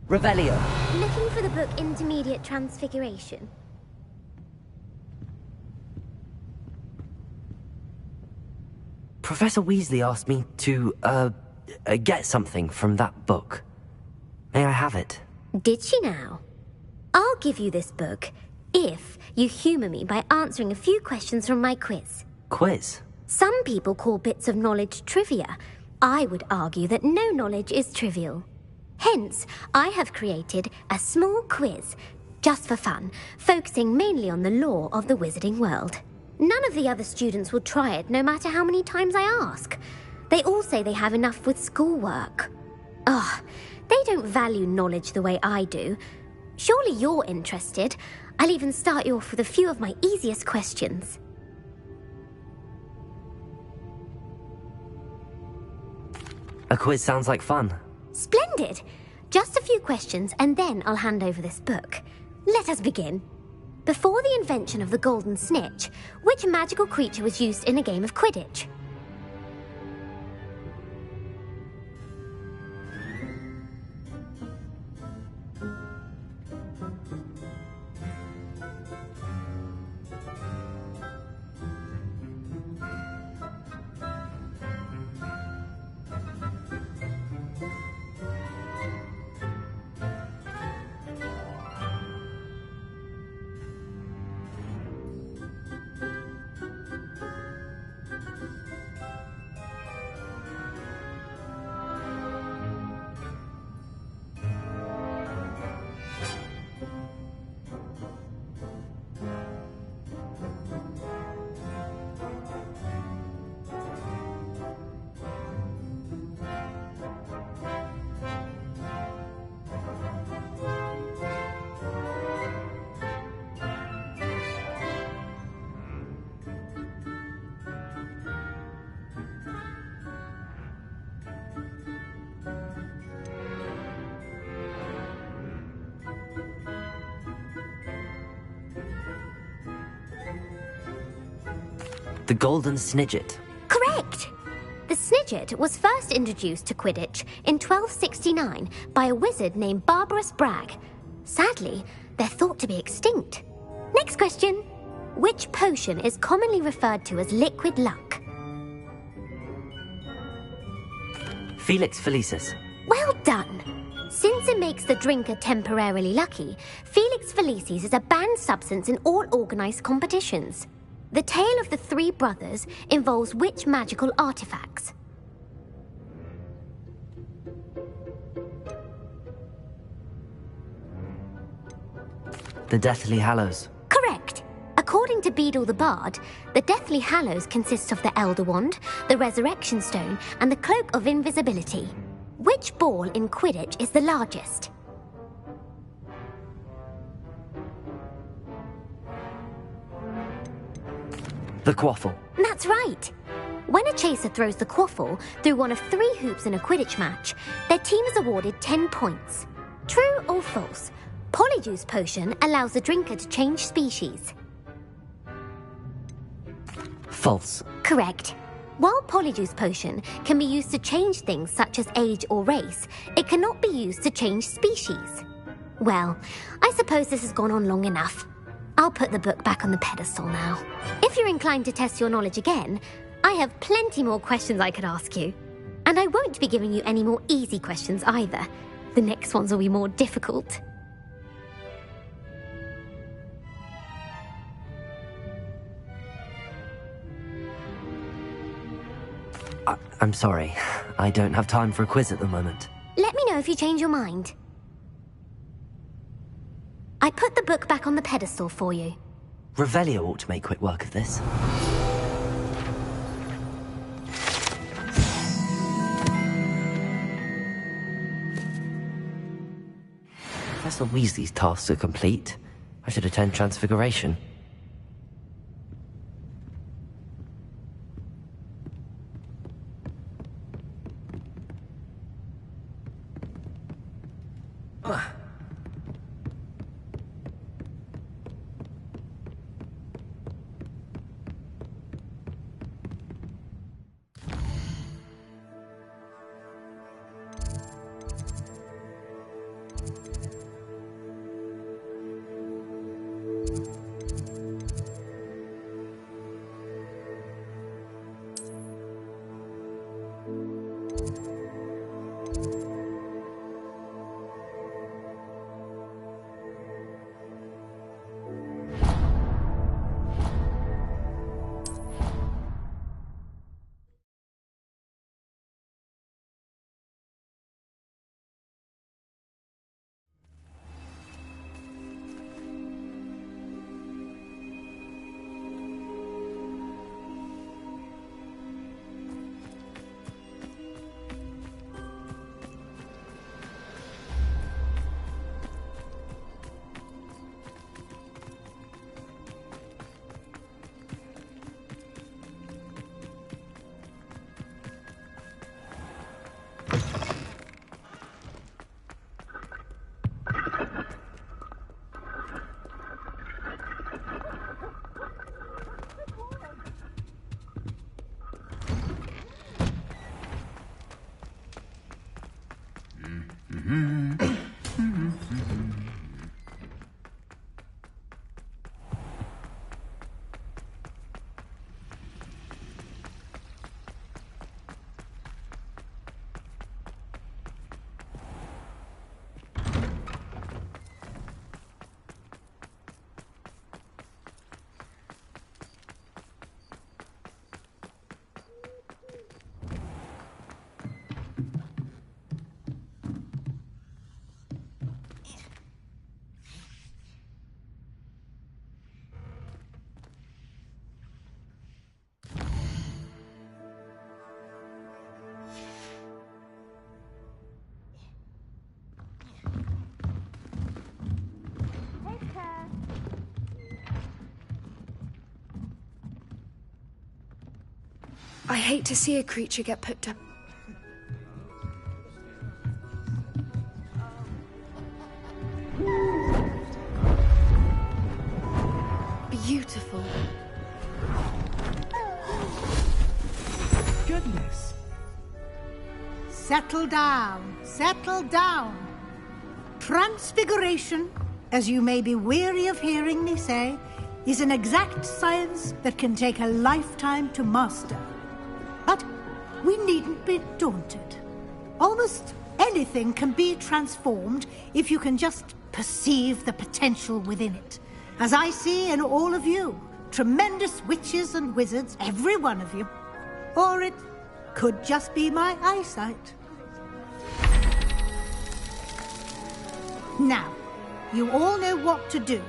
Revelio. Looking for the book Intermediate Transfiguration? Professor Weasley asked me to, get something from that book. May I have it? Did she now? I'll give you this book if you humour me by answering a few questions from my quiz. Quiz? Some people call bits of knowledge trivia. I would argue that no knowledge is trivial. Hence, I have created a small quiz, just for fun, focusing mainly on the lore of the wizarding world. None of the other students will try it, no matter how many times I ask. They all say they have enough with schoolwork. Ugh, they don't value knowledge the way I do. Surely you're interested. I'll even start you off with a few of my easiest questions. A quiz sounds like fun. Splendid! Just a few questions and then I'll hand over this book. Let us begin. Before the invention of the golden snitch, which magical creature was used in a game of Quidditch? The golden snidget. Correct! The snidget was first introduced to Quidditch in 1269 by a wizard named Barbarous Bragg. Sadly, they're thought to be extinct. Next question. Which potion is commonly referred to as liquid luck? Felix Felicis. Well done! Since it makes the drinker temporarily lucky, Felix Felicis is a banned substance in all organized competitions. The tale of the three brothers involves which magical artifacts? The Deathly Hallows. Correct! According to Beadle the Bard, the Deathly Hallows consists of the Elder Wand, the Resurrection Stone, and the Cloak of Invisibility. Which ball in Quidditch is the largest? The Quaffle. That's right! When a chaser throws the quaffle through one of 3 hoops in a Quidditch match, their team is awarded 10 points. True or false? Polyjuice Potion allows the drinker to change species. False. Correct. While Polyjuice Potion can be used to change things such as age or race, it cannot be used to change species. Well, I suppose this has gone on long enough. I'll put the book back on the pedestal now. If you're inclined to test your knowledge again, I have plenty more questions I could ask you. And I won't be giving you any more easy questions either. The next ones will be more difficult. I'm sorry. I don't have time for a quiz at the moment. Let me know if you change your mind. I put the book back on the pedestal for you. Revelio ought to make quick work of this. Professor Weasley's tasks are complete. I should attend Transfiguration. I hate to see a creature get put down. Beautiful. Goodness. Settle down. Settle down. Transfiguration, as you may be weary of hearing me say, is an exact science that can take a lifetime to master. But we needn't be daunted. Almost anything can be transformed if you can just perceive the potential within it. As I see in all of you, tremendous witches and wizards, every one of you. Or it could just be my eyesight. Now, you all know what to do.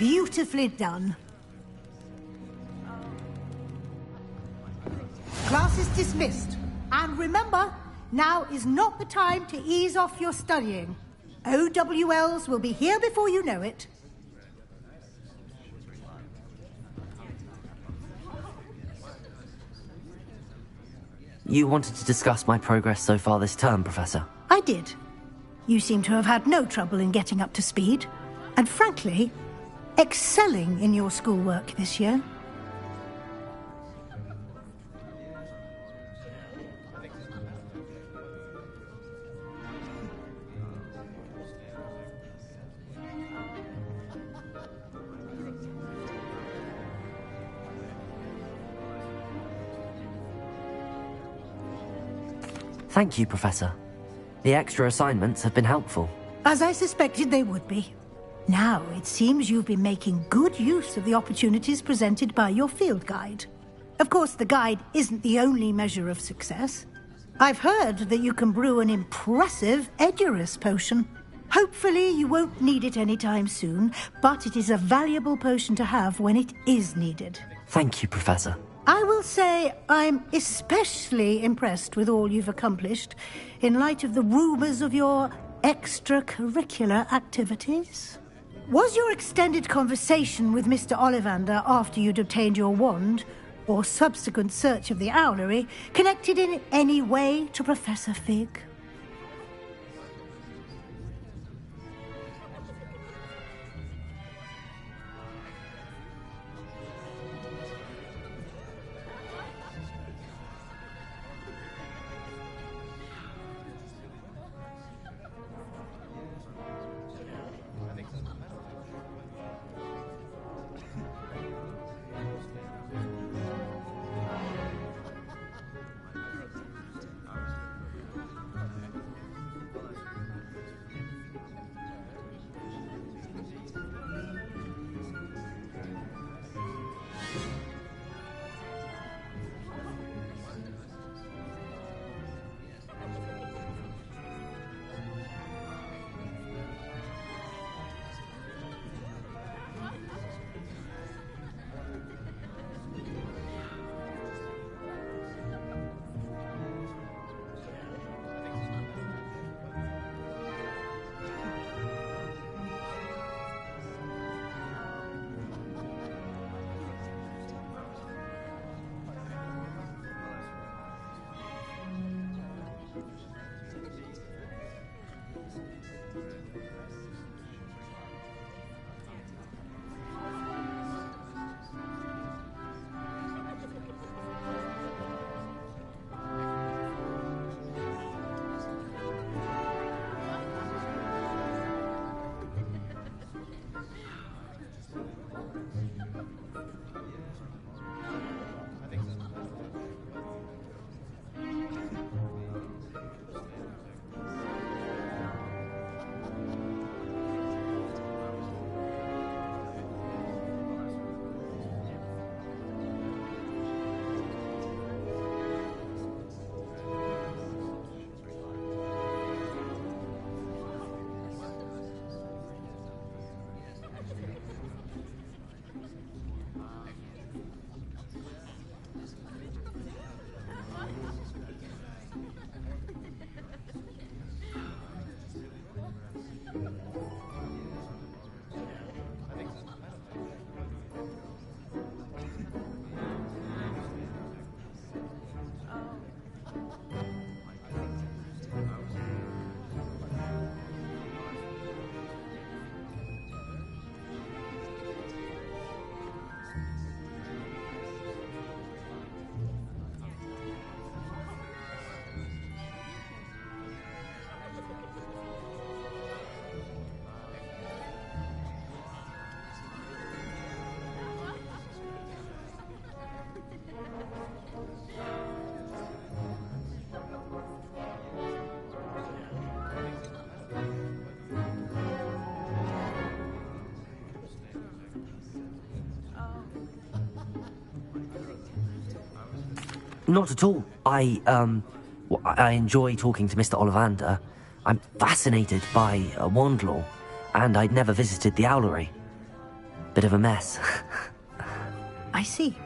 Beautifully done. Class is dismissed. And remember, now is not the time to ease off your studying. OWLs will be here before you know it. You wanted to discuss my progress so far this term, Professor? I did. You seem to have had no trouble in getting up to speed. And frankly, excelling in your schoolwork this year. Thank you, Professor. The extra assignments have been helpful. As I suspected they would be. Now, it seems you've been making good use of the opportunities presented by your field guide. Of course, the guide isn't the only measure of success. I've heard that you can brew an impressive Edurus potion. Hopefully, you won't need it anytime soon, but it is a valuable potion to have when it is needed. Thank you, Professor. I will say I'm especially impressed with all you've accomplished in light of the rumors of your extracurricular activities. Was your extended conversation with Mr. Ollivander after you'd obtained your wand, or subsequent search of the owlery, connected in any way to Professor Fig? Not at all. I enjoy talking to Mr. Ollivander. I'm fascinated by wand lore, and I'd never visited the Owlery. Bit of a mess. I see.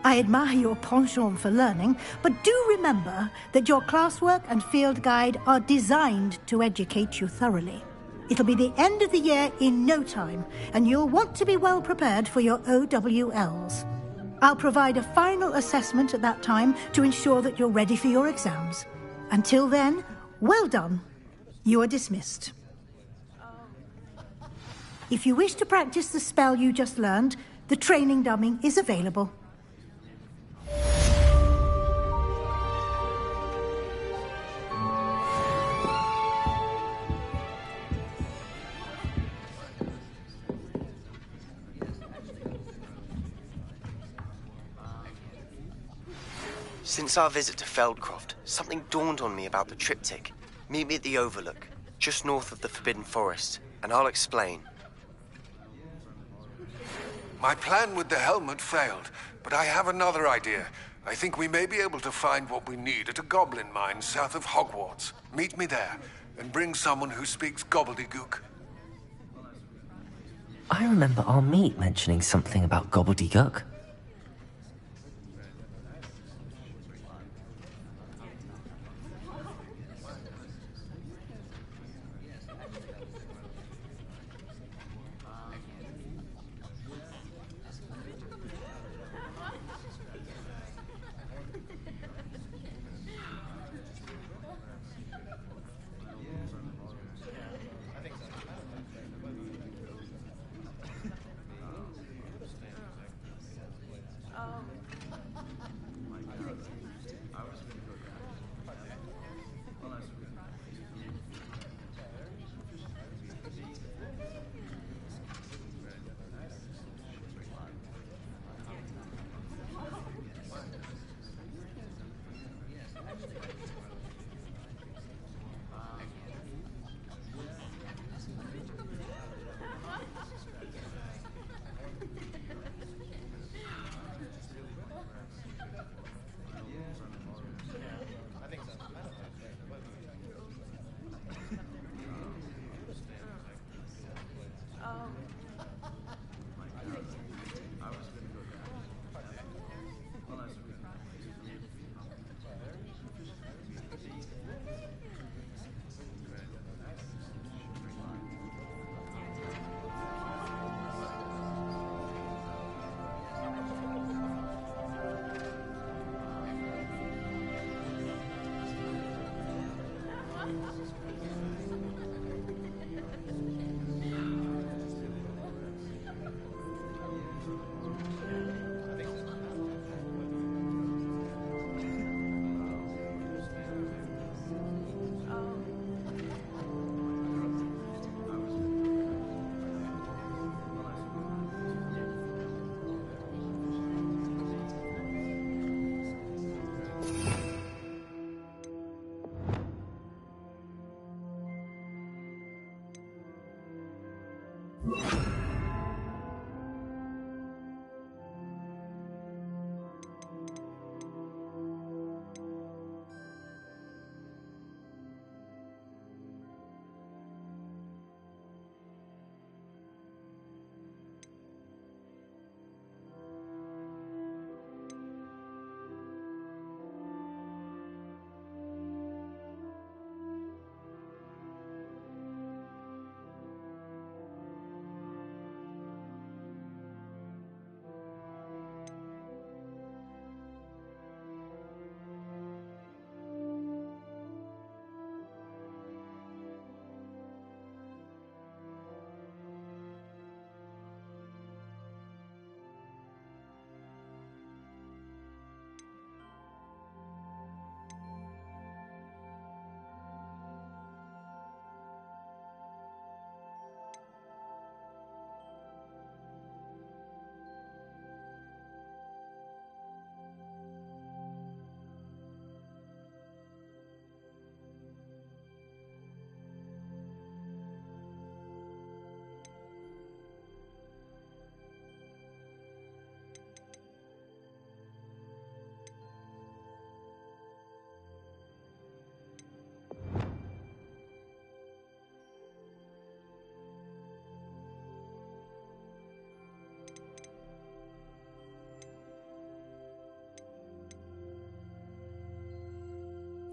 I admire your penchant for learning, but do remember that your classwork and field guide are designed to educate you thoroughly. It'll be the end of the year in no time, and you'll want to be well prepared for your OWLs. I'll provide a final assessment at that time to ensure that you're ready for your exams. Until then, well done. You are dismissed. If you wish to practice the spell you just learned, the training dummy is available. Since our visit to Feldcroft, something dawned on me about the triptych. Meet me at the Overlook, just north of the Forbidden Forest, and I'll explain. My plan with the helmet failed, but I have another idea. I think we may be able to find what we need at a goblin mine south of Hogwarts. Meet me there, and bring someone who speaks gobbledygook. I remember our meet mentioning something about gobbledygook.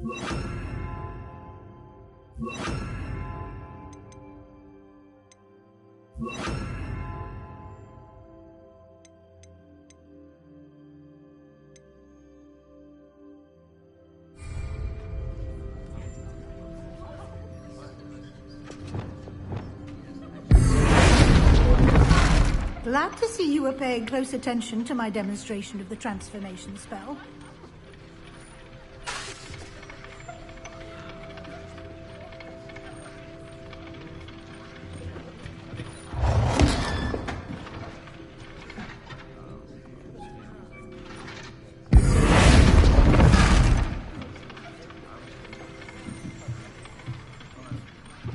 Glad to see you were paying close attention to my demonstration of the transformation spell.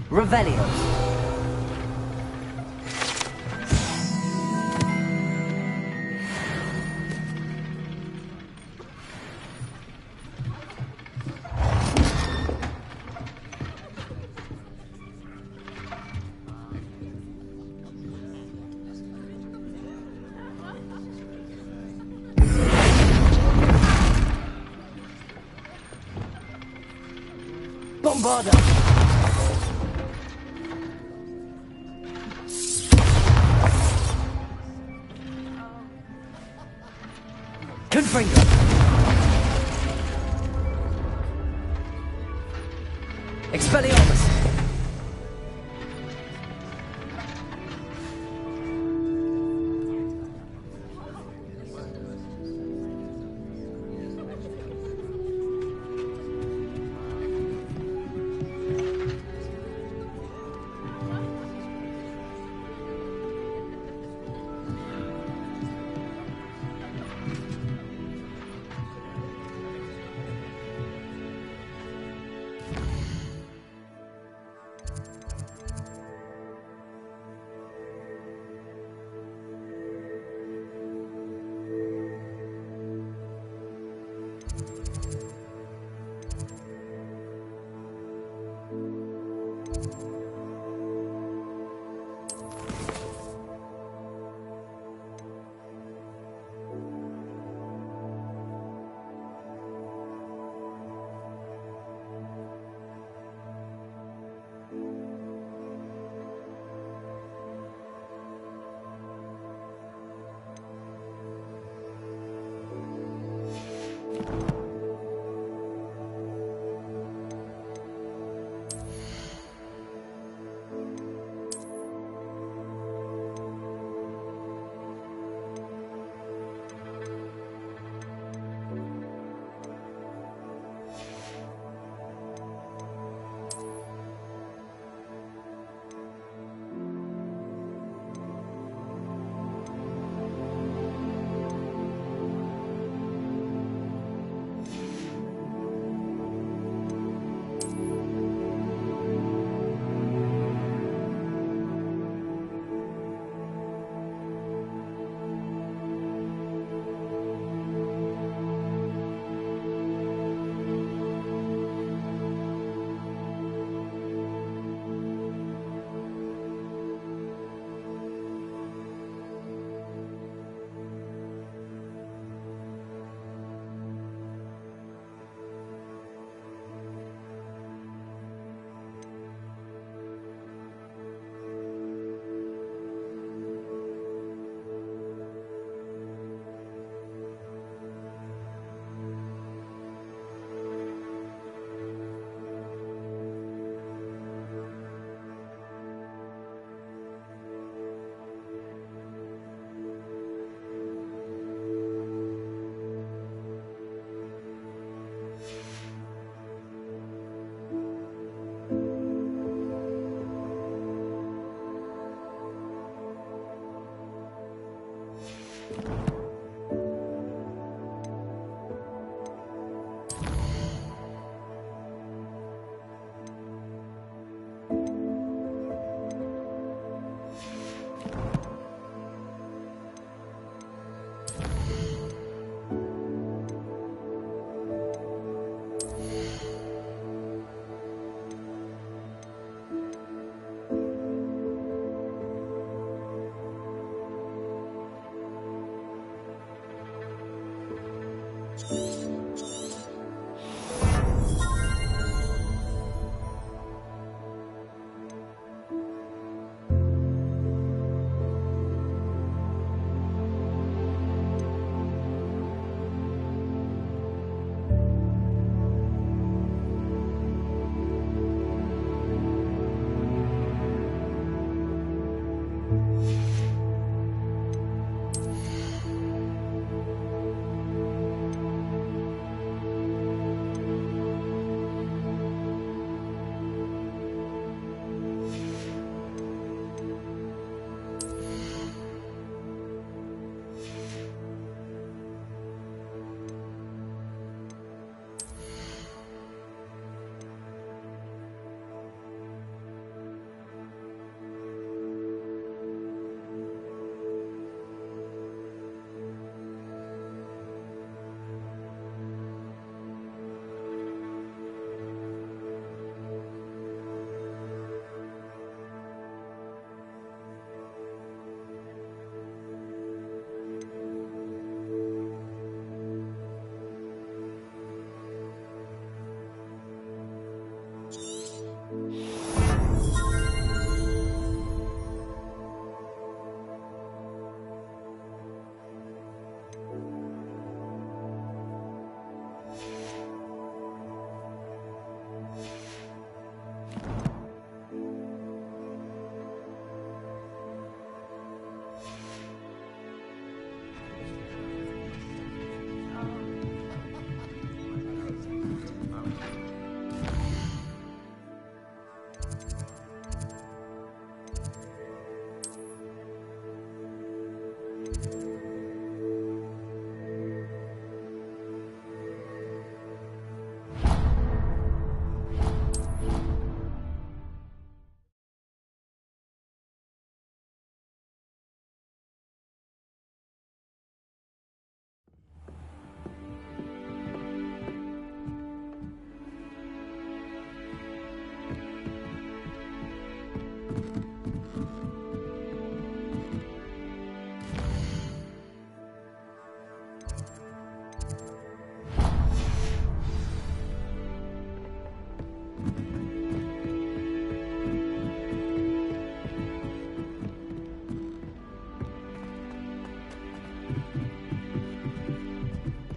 Revelio. Bombarda! Confringo! Expelliarmus!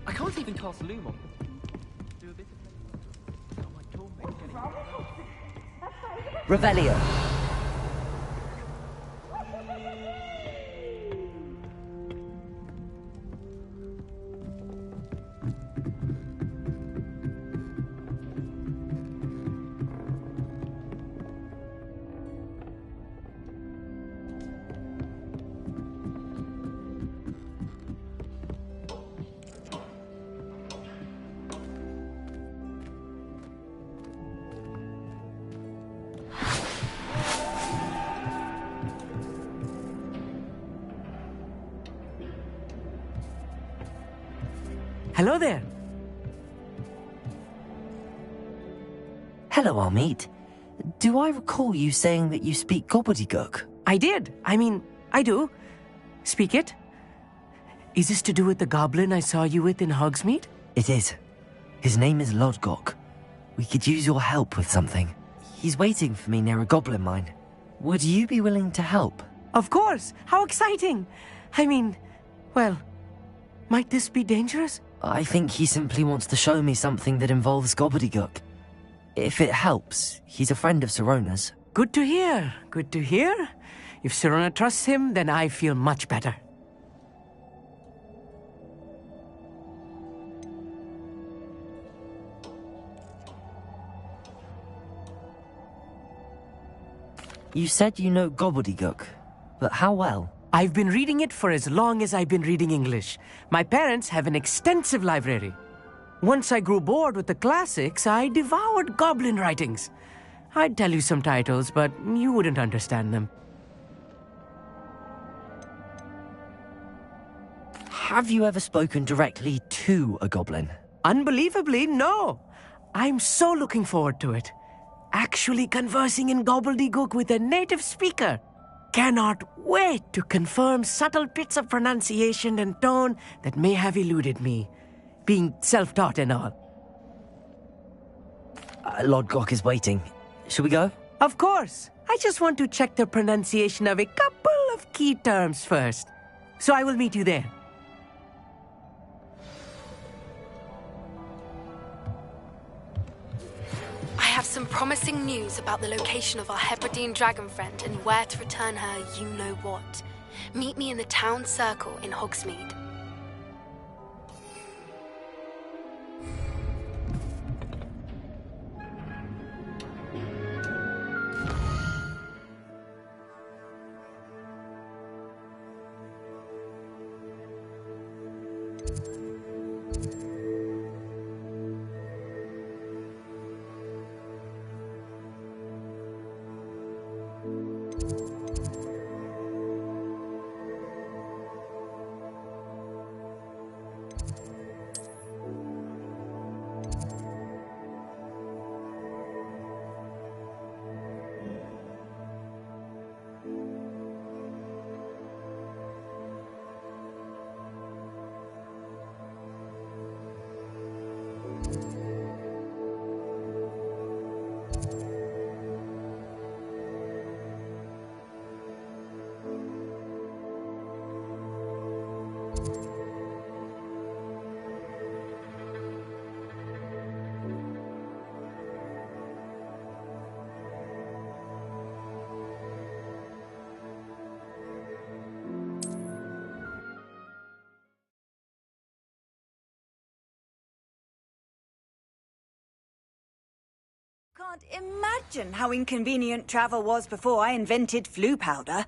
I can't even cast Lumon. Revelio. Hello there. Hello, Amit. Do I recall you saying that you speak gobbledygook? I did. I do. Speak it. Is this to do with the goblin I saw you with in Hogsmeade? It is. His name is Lodgok. We could use your help with something. He's waiting for me near a goblin mine. Would you be willing to help? Of course. How exciting. Well, might this be dangerous? I think he simply wants to show me something that involves gobbledygook. If it helps, he's a friend of Sirona's. Good to hear. Good to hear. If Sirona trusts him, then I feel much better. You said you know gobbledygook, but how well? I've been reading it for as long as I've been reading English. My parents have an extensive library. Once I grew bored with the classics, I devoured goblin writings. I'd tell you some titles, but you wouldn't understand them. Have you ever spoken directly to a goblin? Unbelievably, no. I'm so looking forward to it. Actually conversing in gobbledygook with a native speaker. Cannot wait to confirm subtle bits of pronunciation and tone that may have eluded me, being self-taught and all. Lodgok is waiting. Shall we go? Of course. I just want to check the pronunciation of a couple of key terms first. So I will meet you there. I have some promising news about the location of our Hebridean dragon friend and where to return her you-know-what. Meet me in the town circle in Hogsmeade. Can't imagine how inconvenient travel was before I invented flu powder.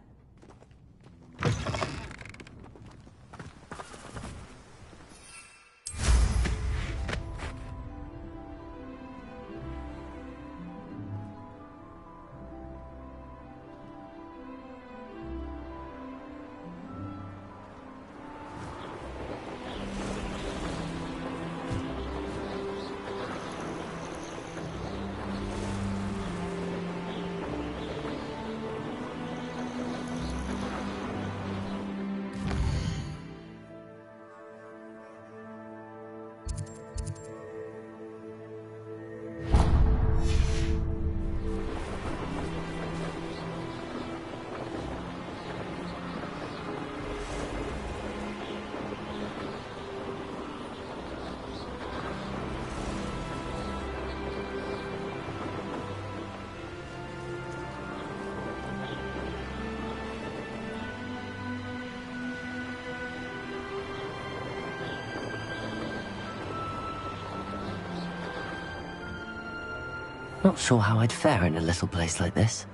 not sure how I'd fare in a little place like this.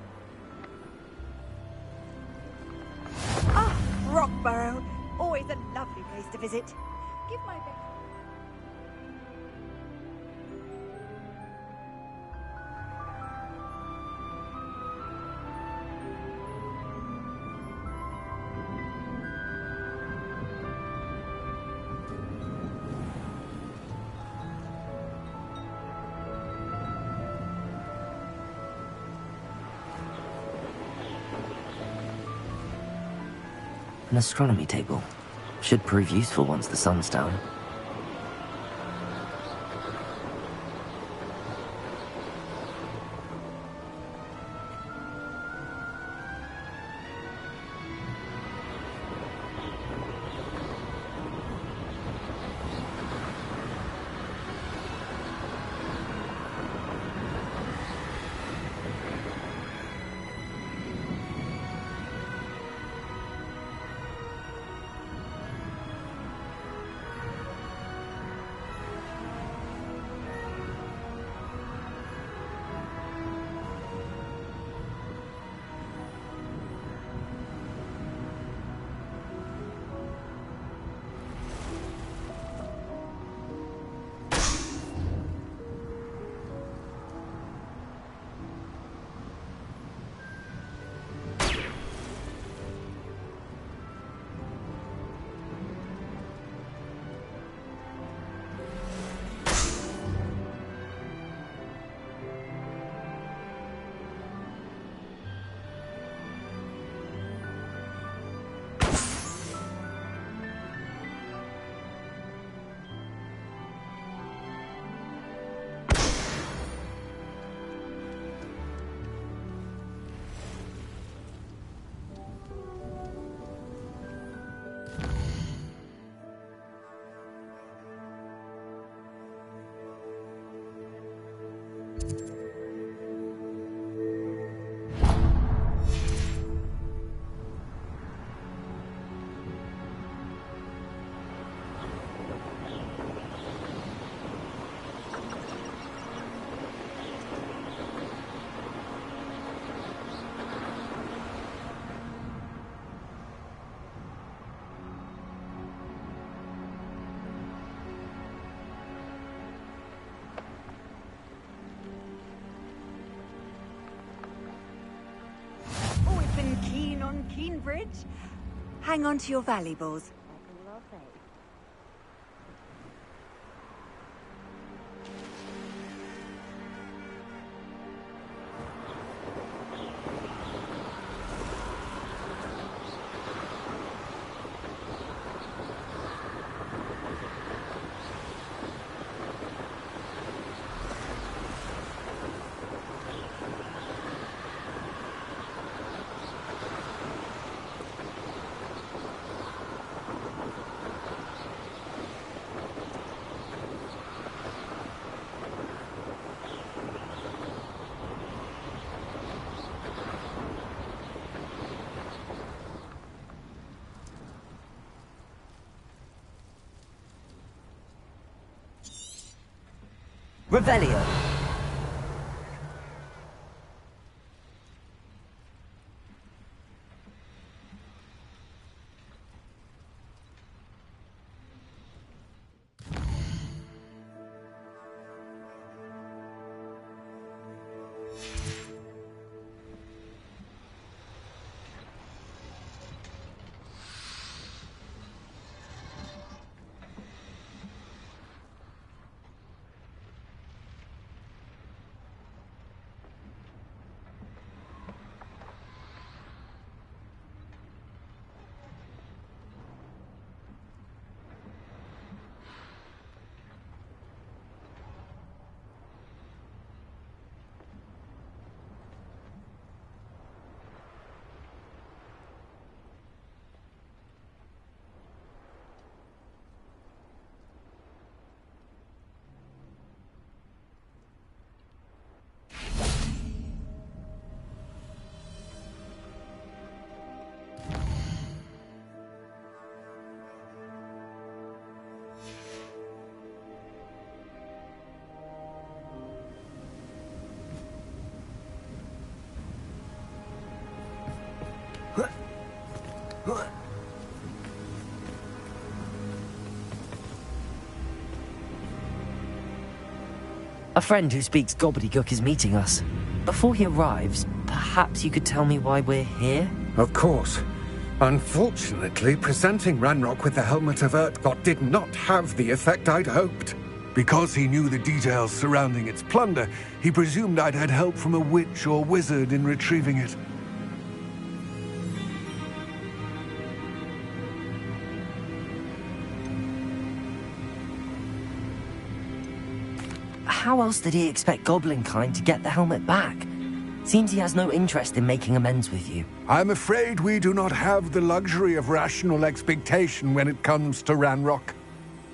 Ah, Rockborough. Always a lovely place to visit. Give my best. An astronomy table. Should prove useful once the sun's down. Keen on Keenbridge? Hang on to your valuables. Revelio. A friend who speaks gobbledygook is meeting us. Before he arrives, perhaps you could tell me why we're here? Of course. Unfortunately, presenting Ranrock with the Helmet of Urtkot did not have the effect I'd hoped. Because he knew the details surrounding its plunder, he presumed I'd had help from a witch or wizard in retrieving it. How else did he expect Goblinkind to get the helmet back? Seems he has no interest in making amends with you. I'm afraid we do not have the luxury of rational expectation when it comes to Ranrock.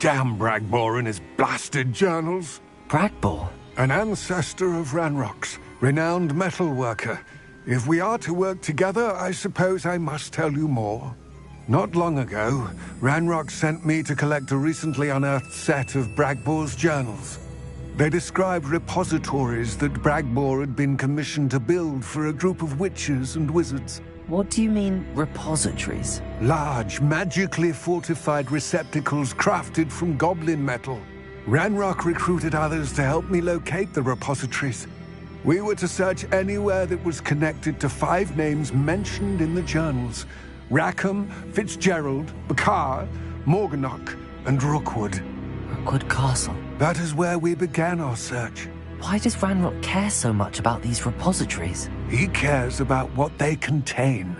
Damn Bragbor and his blasted journals. Bragbor? An ancestor of Ranrock's, renowned metal worker. If we are to work together, I suppose I must tell you more. Not long ago, Ranrock sent me to collect a recently unearthed set of Bragbor's journals. They described repositories that Bragbor had been commissioned to build for a group of witches and wizards. What do you mean, repositories? Large, magically fortified receptacles crafted from goblin metal. Ranrock recruited others to help me locate the repositories. We were to search anywhere that was connected to 5 names mentioned in the journals. Rackham, Fitzgerald, Bakar, Morganach, and Rookwood. Rookwood Castle? That is where we began our search. Why does Ranrock care so much about these repositories? He cares about what they contain.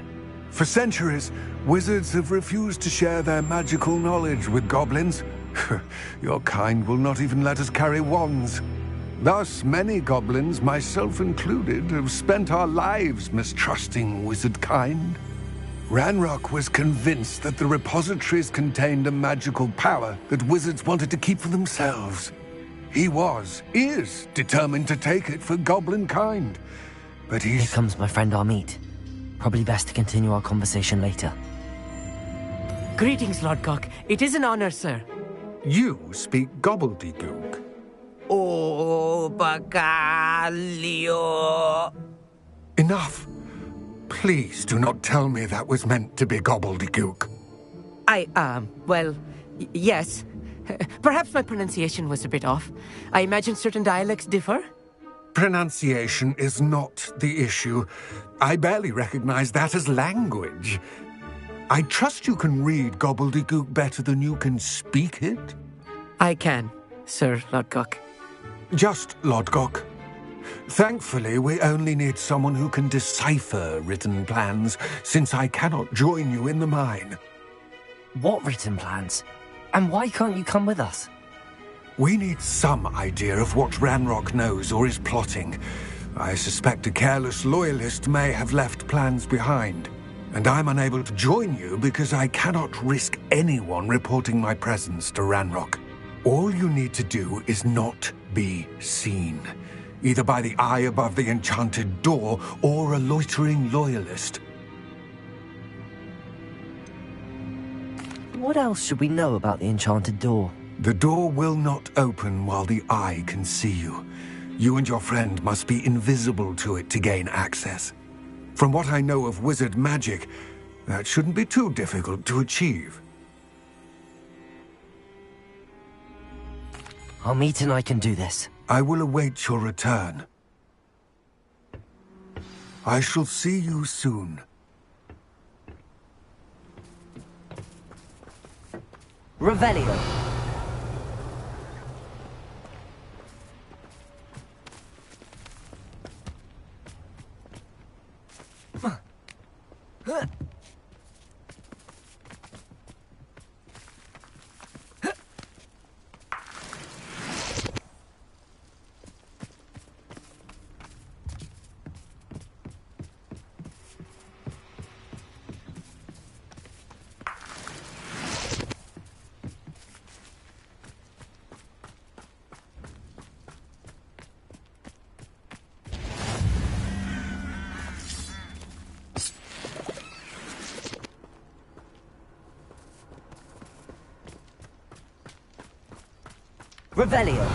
For centuries, wizards have refused to share their magical knowledge with goblins. Your kind will not even let us carry wands. Thus, many goblins, myself included, have spent our lives mistrusting wizard kind. Ranrock was convinced that the repositories contained a magical power that wizards wanted to keep for themselves. He is determined to take it for goblin kind. But Here comes my friend Amit. Probably best to continue our conversation later. Greetings, Lord Cock. It is an honor, sir. You speak gobbledygook. Oh, Bacalio. Enough. Please do not tell me that was meant to be gobbledygook. Yes. Perhaps my pronunciation was a bit off. I imagine certain dialects differ. Pronunciation is not the issue. I barely recognize that as language. I trust you can read gobbledygook better than you can speak it? I can, Sir Lodgok. Just Lodgok. Thankfully, we only need someone who can decipher written plans, since I cannot join you in the mine. What written plans? And why can't you come with us? We need some idea of what Ranrock knows or is plotting. I suspect a careless loyalist may have left plans behind. And I'm unable to join you because I cannot risk anyone reporting my presence to Ranrock. All you need to do is not be seen. Either by the eye above the enchanted door, or a loitering loyalist. What else should we know about the enchanted door? The door will not open while the eye can see you. You and your friend must be invisible to it to gain access. From what I know of wizard magic, that shouldn't be too difficult to achieve. Amit and I can do this. I will await your return. I shall see you soon. Revelio. Revelio.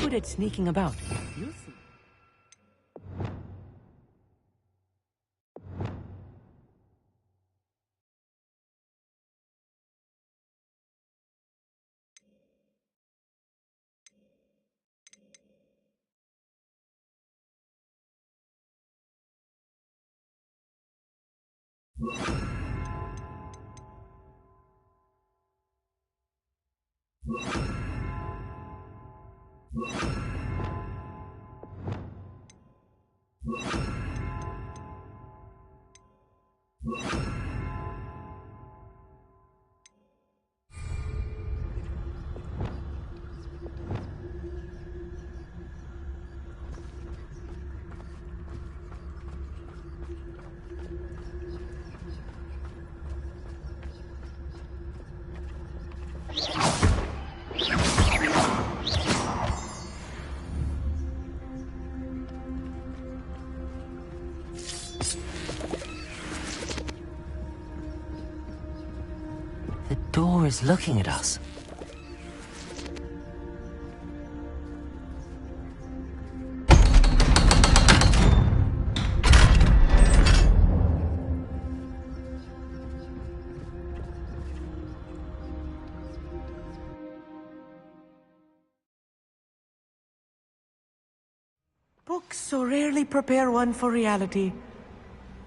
good at sneaking about. You'll see. The door is looking at us. Books so rarely prepare one for reality.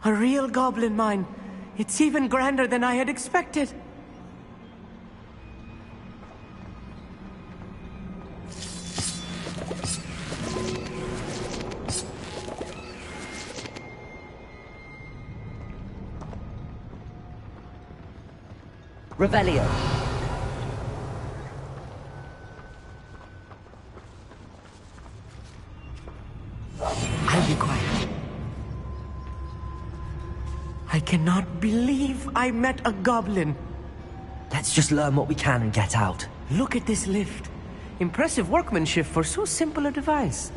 A real goblin mine. It's even grander than I had expected. Revelio. I'll be quiet. I cannot believe I met a goblin. Let's just learn what we can and get out. Look at this lift. Impressive workmanship for so simple a device.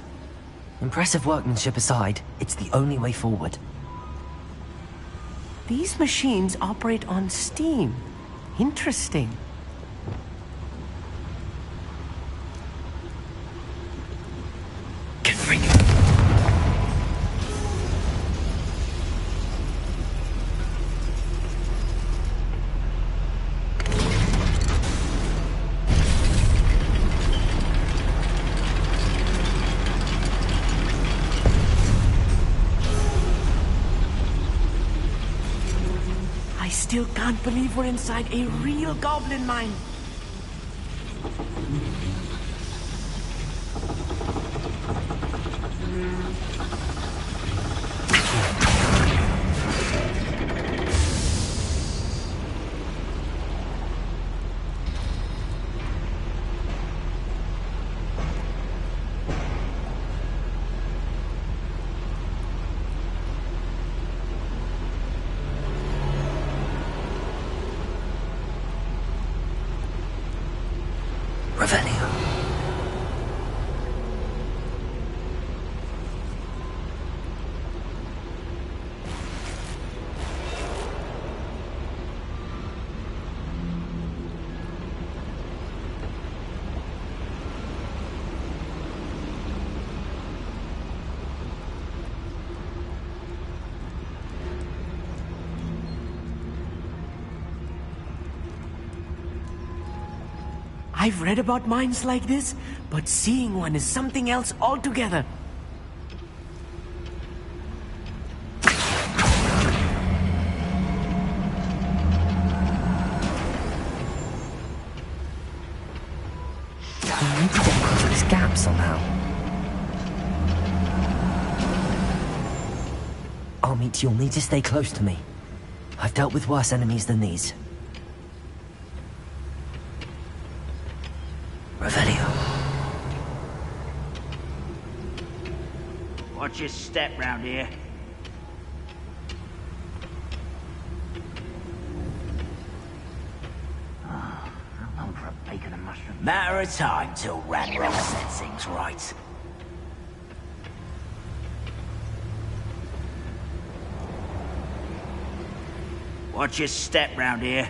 Impressive workmanship aside, it's the only way forward. These machines operate on steam. Interesting. I still can't believe we're inside a real goblin mine. Revelio. I've read about mines like this, but seeing one is something else altogether. We need to get across this gap somehow. I'll meet you. You'll need to stay close to me. I've dealt with worse enemies than these. Revelio. Watch your step round here. How long for a bacon and mushroom? Matter of time till Ranrock sets things right. Watch your step round here.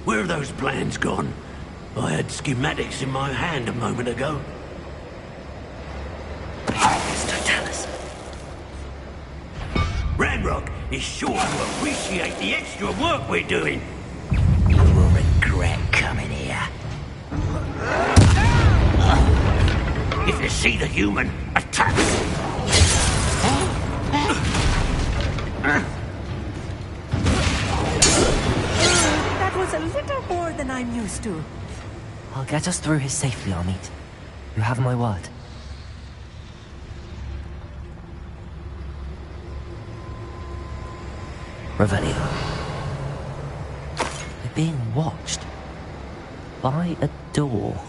Where are those plans gone? I had schematics in my hand a moment ago. Totalis. Ramrock is sure to appreciate the extra work we're doing. You will regret coming here. If you see the human, attack! That was a little more than I'm used to. I'll get us through here safely, Amit. You have my word. Revelio. We're being watched. By a door.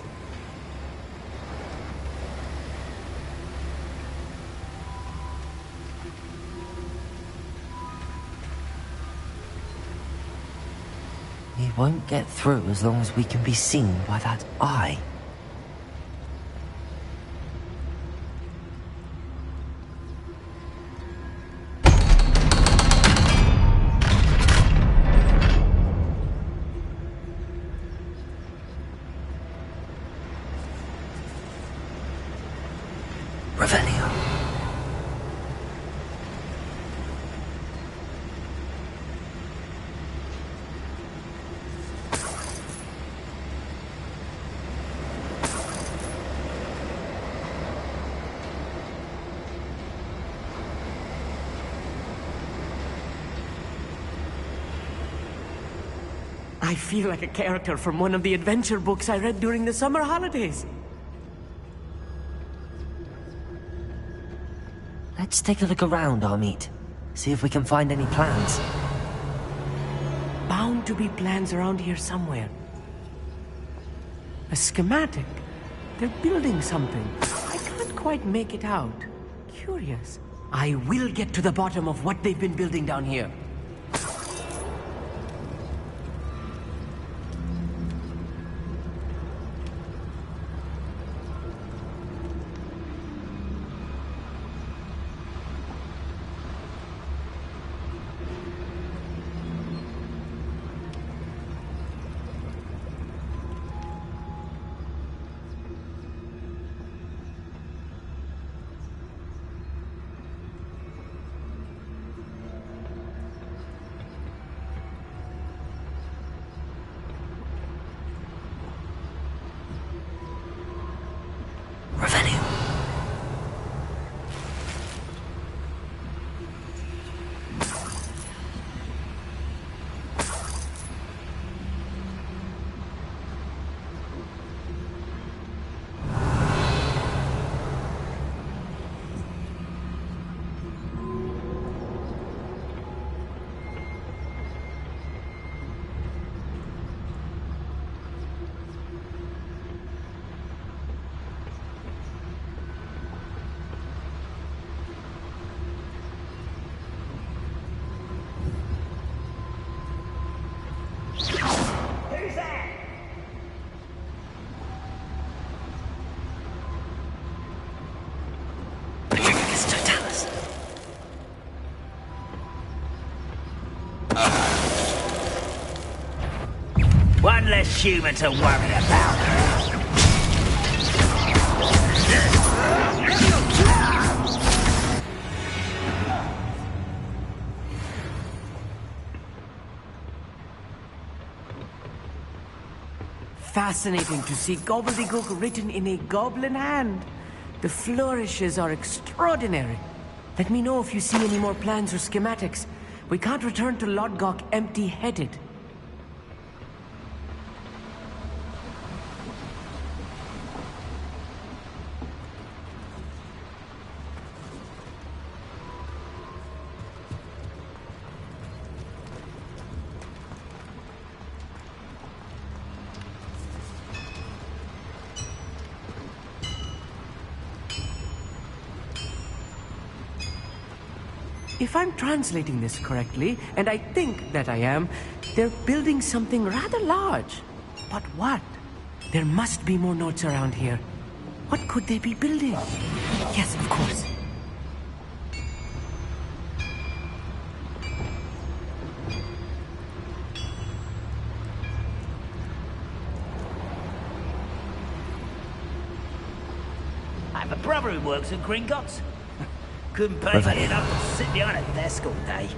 We won't get through as long as we can be seen by that eye. Revelio. I feel like a character from one of the adventure books I read during the summer holidays. Let's take a look around, Amit. See if we can find any plans. Bound to be plans around here somewhere. A schematic. They're building something. I can't quite make it out. Curious. I will get to the bottom of what they've been building down here. One less human to worry about. Fascinating to see gobbledygook written in a goblin hand. The flourishes are extraordinary. Let me know if you see any more plans or schematics. We can't return to Lodgok empty-headed. If I'm translating this correctly, and I think that I am, they're building something rather large. But what? There must be more notes around here. What could they be building? Yes, of course. have a brother who works at Gringotts. Couldn't pay me enough to sit behind a desk all day.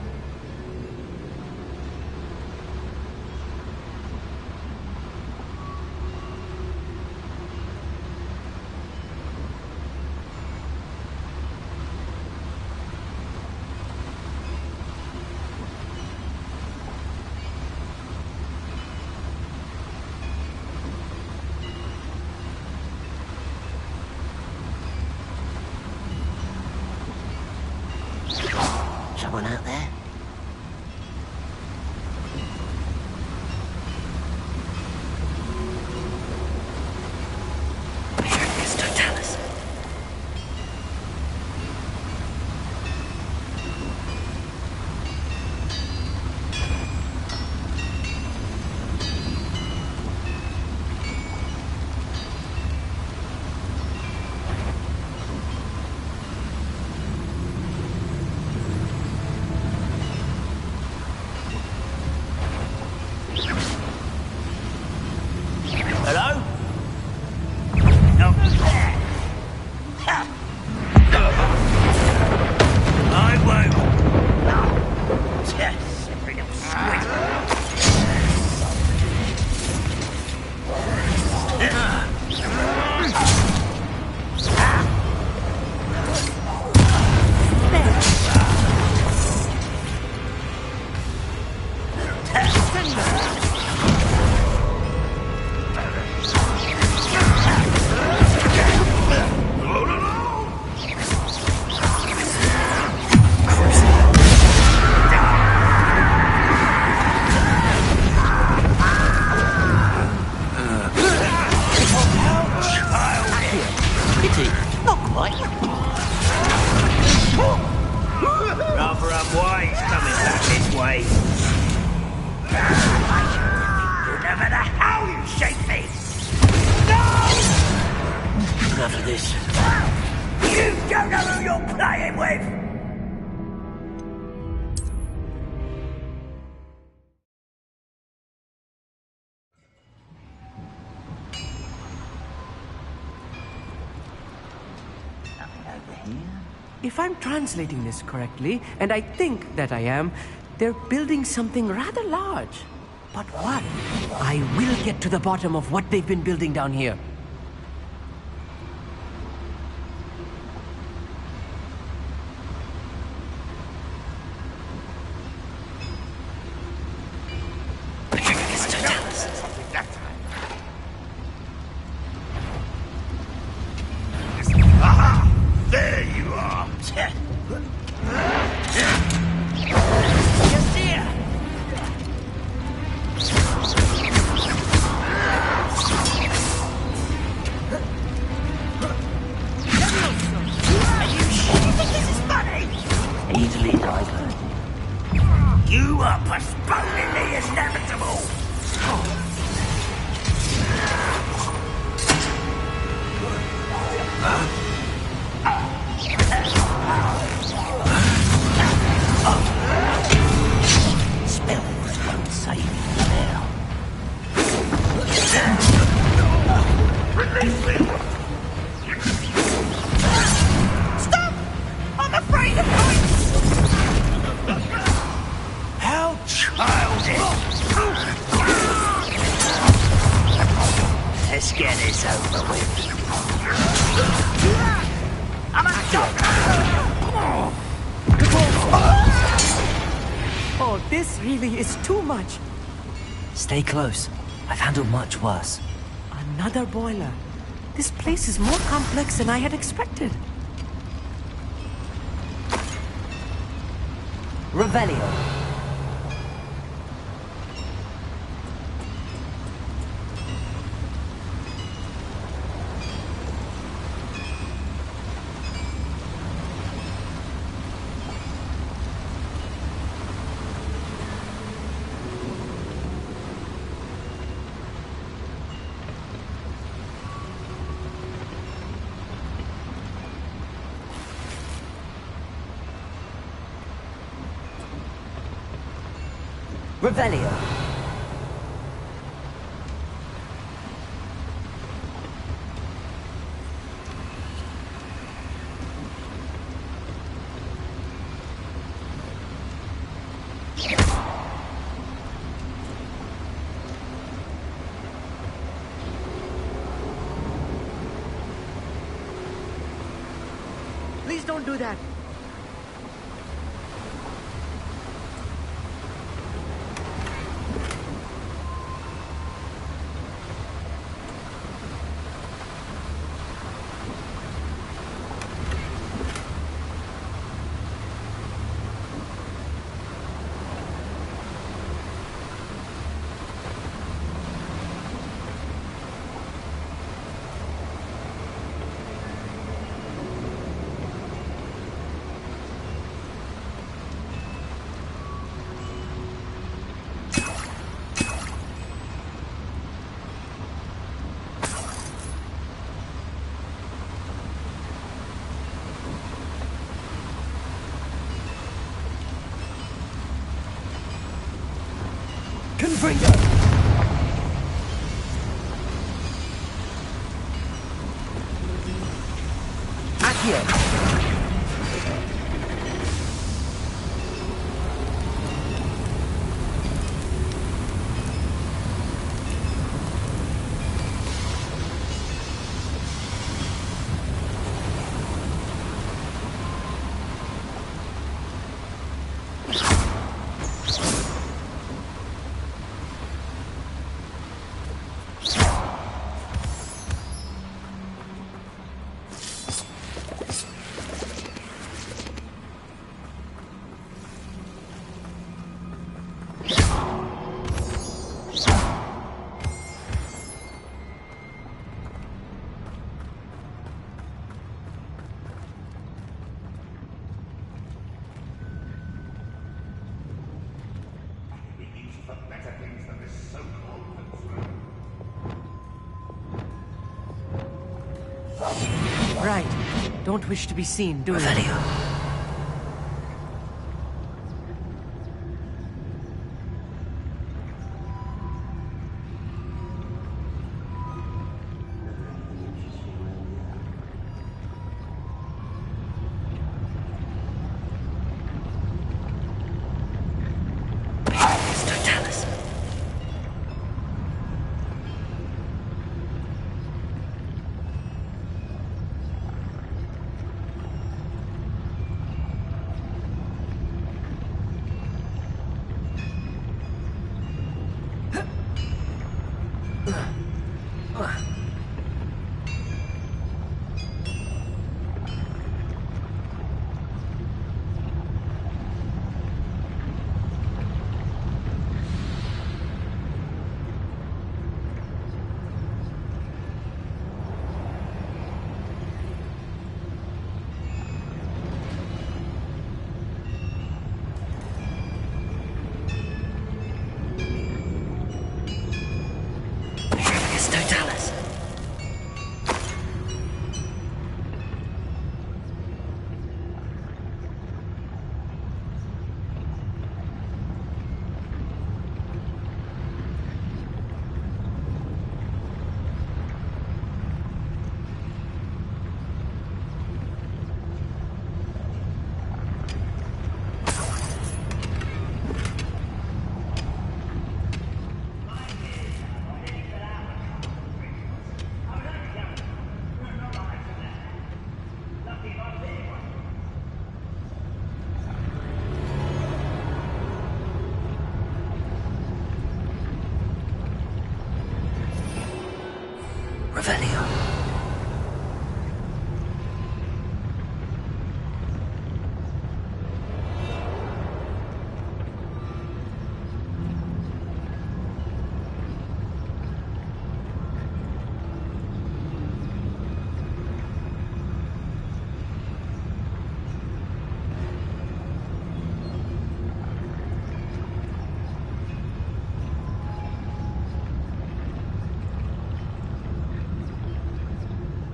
Someone out there? Hello? No. Ha! I won't. Yes, bring 'em Not quite. Rather unwise coming back this way. You'll never know how you shake me! No! Enough of this. You don't know who you're playing with! If I'm translating this correctly, and I think that I am, they're building something rather large. But what? I will get to the bottom of what they've been building down here. Aha! There you are! Just here! Are you sure this is funny? Easily diverted. You are postponing the inevitable! Spells won't save you now. Release me! Stop! I'm afraid of heights! How childish! Let's get this over with. I'm a Oh, this really is too much. Stay close. I've handled much worse. Another boiler. This place is more complex than I had expected. Revelio. Revelio. Please don't do that. Confringo! Accio! Right. Don't wish to be seen, do you?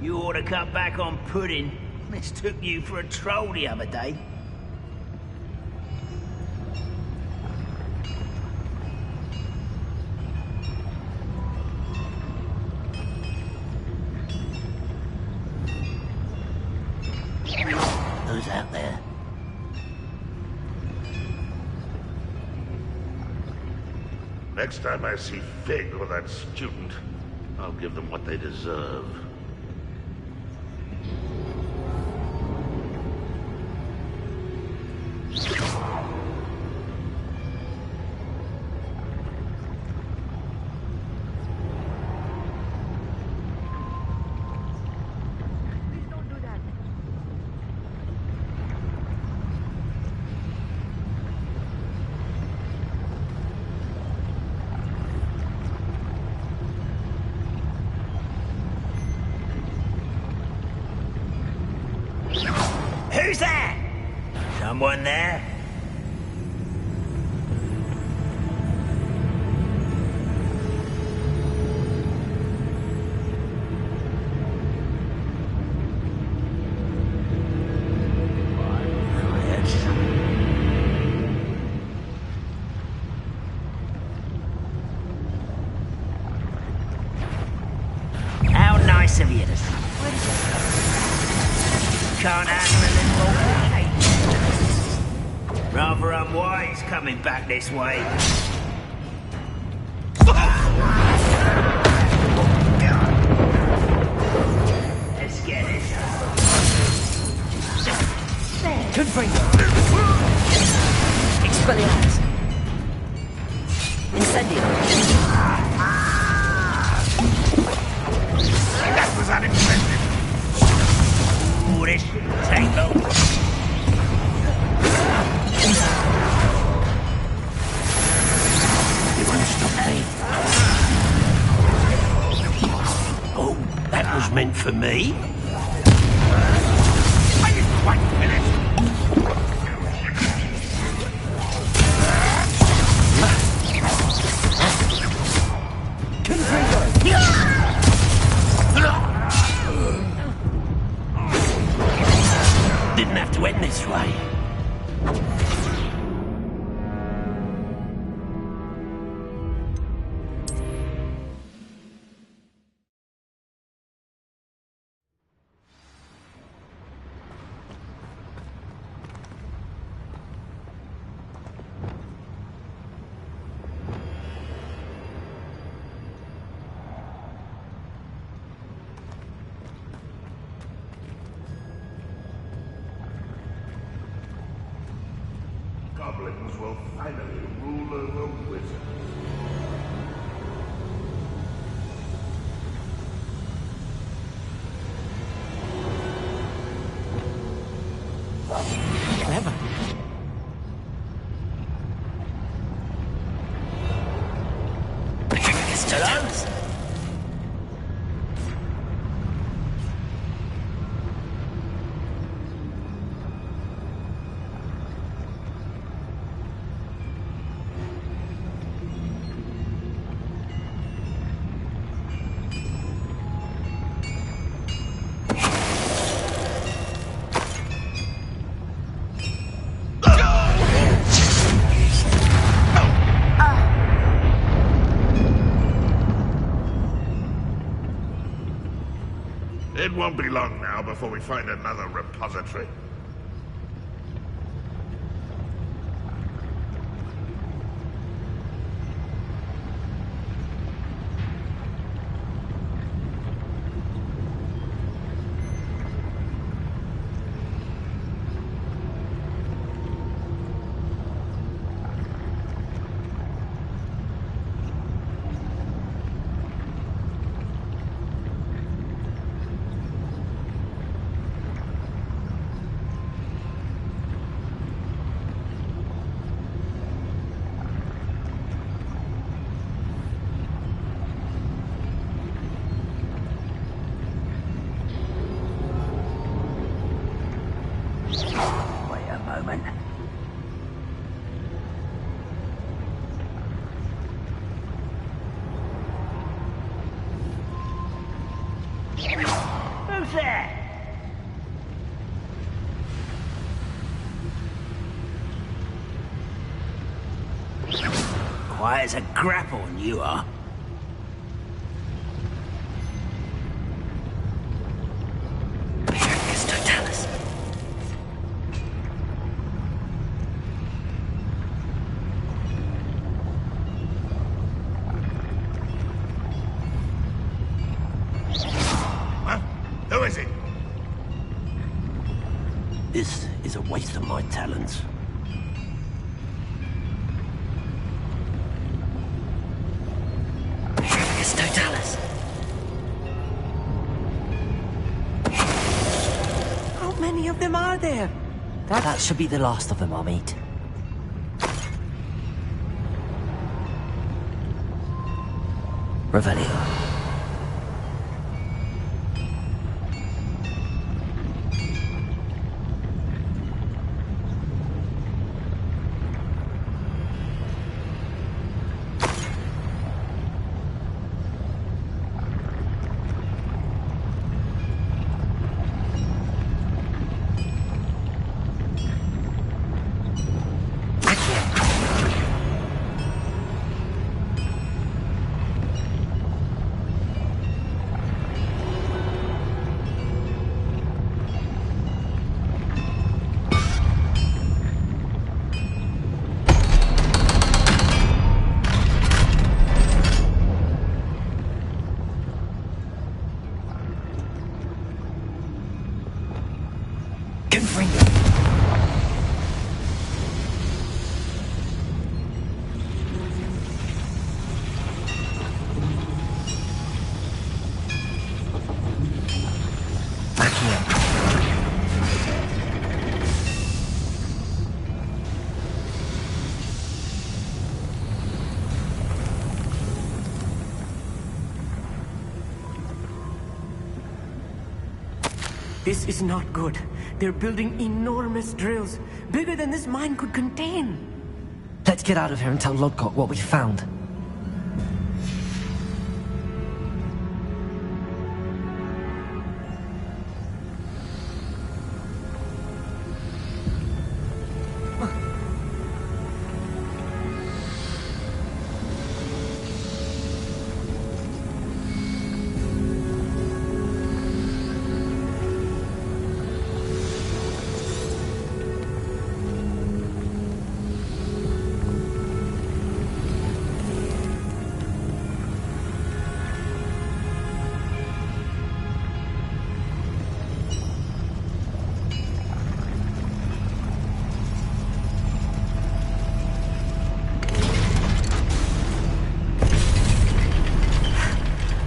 You ought to cut back on pudding. Mistook you for a troll the other day. Who's out there? Next time I see Fig or that student, I'll give them what they deserve. Who's that? Someone there? How nice of you to say. Can't handle a little more. Rather unwise coming back this way. Let's get it. Confringo! Expelliarmus! Incendio! That was unexpected. All this shouldn't take long. You won't stop me. Oh, that was meant for me? Are you quite finished? Didn't have to end this way. Goblins will finally rule over wizards. Clever. Hello? It won't be long now before we find another repository. Wait a moment. Who's that? Quiet as a grapple, you are. Who is it? This is a waste of my talents. Totalis! How many of them are there? That should be the last of them I'll meet. Revelio. Bring it. Back here. This is not good. They're building enormous drills, bigger than this mine could contain. Let's get out of here and tell Lodgok what we found.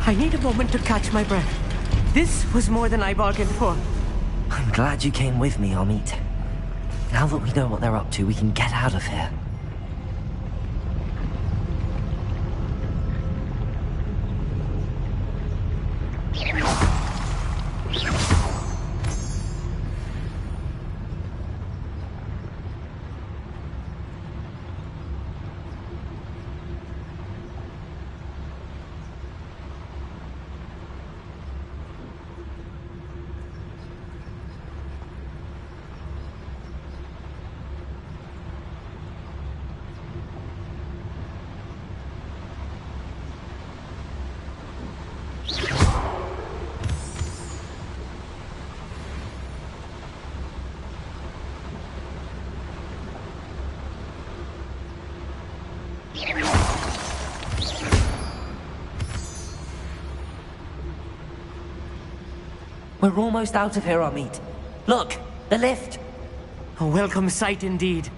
I need a moment to catch my breath. This was more than I bargained for. I'm glad you came with me, Amit. Now that we know what they're up to, we can get out of here. We're almost out of here, Amit. Look, the lift. A welcome sight indeed.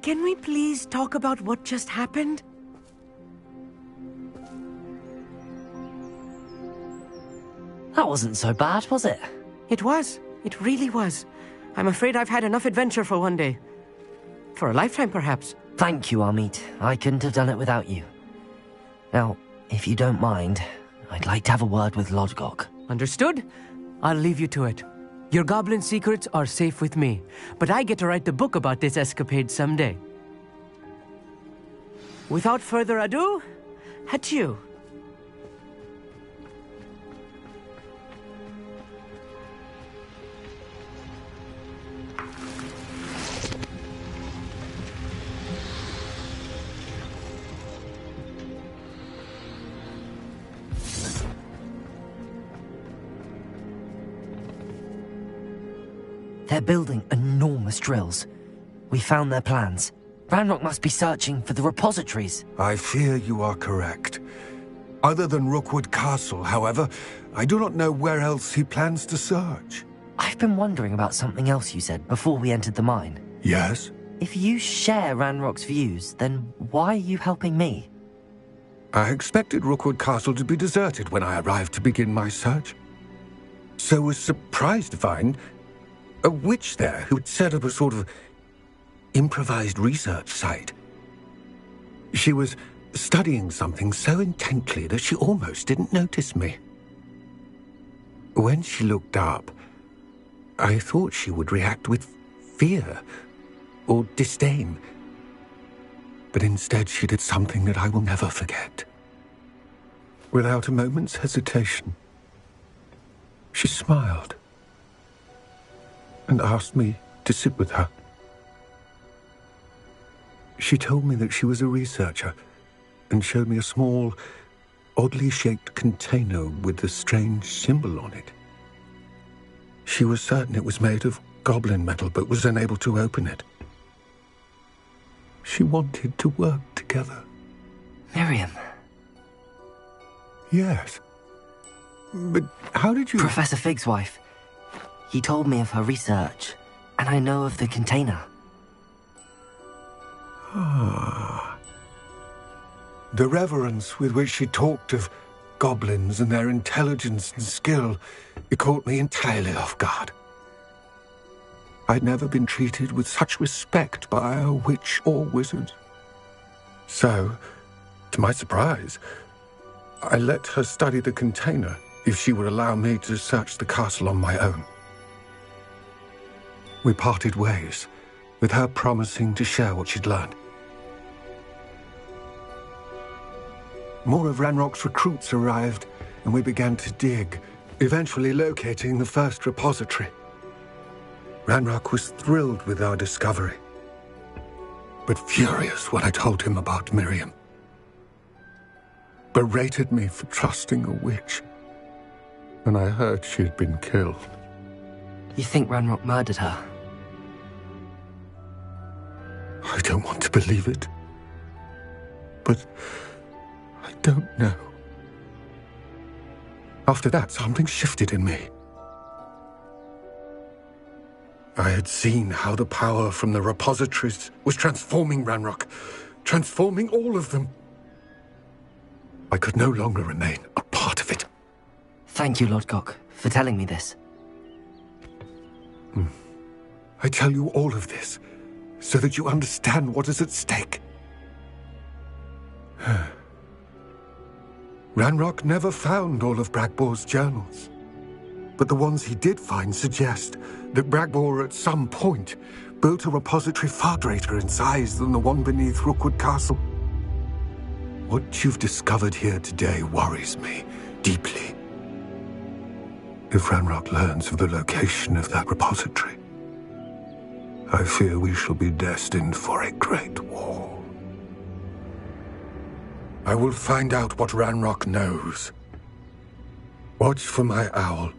Can we please talk about what just happened? That wasn't so bad, was it? It was. It really was. I'm afraid I've had enough adventure for one day. For a lifetime, perhaps. Thank you, Amit. I couldn't have done it without you. Now, if you don't mind, I'd like to have a word with Lodgok. Understood? I'll leave you to it. Your goblin secrets are safe with me, but I get to write the book about this escapade someday. Without further ado, adieu. They're building enormous drills. We found their plans. Ranrock must be searching for the repositories. I fear you are correct. Other than Rookwood Castle, however, I do not know where else he plans to search. I've been wondering about something else you said before we entered the mine. Yes? If you share Ranrock's views, then why are you helping me? I expected Rookwood Castle to be deserted when I arrived to begin my search. So was surprised to find a witch there who had set up a sort of improvised research site. She was studying something so intently that she almost didn't notice me. When she looked up, I thought she would react with fear or disdain. But instead she did something that I will never forget. Without a moment's hesitation, she smiled and asked me to sit with her. She told me that she was a researcher and showed me a small, oddly shaped container with a strange symbol on it. She was certain it was made of goblin metal, but was unable to open it. She wanted to work together. Miriam. Yes. But how did you... Professor Fig's wife. He told me of her research, and I know of the container. Ah. The reverence with which she talked of goblins and their intelligence and skill, it caught me entirely off guard. I'd never been treated with such respect by a witch or wizard. So, to my surprise, I let her study the container if she would allow me to search the castle on my own. We parted ways, with her promising to share what she'd learned. More of Ranrock's recruits arrived, and we began to dig, eventually locating the first repository. Ranrock was thrilled with our discovery, but furious when I told him about Miriam. Berated me for trusting a witch, and I heard she had been killed. You think Ranrock murdered her? I don't want to believe it, but I don't know. After that, something shifted in me. I had seen how the power from the repositories was transforming Ranrock, transforming all of them. I could no longer remain a part of it. Thank you, Lord Gok, for telling me this. I tell you all of this so that you understand what is at stake. Ranrock never found all of Bragbor's journals, but the ones he did find suggest that Bragbor at some point built a repository far greater in size than the one beneath Rookwood Castle. What you've discovered here today worries me deeply. If Ranrock learns of the location of that repository, I fear we shall be destined for a great war. I will find out what Ranrock knows. Watch for my owl.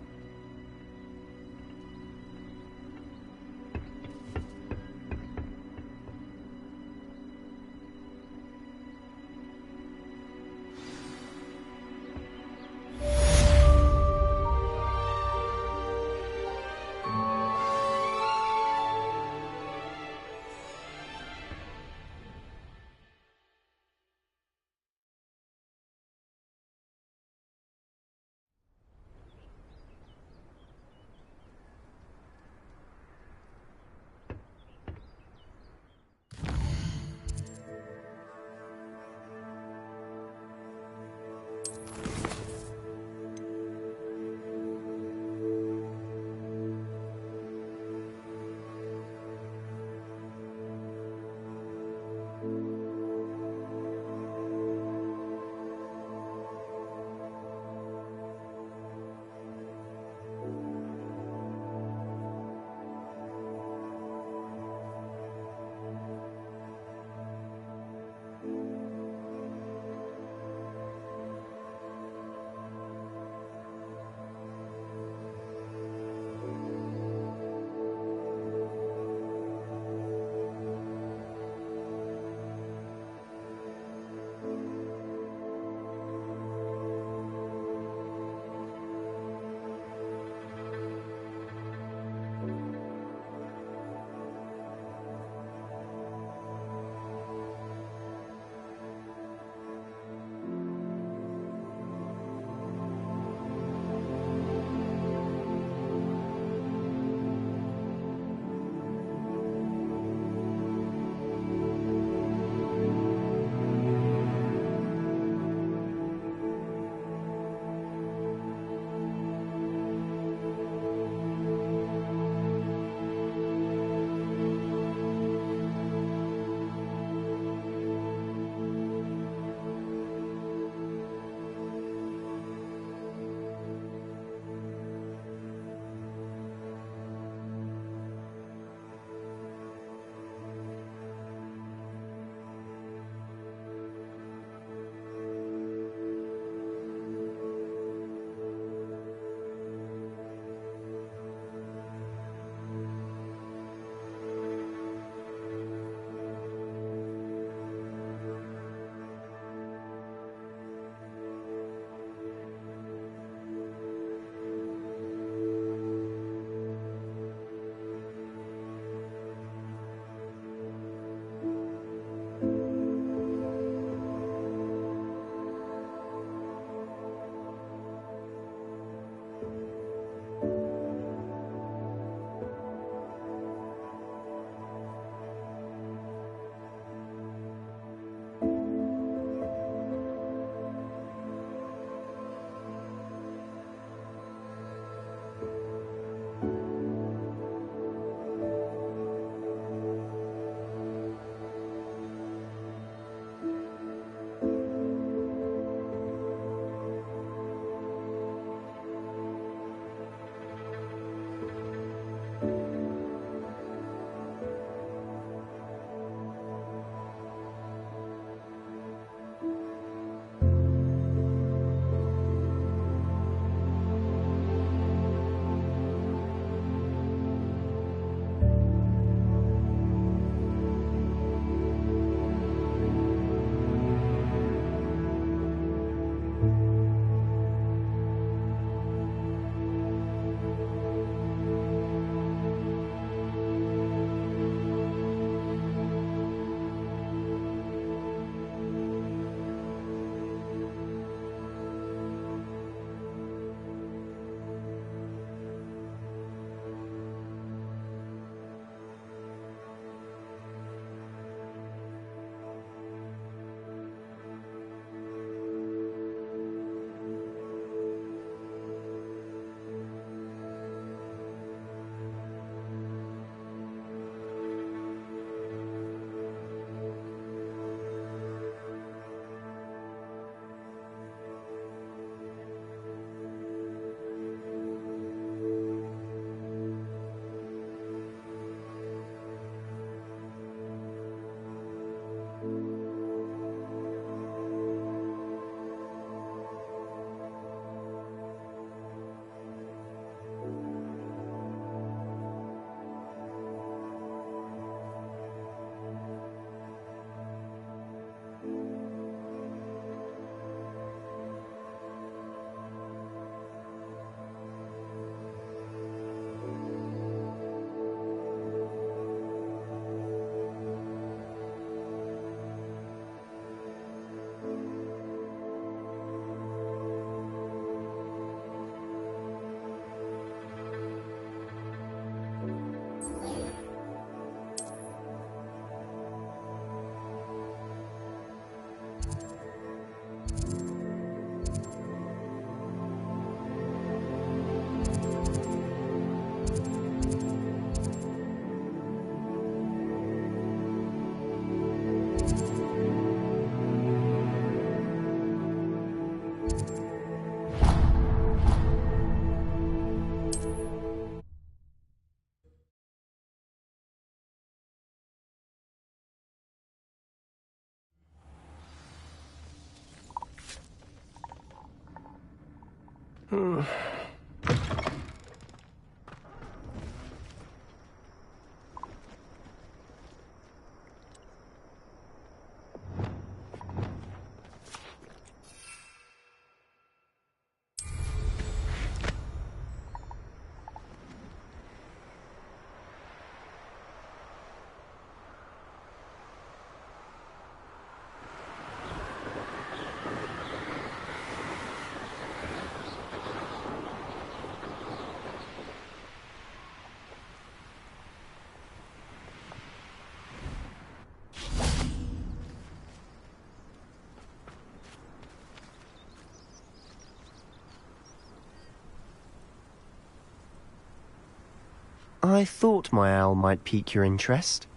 I thought my owl might pique your interest.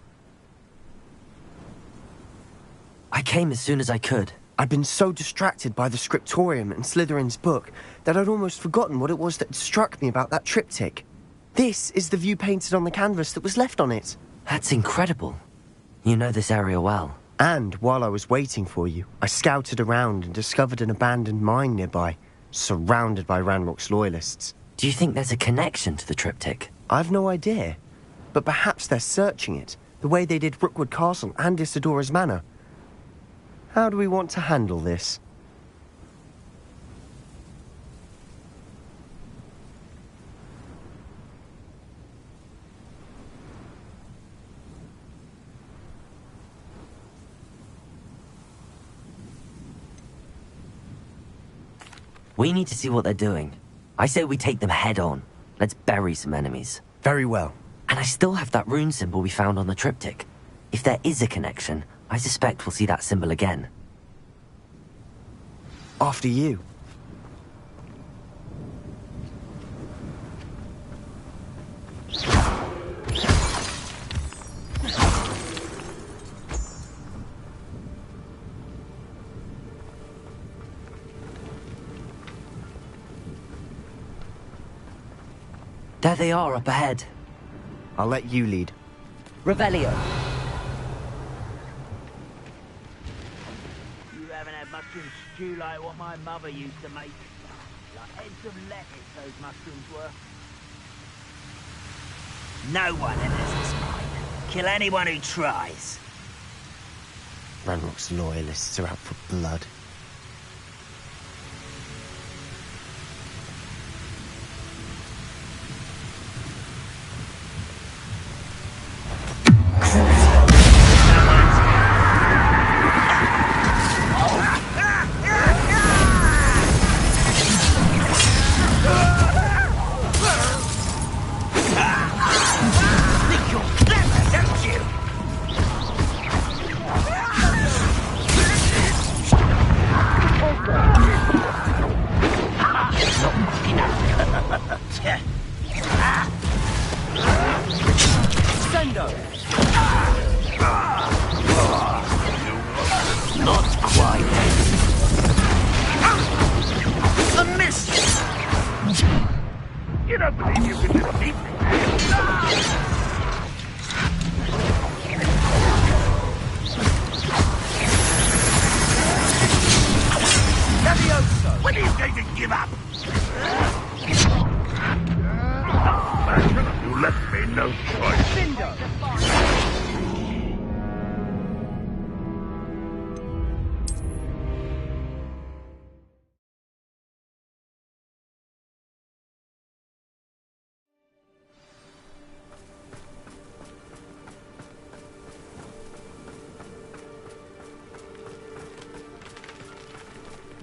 I came as soon as I could. I'd been so distracted by the scriptorium and Slytherin's book that I'd almost forgotten what it was that struck me about that triptych. This is the view painted on the canvas that was left on it. That's incredible. You know this area well. And while I was waiting for you, I scouted around and discovered an abandoned mine nearby, surrounded by Ranrock's loyalists. Do you think there's a connection to the triptych? I've no idea, but perhaps they're searching it, the way they did Rookwood Castle and Isidora's Manor. How do we want to handle this? We need to see what they're doing. I say we take them head on. Let's bury some enemies. Very well. And I still have that rune symbol we found on the triptych. If there is a connection, I suspect we'll see that symbol again. After you. There they are, up ahead. I'll let you lead. Revelio. You haven't had mushroom stew like what my mother used to make. Like heads of lettuce, those mushrooms were. No one enters this mine. Kill anyone who tries. Ranrock's loyalists are out for blood.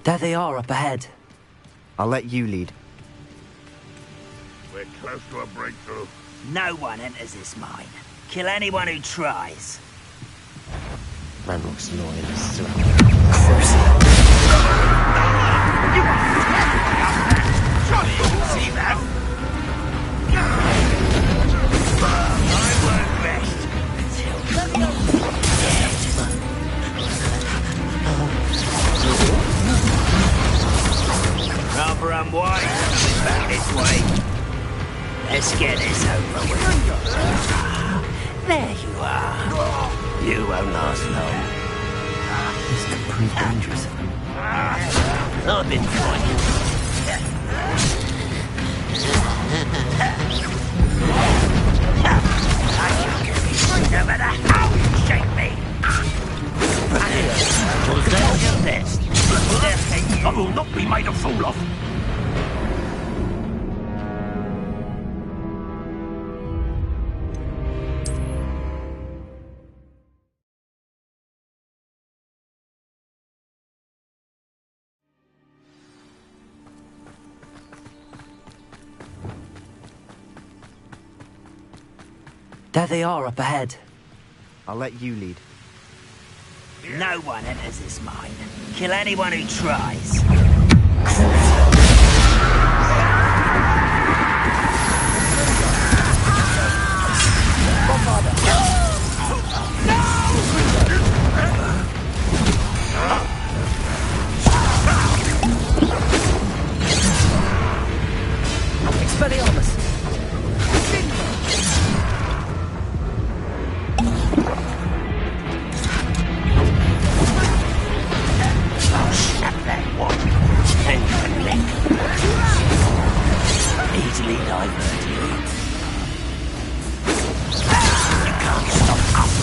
There they are, up ahead. I'll let you lead. We're close to a breakthrough. No one enters this mine. Kill anyone who tries. Ranrock's loyalists are out. See that? I won't rest until rather unwise coming back this way. Let's get this over with. There you are. You won't last long. This could prove dangerous. I've been fighting No matter how you shake me! Hold your best. I will not be made a fool of. There they are up ahead. I'll let you lead. No one enters this mine. Kill anyone who tries. Expelliarmus! Easily diverted. You can't stop us.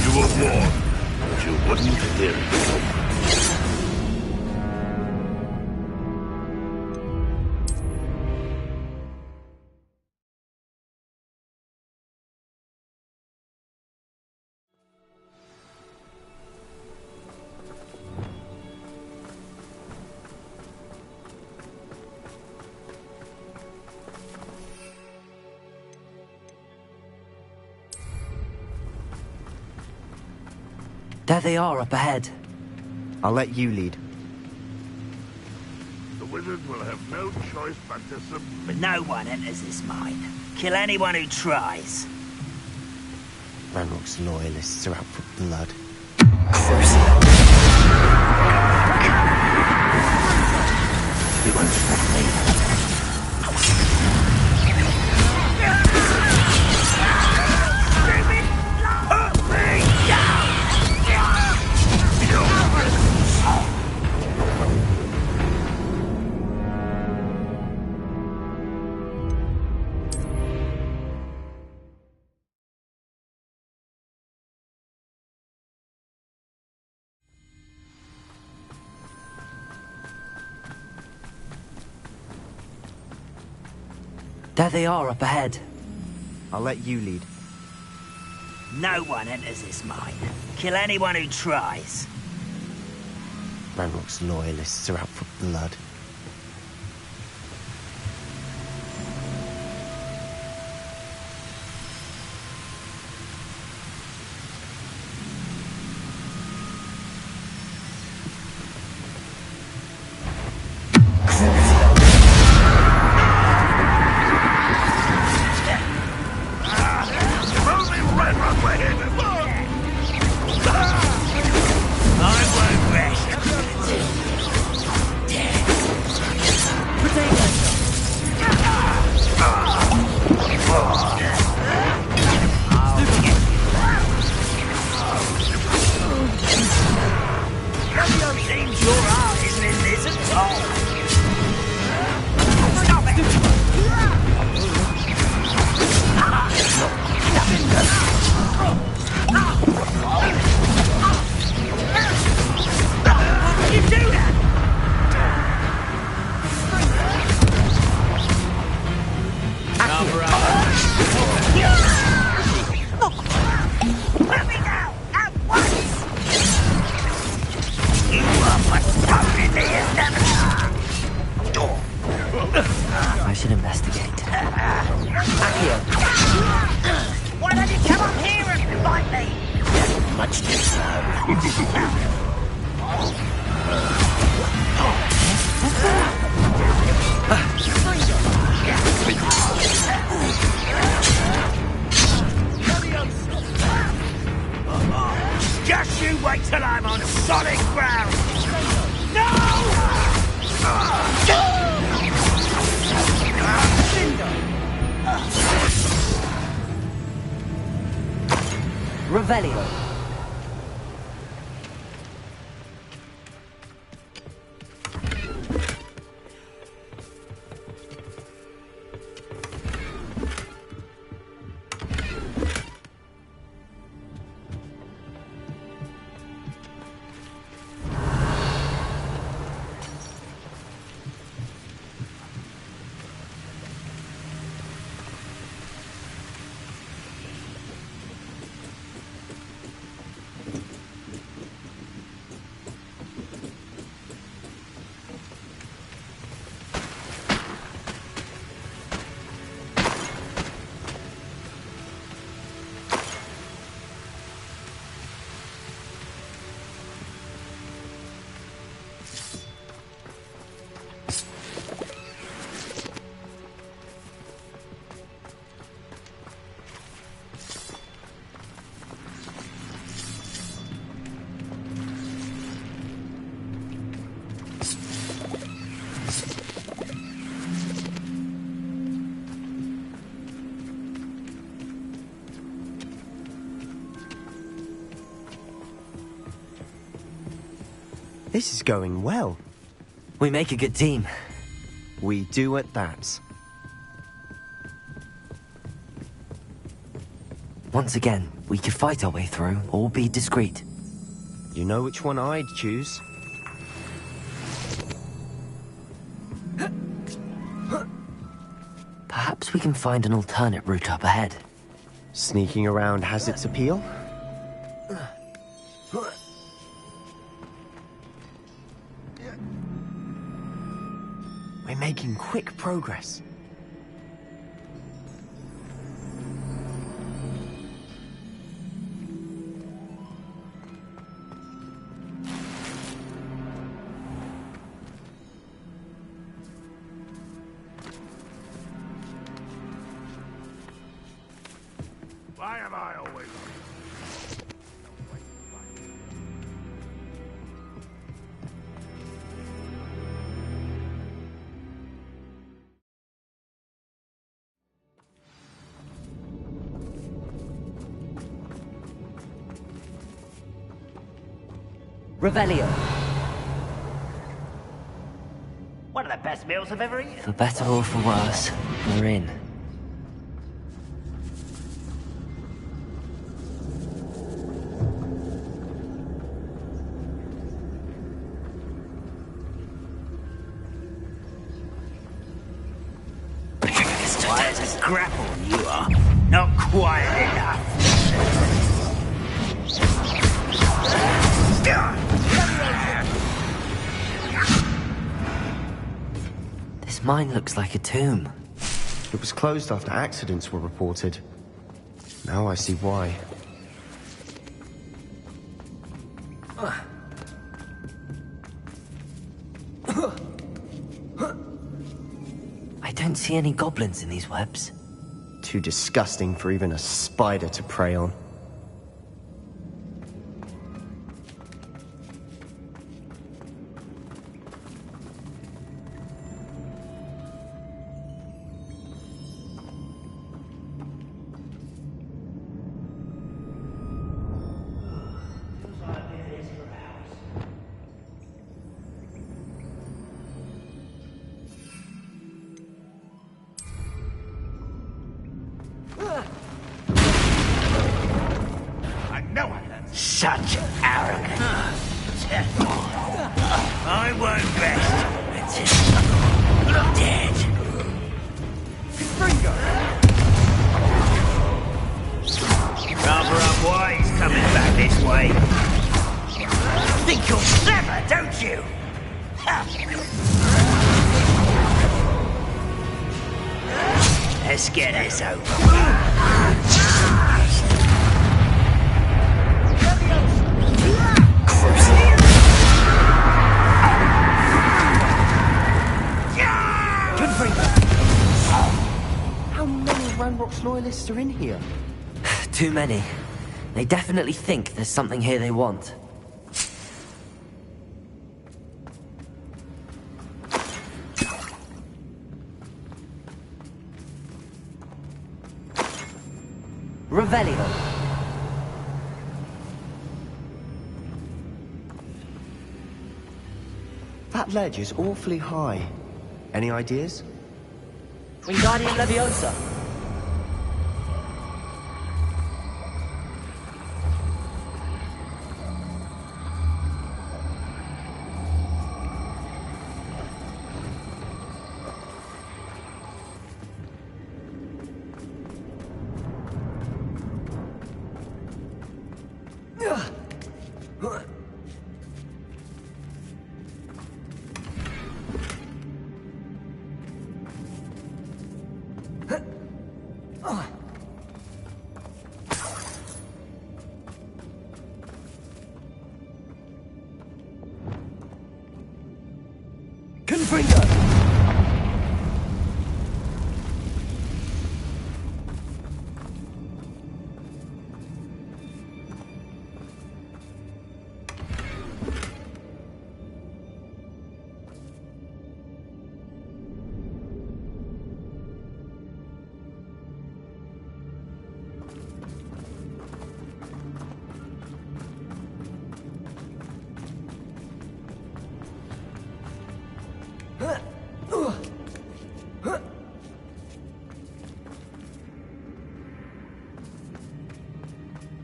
You were warned, but you wouldn't hear it. There they are up ahead. I'll let you lead. The wizard will have no choice but to submit. No one enters this mine. Kill anyone who tries. Ranrock's loyalists are out for blood. You won't stop me. There they are up ahead. I'll let you lead. No one enters this mine. Kill anyone who tries. Ranrock's loyalists are out for blood. I should investigate. Why don't you come up here and fight me? Much too slow. Just you wait till I'm on solid ground. Revelio. This is going well. We make a good team. We do at that. Once again, we could fight our way through, or be discreet. You know which one I'd choose. Perhaps we can find an alternate route up ahead. Sneaking around has its appeal. We're making quick progress. Why am I always... Revelio. One of the best meals I've ever eaten. For better or for worse, we're in. Quiet as grapple, you are. Not quiet enough. This mine looks like a tomb. It was closed after accidents were reported. Now I see why. I don't see any goblins in these webs. Too disgusting for even a spider to prey on. Such arrogance. I won't rest until you're dead. Rather unwise coming back this way. Think you're clever, don't you? Let's get this over. How many Ranrock's loyalists are in here? Too many. They definitely think there's something here they want. Revelio. That ledge is awfully high. Any ideas? Wingardium Leviosa.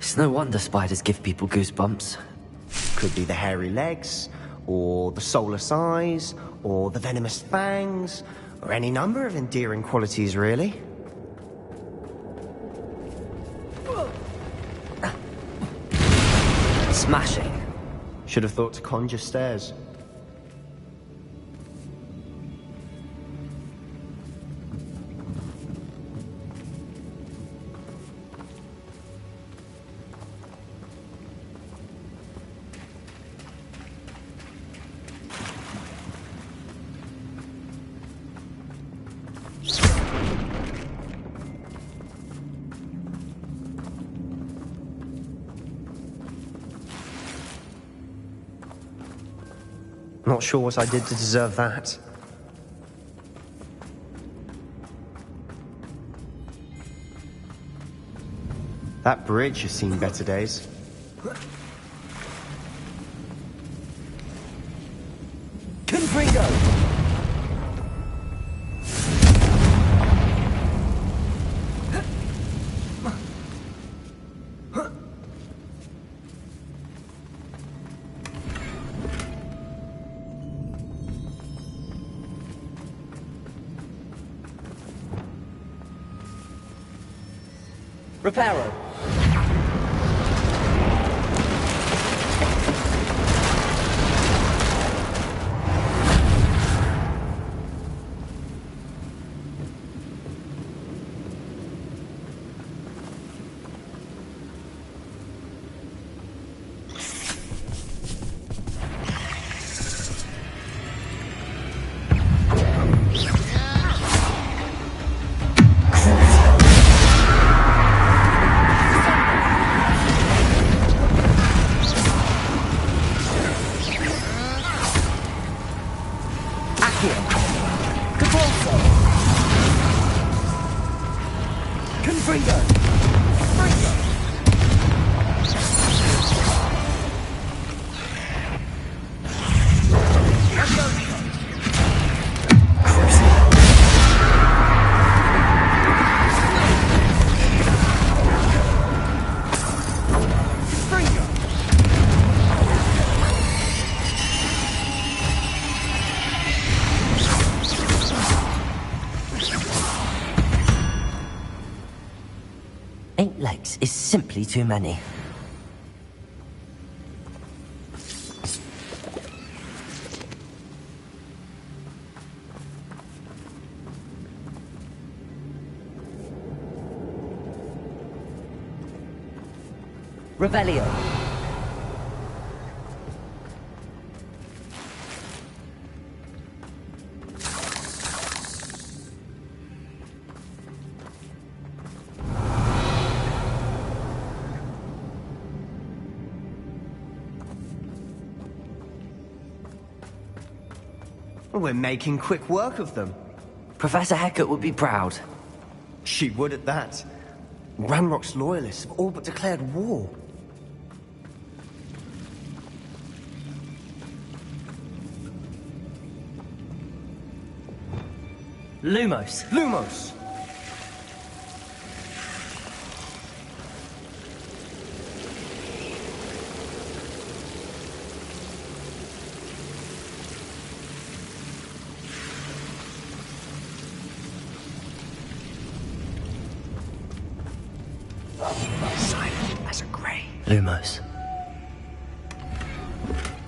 It's no wonder spiders give people goosebumps. Could be the hairy legs, or the soulless eyes, or the venomous fangs, or any number of endearing qualities, really. Smashing. Should have thought to conjure stairs. Not sure what I did to deserve that. That bridge has seen better days. Confringo! Reparo. Eight legs is simply too many. Revelio. We're making quick work of them. Professor Hecat would be proud. She would at that. Ranrock's loyalists have all but declared war. Lumos. Lumos! Silent as a grave. Lumos.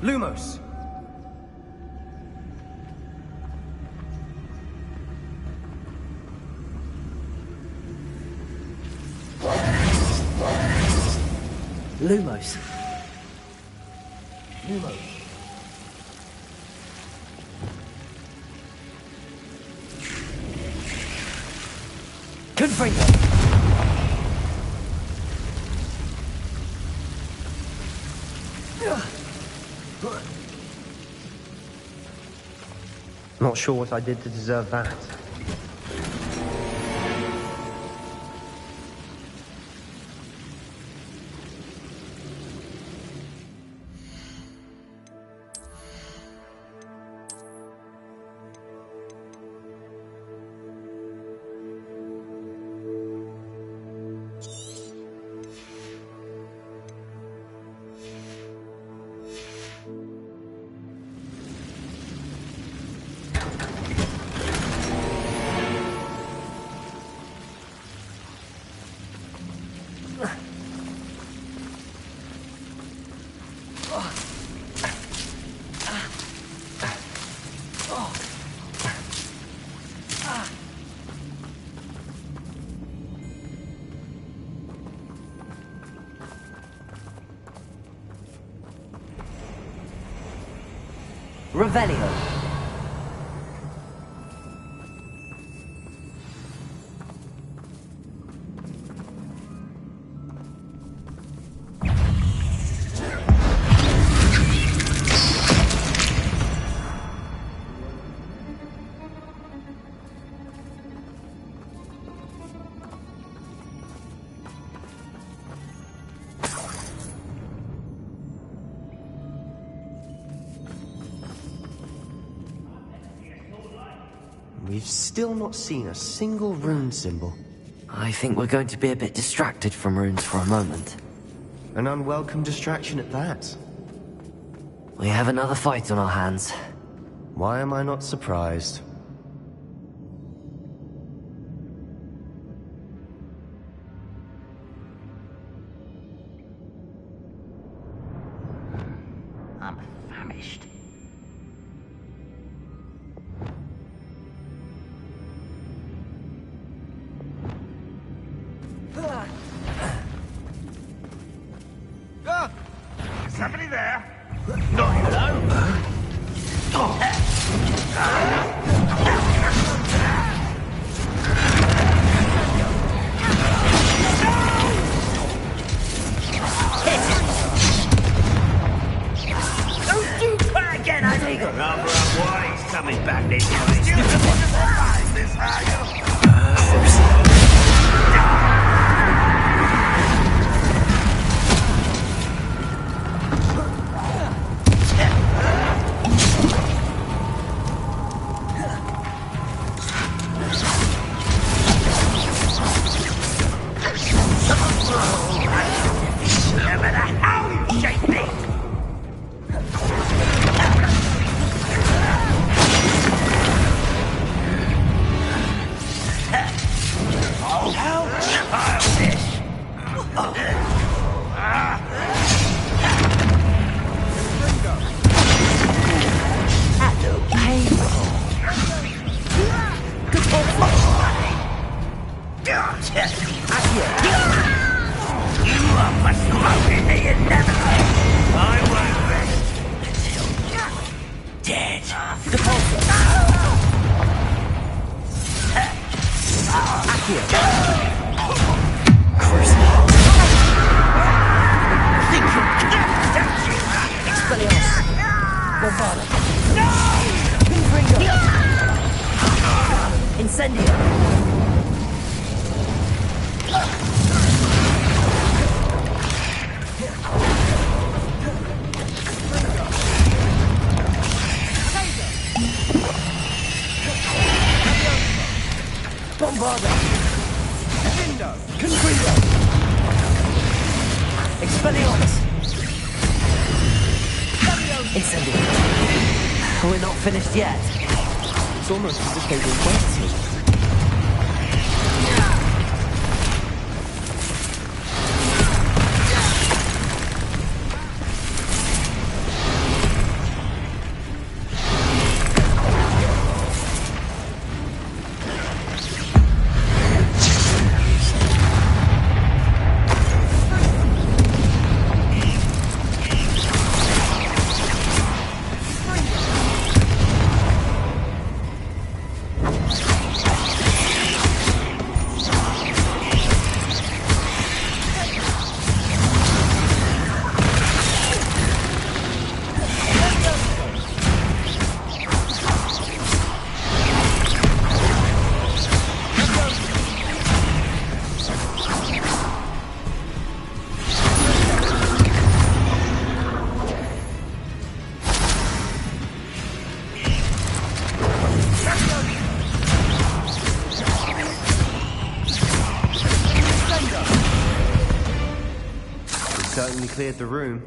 Lumos! Lumos. Lumos. Confringo. Not sure what I did to deserve that. Revelio. We've still not seen a single rune symbol. I think we're going to be a bit distracted from runes for a moment. An unwelcome distraction at that. We have another fight on our hands. Why am I not surprised? I'm famished. Is somebody there? Not hello? Don't do that again, I think. Rather unwise coming back this way. This, are you? No matter how you shape me. Oh, how childish! That looked painful. You are for smoking the inevitable. I won't rest until you're dead. Incendio! Bombarda! Conquista! Expelliarmus! Incendio! We're not finished yet. It's almost as if they were waiting. Certainly cleared the room.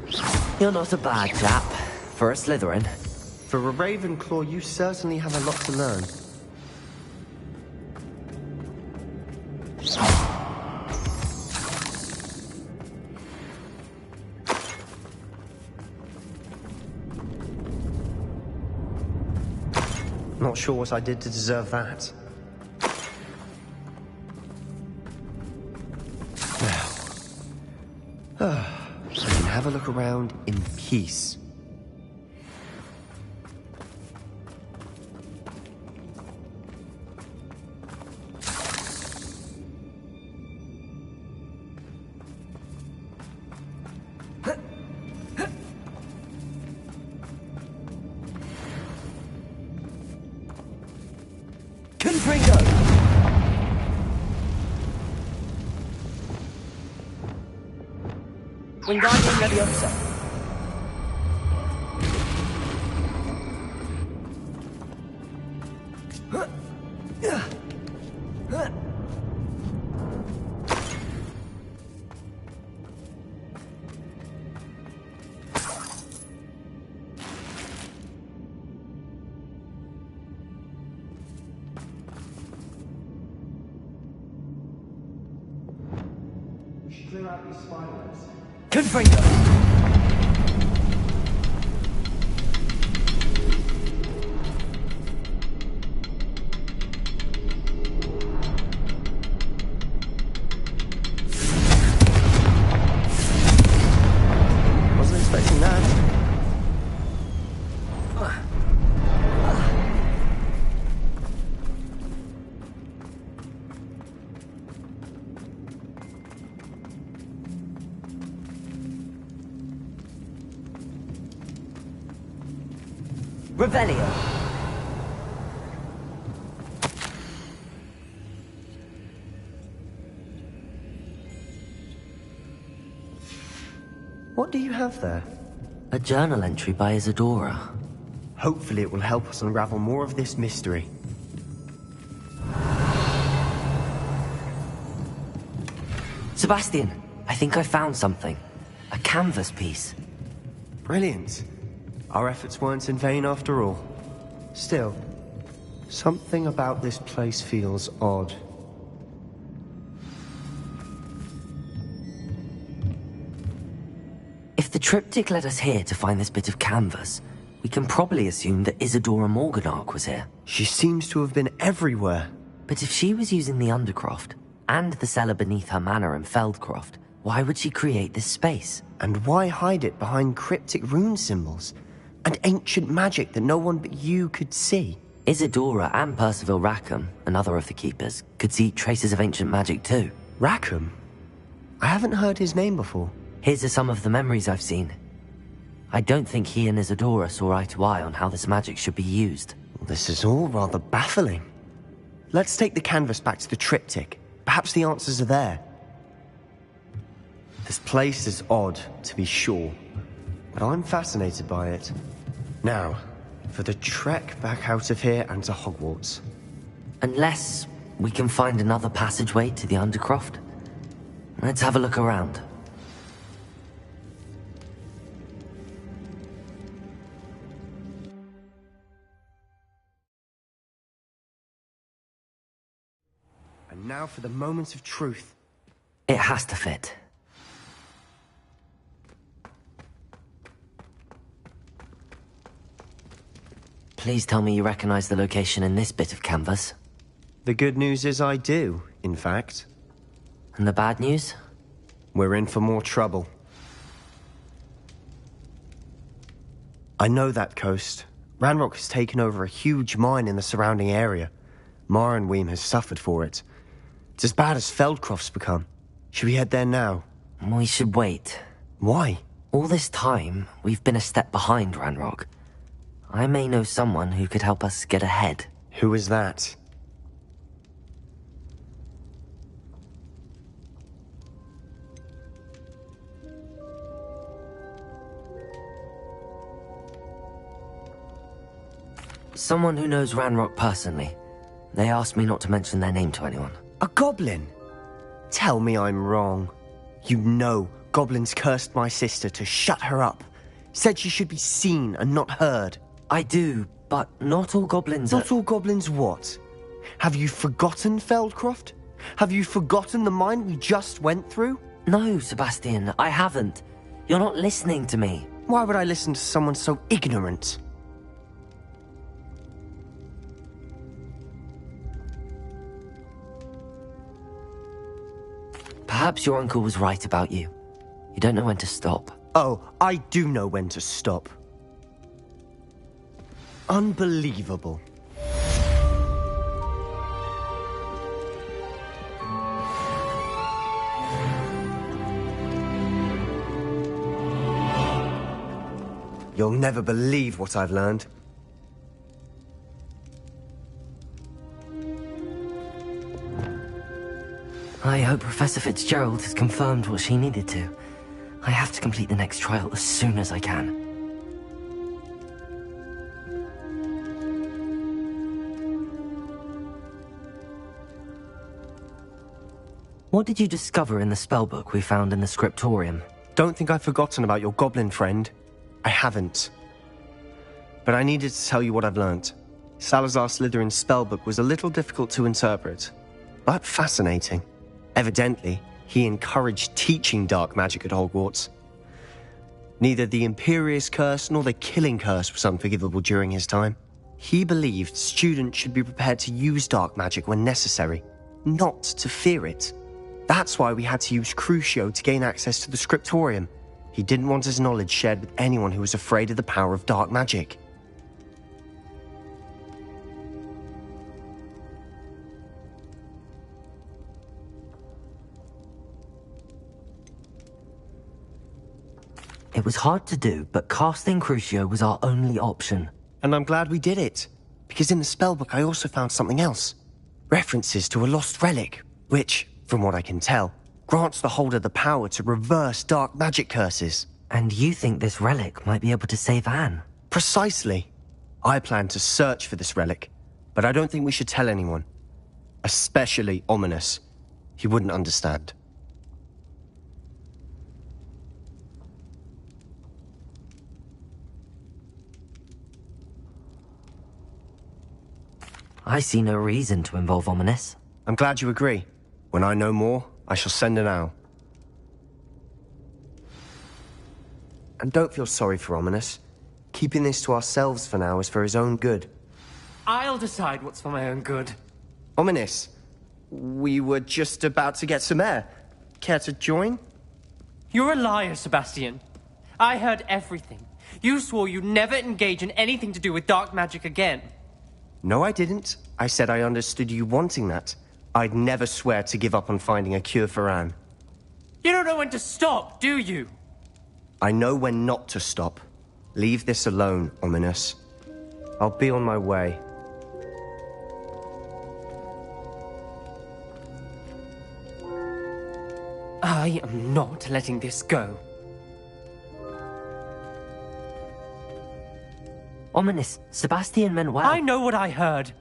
You're not a bad chap. For a Slytherin. For a Ravenclaw, you certainly have a lot to learn. Not sure what I did to deserve that. Now, I can have a look around in peace. Wingardium Leviosa. We should clear out these spiderwebs. Confringo. Wasn't expecting that. Revelio. What do you have there? A journal entry by Isadora. Hopefully it will help us unravel more of this mystery. Sebastian, I think I found something. A canvas piece. Brilliant. Our efforts weren't in vain after all. Still, something about this place feels odd. If the triptych led us here to find this bit of canvas, we can probably assume that Isadora Morganach was here. She seems to have been everywhere. But if she was using the Undercroft, and the cellar beneath her manor in Feldcroft, why would she create this space? And why hide it behind cryptic rune symbols? And ancient magic that no one but you could see? Isadora and Percival Rackham, another of the Keepers, could see traces of ancient magic too. Rackham? I haven't heard his name before. His are some of the memories I've seen. I don't think he and Isadora saw eye to eye on how this magic should be used. This is all rather baffling. Let's take the canvas back to the triptych. Perhaps the answers are there. This place is odd, to be sure, but I'm fascinated by it. Now, for the trek back out of here and to Hogwarts. Unless we can find another passageway to the Undercroft. Let's have a look around. And now for the moment of truth. It has to fit. Please tell me you recognize the location in this bit of canvas. The good news is I do, in fact. And the bad news? We're in for more trouble. I know that coast. Ranrock has taken over a huge mine in the surrounding area. Marenweem has suffered for it. It's as bad as Feldcroft's become. Should we head there now? We should wait. Why? All this time, we've been a step behind Ranrock. I may know someone who could help us get ahead. Who is that? Someone who knows Ranrock personally. They asked me not to mention their name to anyone. A goblin? Tell me I'm wrong. You know goblins cursed my sister to shut her up. Said she should be seen and not heard. I do, but not all goblins Not all goblins what? Have you forgotten Feldcroft? Have you forgotten the mine we just went through? No, Sebastian, I haven't. You're not listening to me. Why would I listen to someone so ignorant? Perhaps your uncle was right about you. You don't know when to stop. Oh, I do know when to stop. Unbelievable. You'll never believe what I've learned. I hope Professor Fitzgerald has confirmed what she needed to. I have to complete the next trial as soon as I can. What did you discover in the spellbook we found in the scriptorium? Don't think I've forgotten about your goblin friend. I haven't. But I needed to tell you what I've learnt. Salazar Slytherin's spellbook was a little difficult to interpret, but fascinating. Evidently, he encouraged teaching dark magic at Hogwarts. Neither the Imperious Curse nor the Killing Curse was unforgivable during his time. He believed students should be prepared to use dark magic when necessary, not to fear it. That's why we had to use Crucio to gain access to the scriptorium. He didn't want his knowledge shared with anyone who was afraid of the power of dark magic. It was hard to do, but casting Crucio was our only option. And I'm glad we did it, because in the spellbook I also found something else. References to a lost relic, which, from what I can tell, grants the holder the power to reverse dark magic curses. And you think this relic might be able to save Anne? Precisely. I plan to search for this relic, but I don't think we should tell anyone. Especially Ominous. He wouldn't understand. I see no reason to involve Ominous. I'm glad you agree. When I know more, I shall send an owl. And don't feel sorry for Ominous. Keeping this to ourselves for now is for his own good. I'll decide what's for my own good. Ominous, we were just about to get some air. Care to join? You're a liar, Sebastian. I heard everything. You swore you'd never engage in anything to do with dark magic again. No, I didn't. I said I understood you wanting that. I'd never swear to give up on finding a cure for Anne. You don't know when to stop, do you? I know when not to stop. Leave this alone, Ominous. I'll be on my way. I am not letting this go. Ominous, Sebastian meant well. I know what I heard.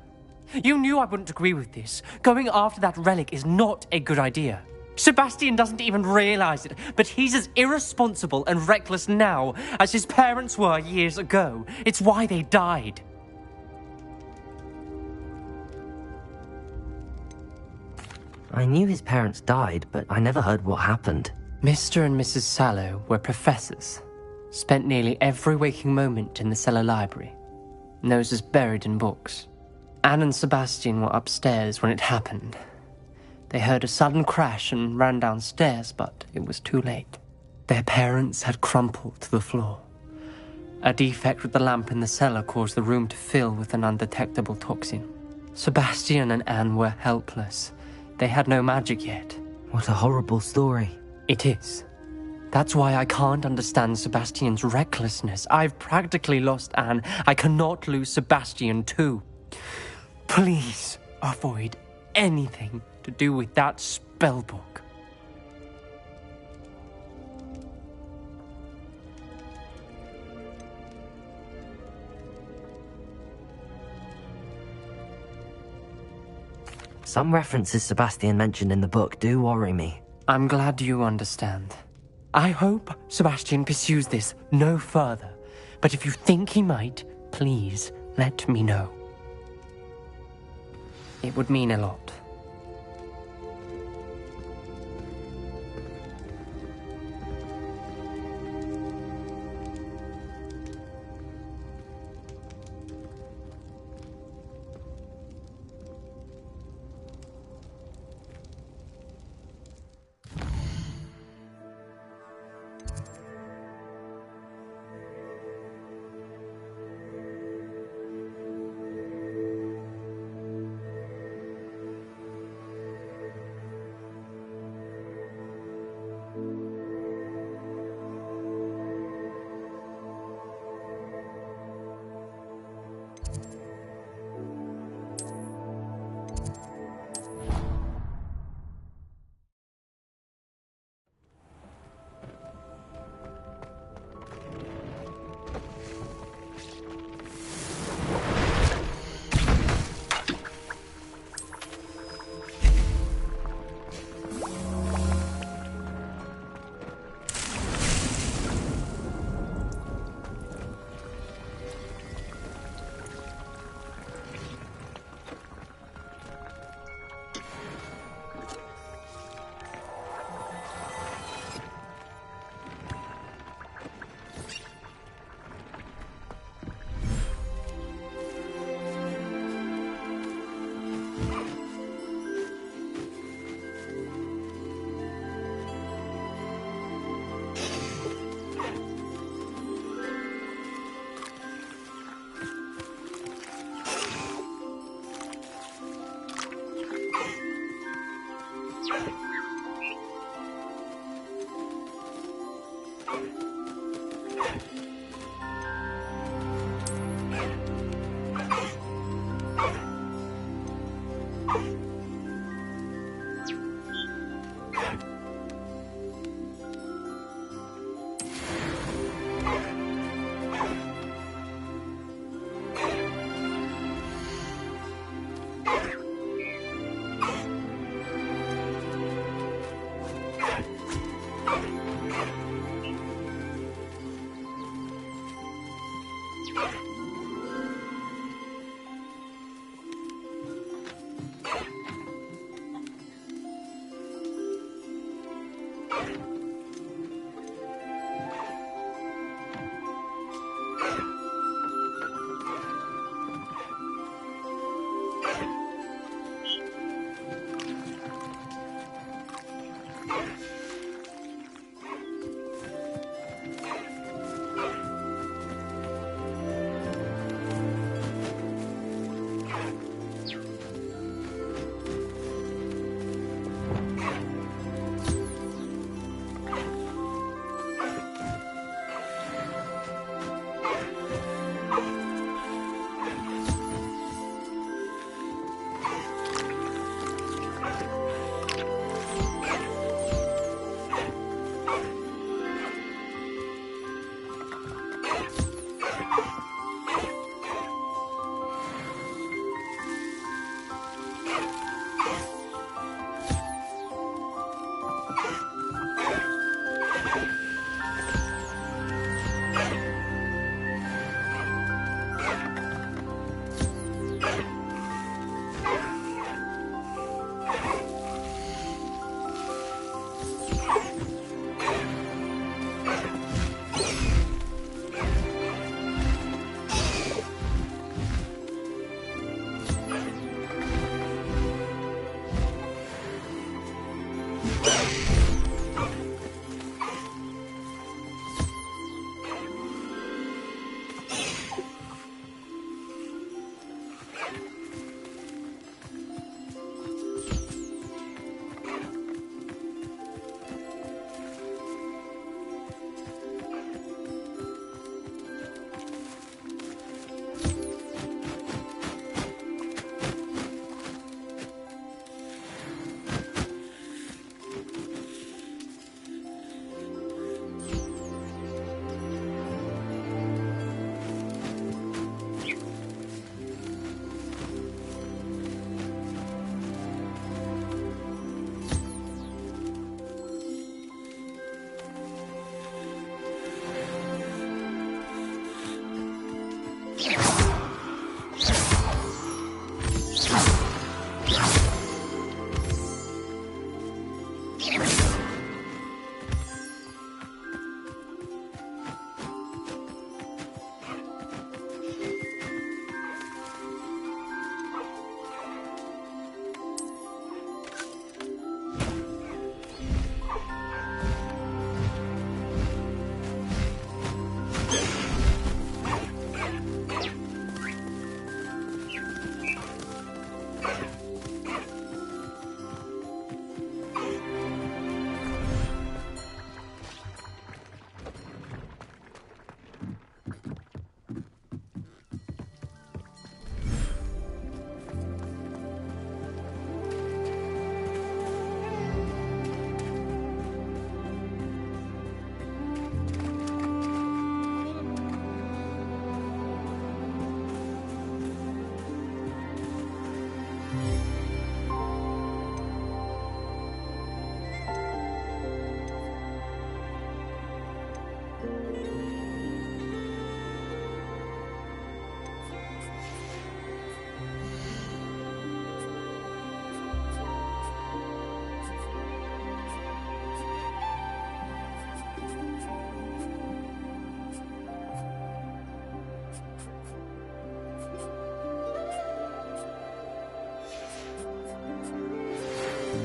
You knew I wouldn't agree with this. Going after that relic is not a good idea. Sebastian doesn't even realize it, but he's as irresponsible and reckless now as his parents were years ago. It's why they died. I knew his parents died, but I never heard what happened. Mr. and Mrs. Sallow were professors. Spent nearly every waking moment in the cellar library. Noses buried in books. Anne and Sebastian were upstairs when it happened. They heard a sudden crash and ran downstairs, but it was too late. Their parents had crumpled to the floor. A defect with the lamp in the cellar caused the room to fill with an undetectable toxin. Sebastian and Anne were helpless. They had no magic yet. What a horrible story. It is. That's why I can't understand Sebastian's recklessness. I've practically lost Anne. I cannot lose Sebastian too. Please avoid anything to do with that spellbook. Some references Sebastian mentioned in the book do worry me. I'm glad you understand. I hope Sebastian pursues this no further, but if you think he might, please let me know. It would mean a lot.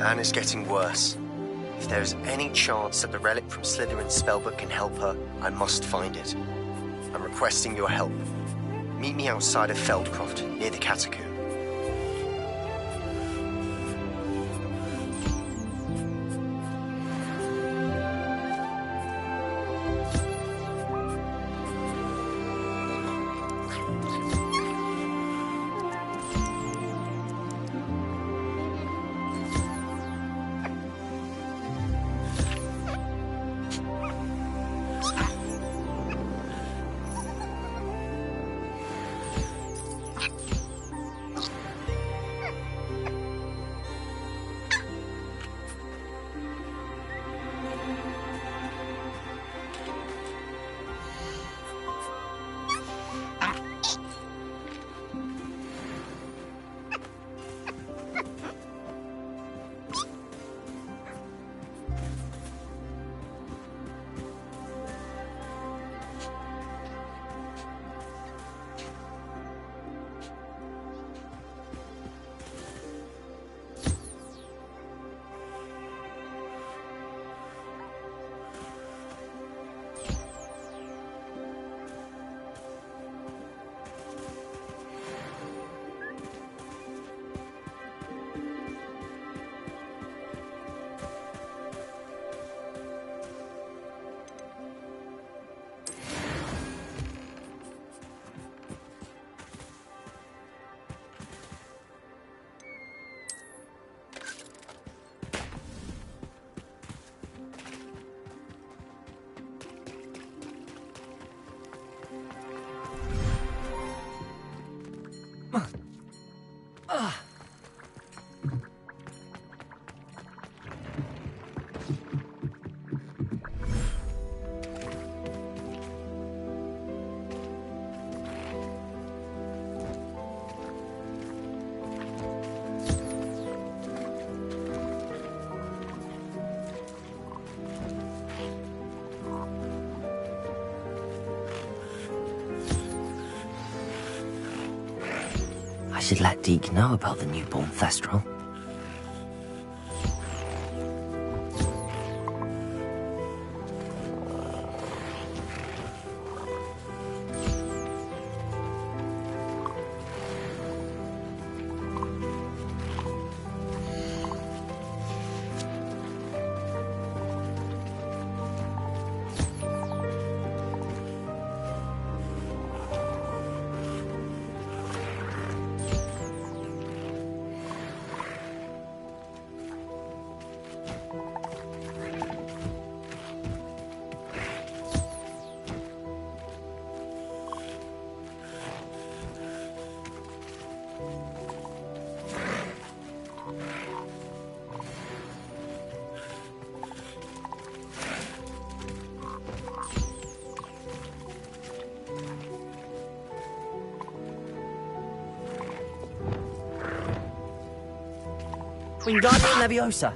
Anne is getting worse. If there is any chance that the relic from Slytherin's spellbook can help her, I must find it. I'm requesting your help. Meet me outside of Feldcroft, near the catacomb. I should let Deke know about the newborn Thestral. Wingardium Leviosa.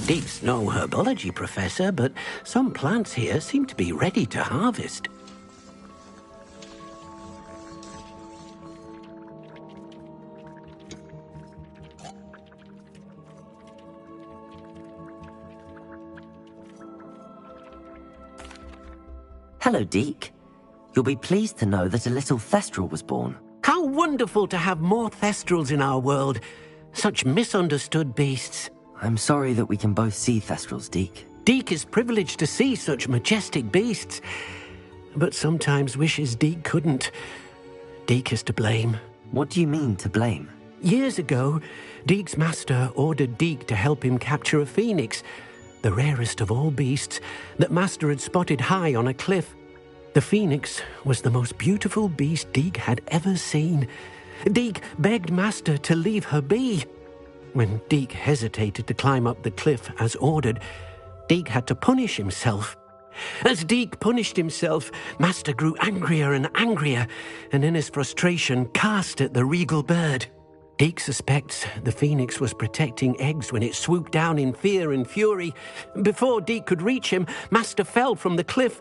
Deke's no herbology professor, but some plants here seem to be ready to harvest. Hello, Deke. You'll be pleased to know that a little Thestral was born. How wonderful to have more Thestrals in our world. Such misunderstood beasts. I'm sorry that we can both see Thestrals, Deke. Deke is privileged to see such majestic beasts, but sometimes wishes Deke couldn't. Deke is to blame. What do you mean, to blame? Years ago, Deke's master ordered Deke to help him capture a phoenix, the rarest of all beasts, that Master had spotted high on a cliff. The phoenix was the most beautiful beast Deke had ever seen. Deke begged Master to leave her be. When Deke hesitated to climb up the cliff as ordered, Deke had to punish himself. As Deke punished himself, Master grew angrier and angrier, and in his frustration cast at the regal bird. Deke suspects the phoenix was protecting eggs when it swooped down in fear and fury. Before Deke could reach him, Master fell from the cliff.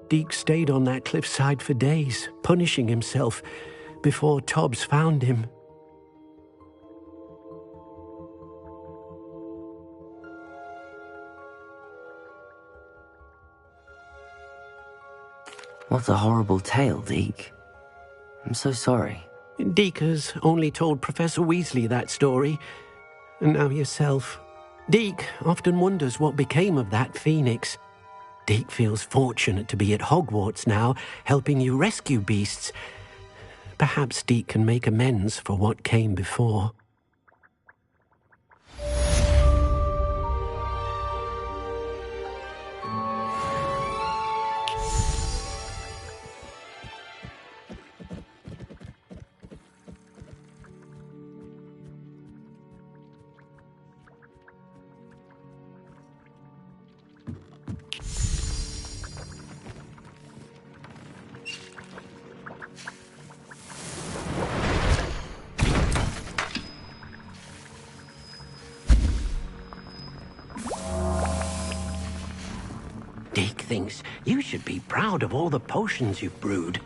Deke stayed on that cliffside for days, punishing himself, before Tobbs found him. What a horrible tale, Deke. I'm so sorry. Deke has only told Professor Weasley that story, and now yourself. Deke often wonders what became of that phoenix. Deke feels fortunate to be at Hogwarts now, helping you rescue beasts. Perhaps Deke can make amends for what came before. Dick thinks you should be proud of all the potions you've brewed.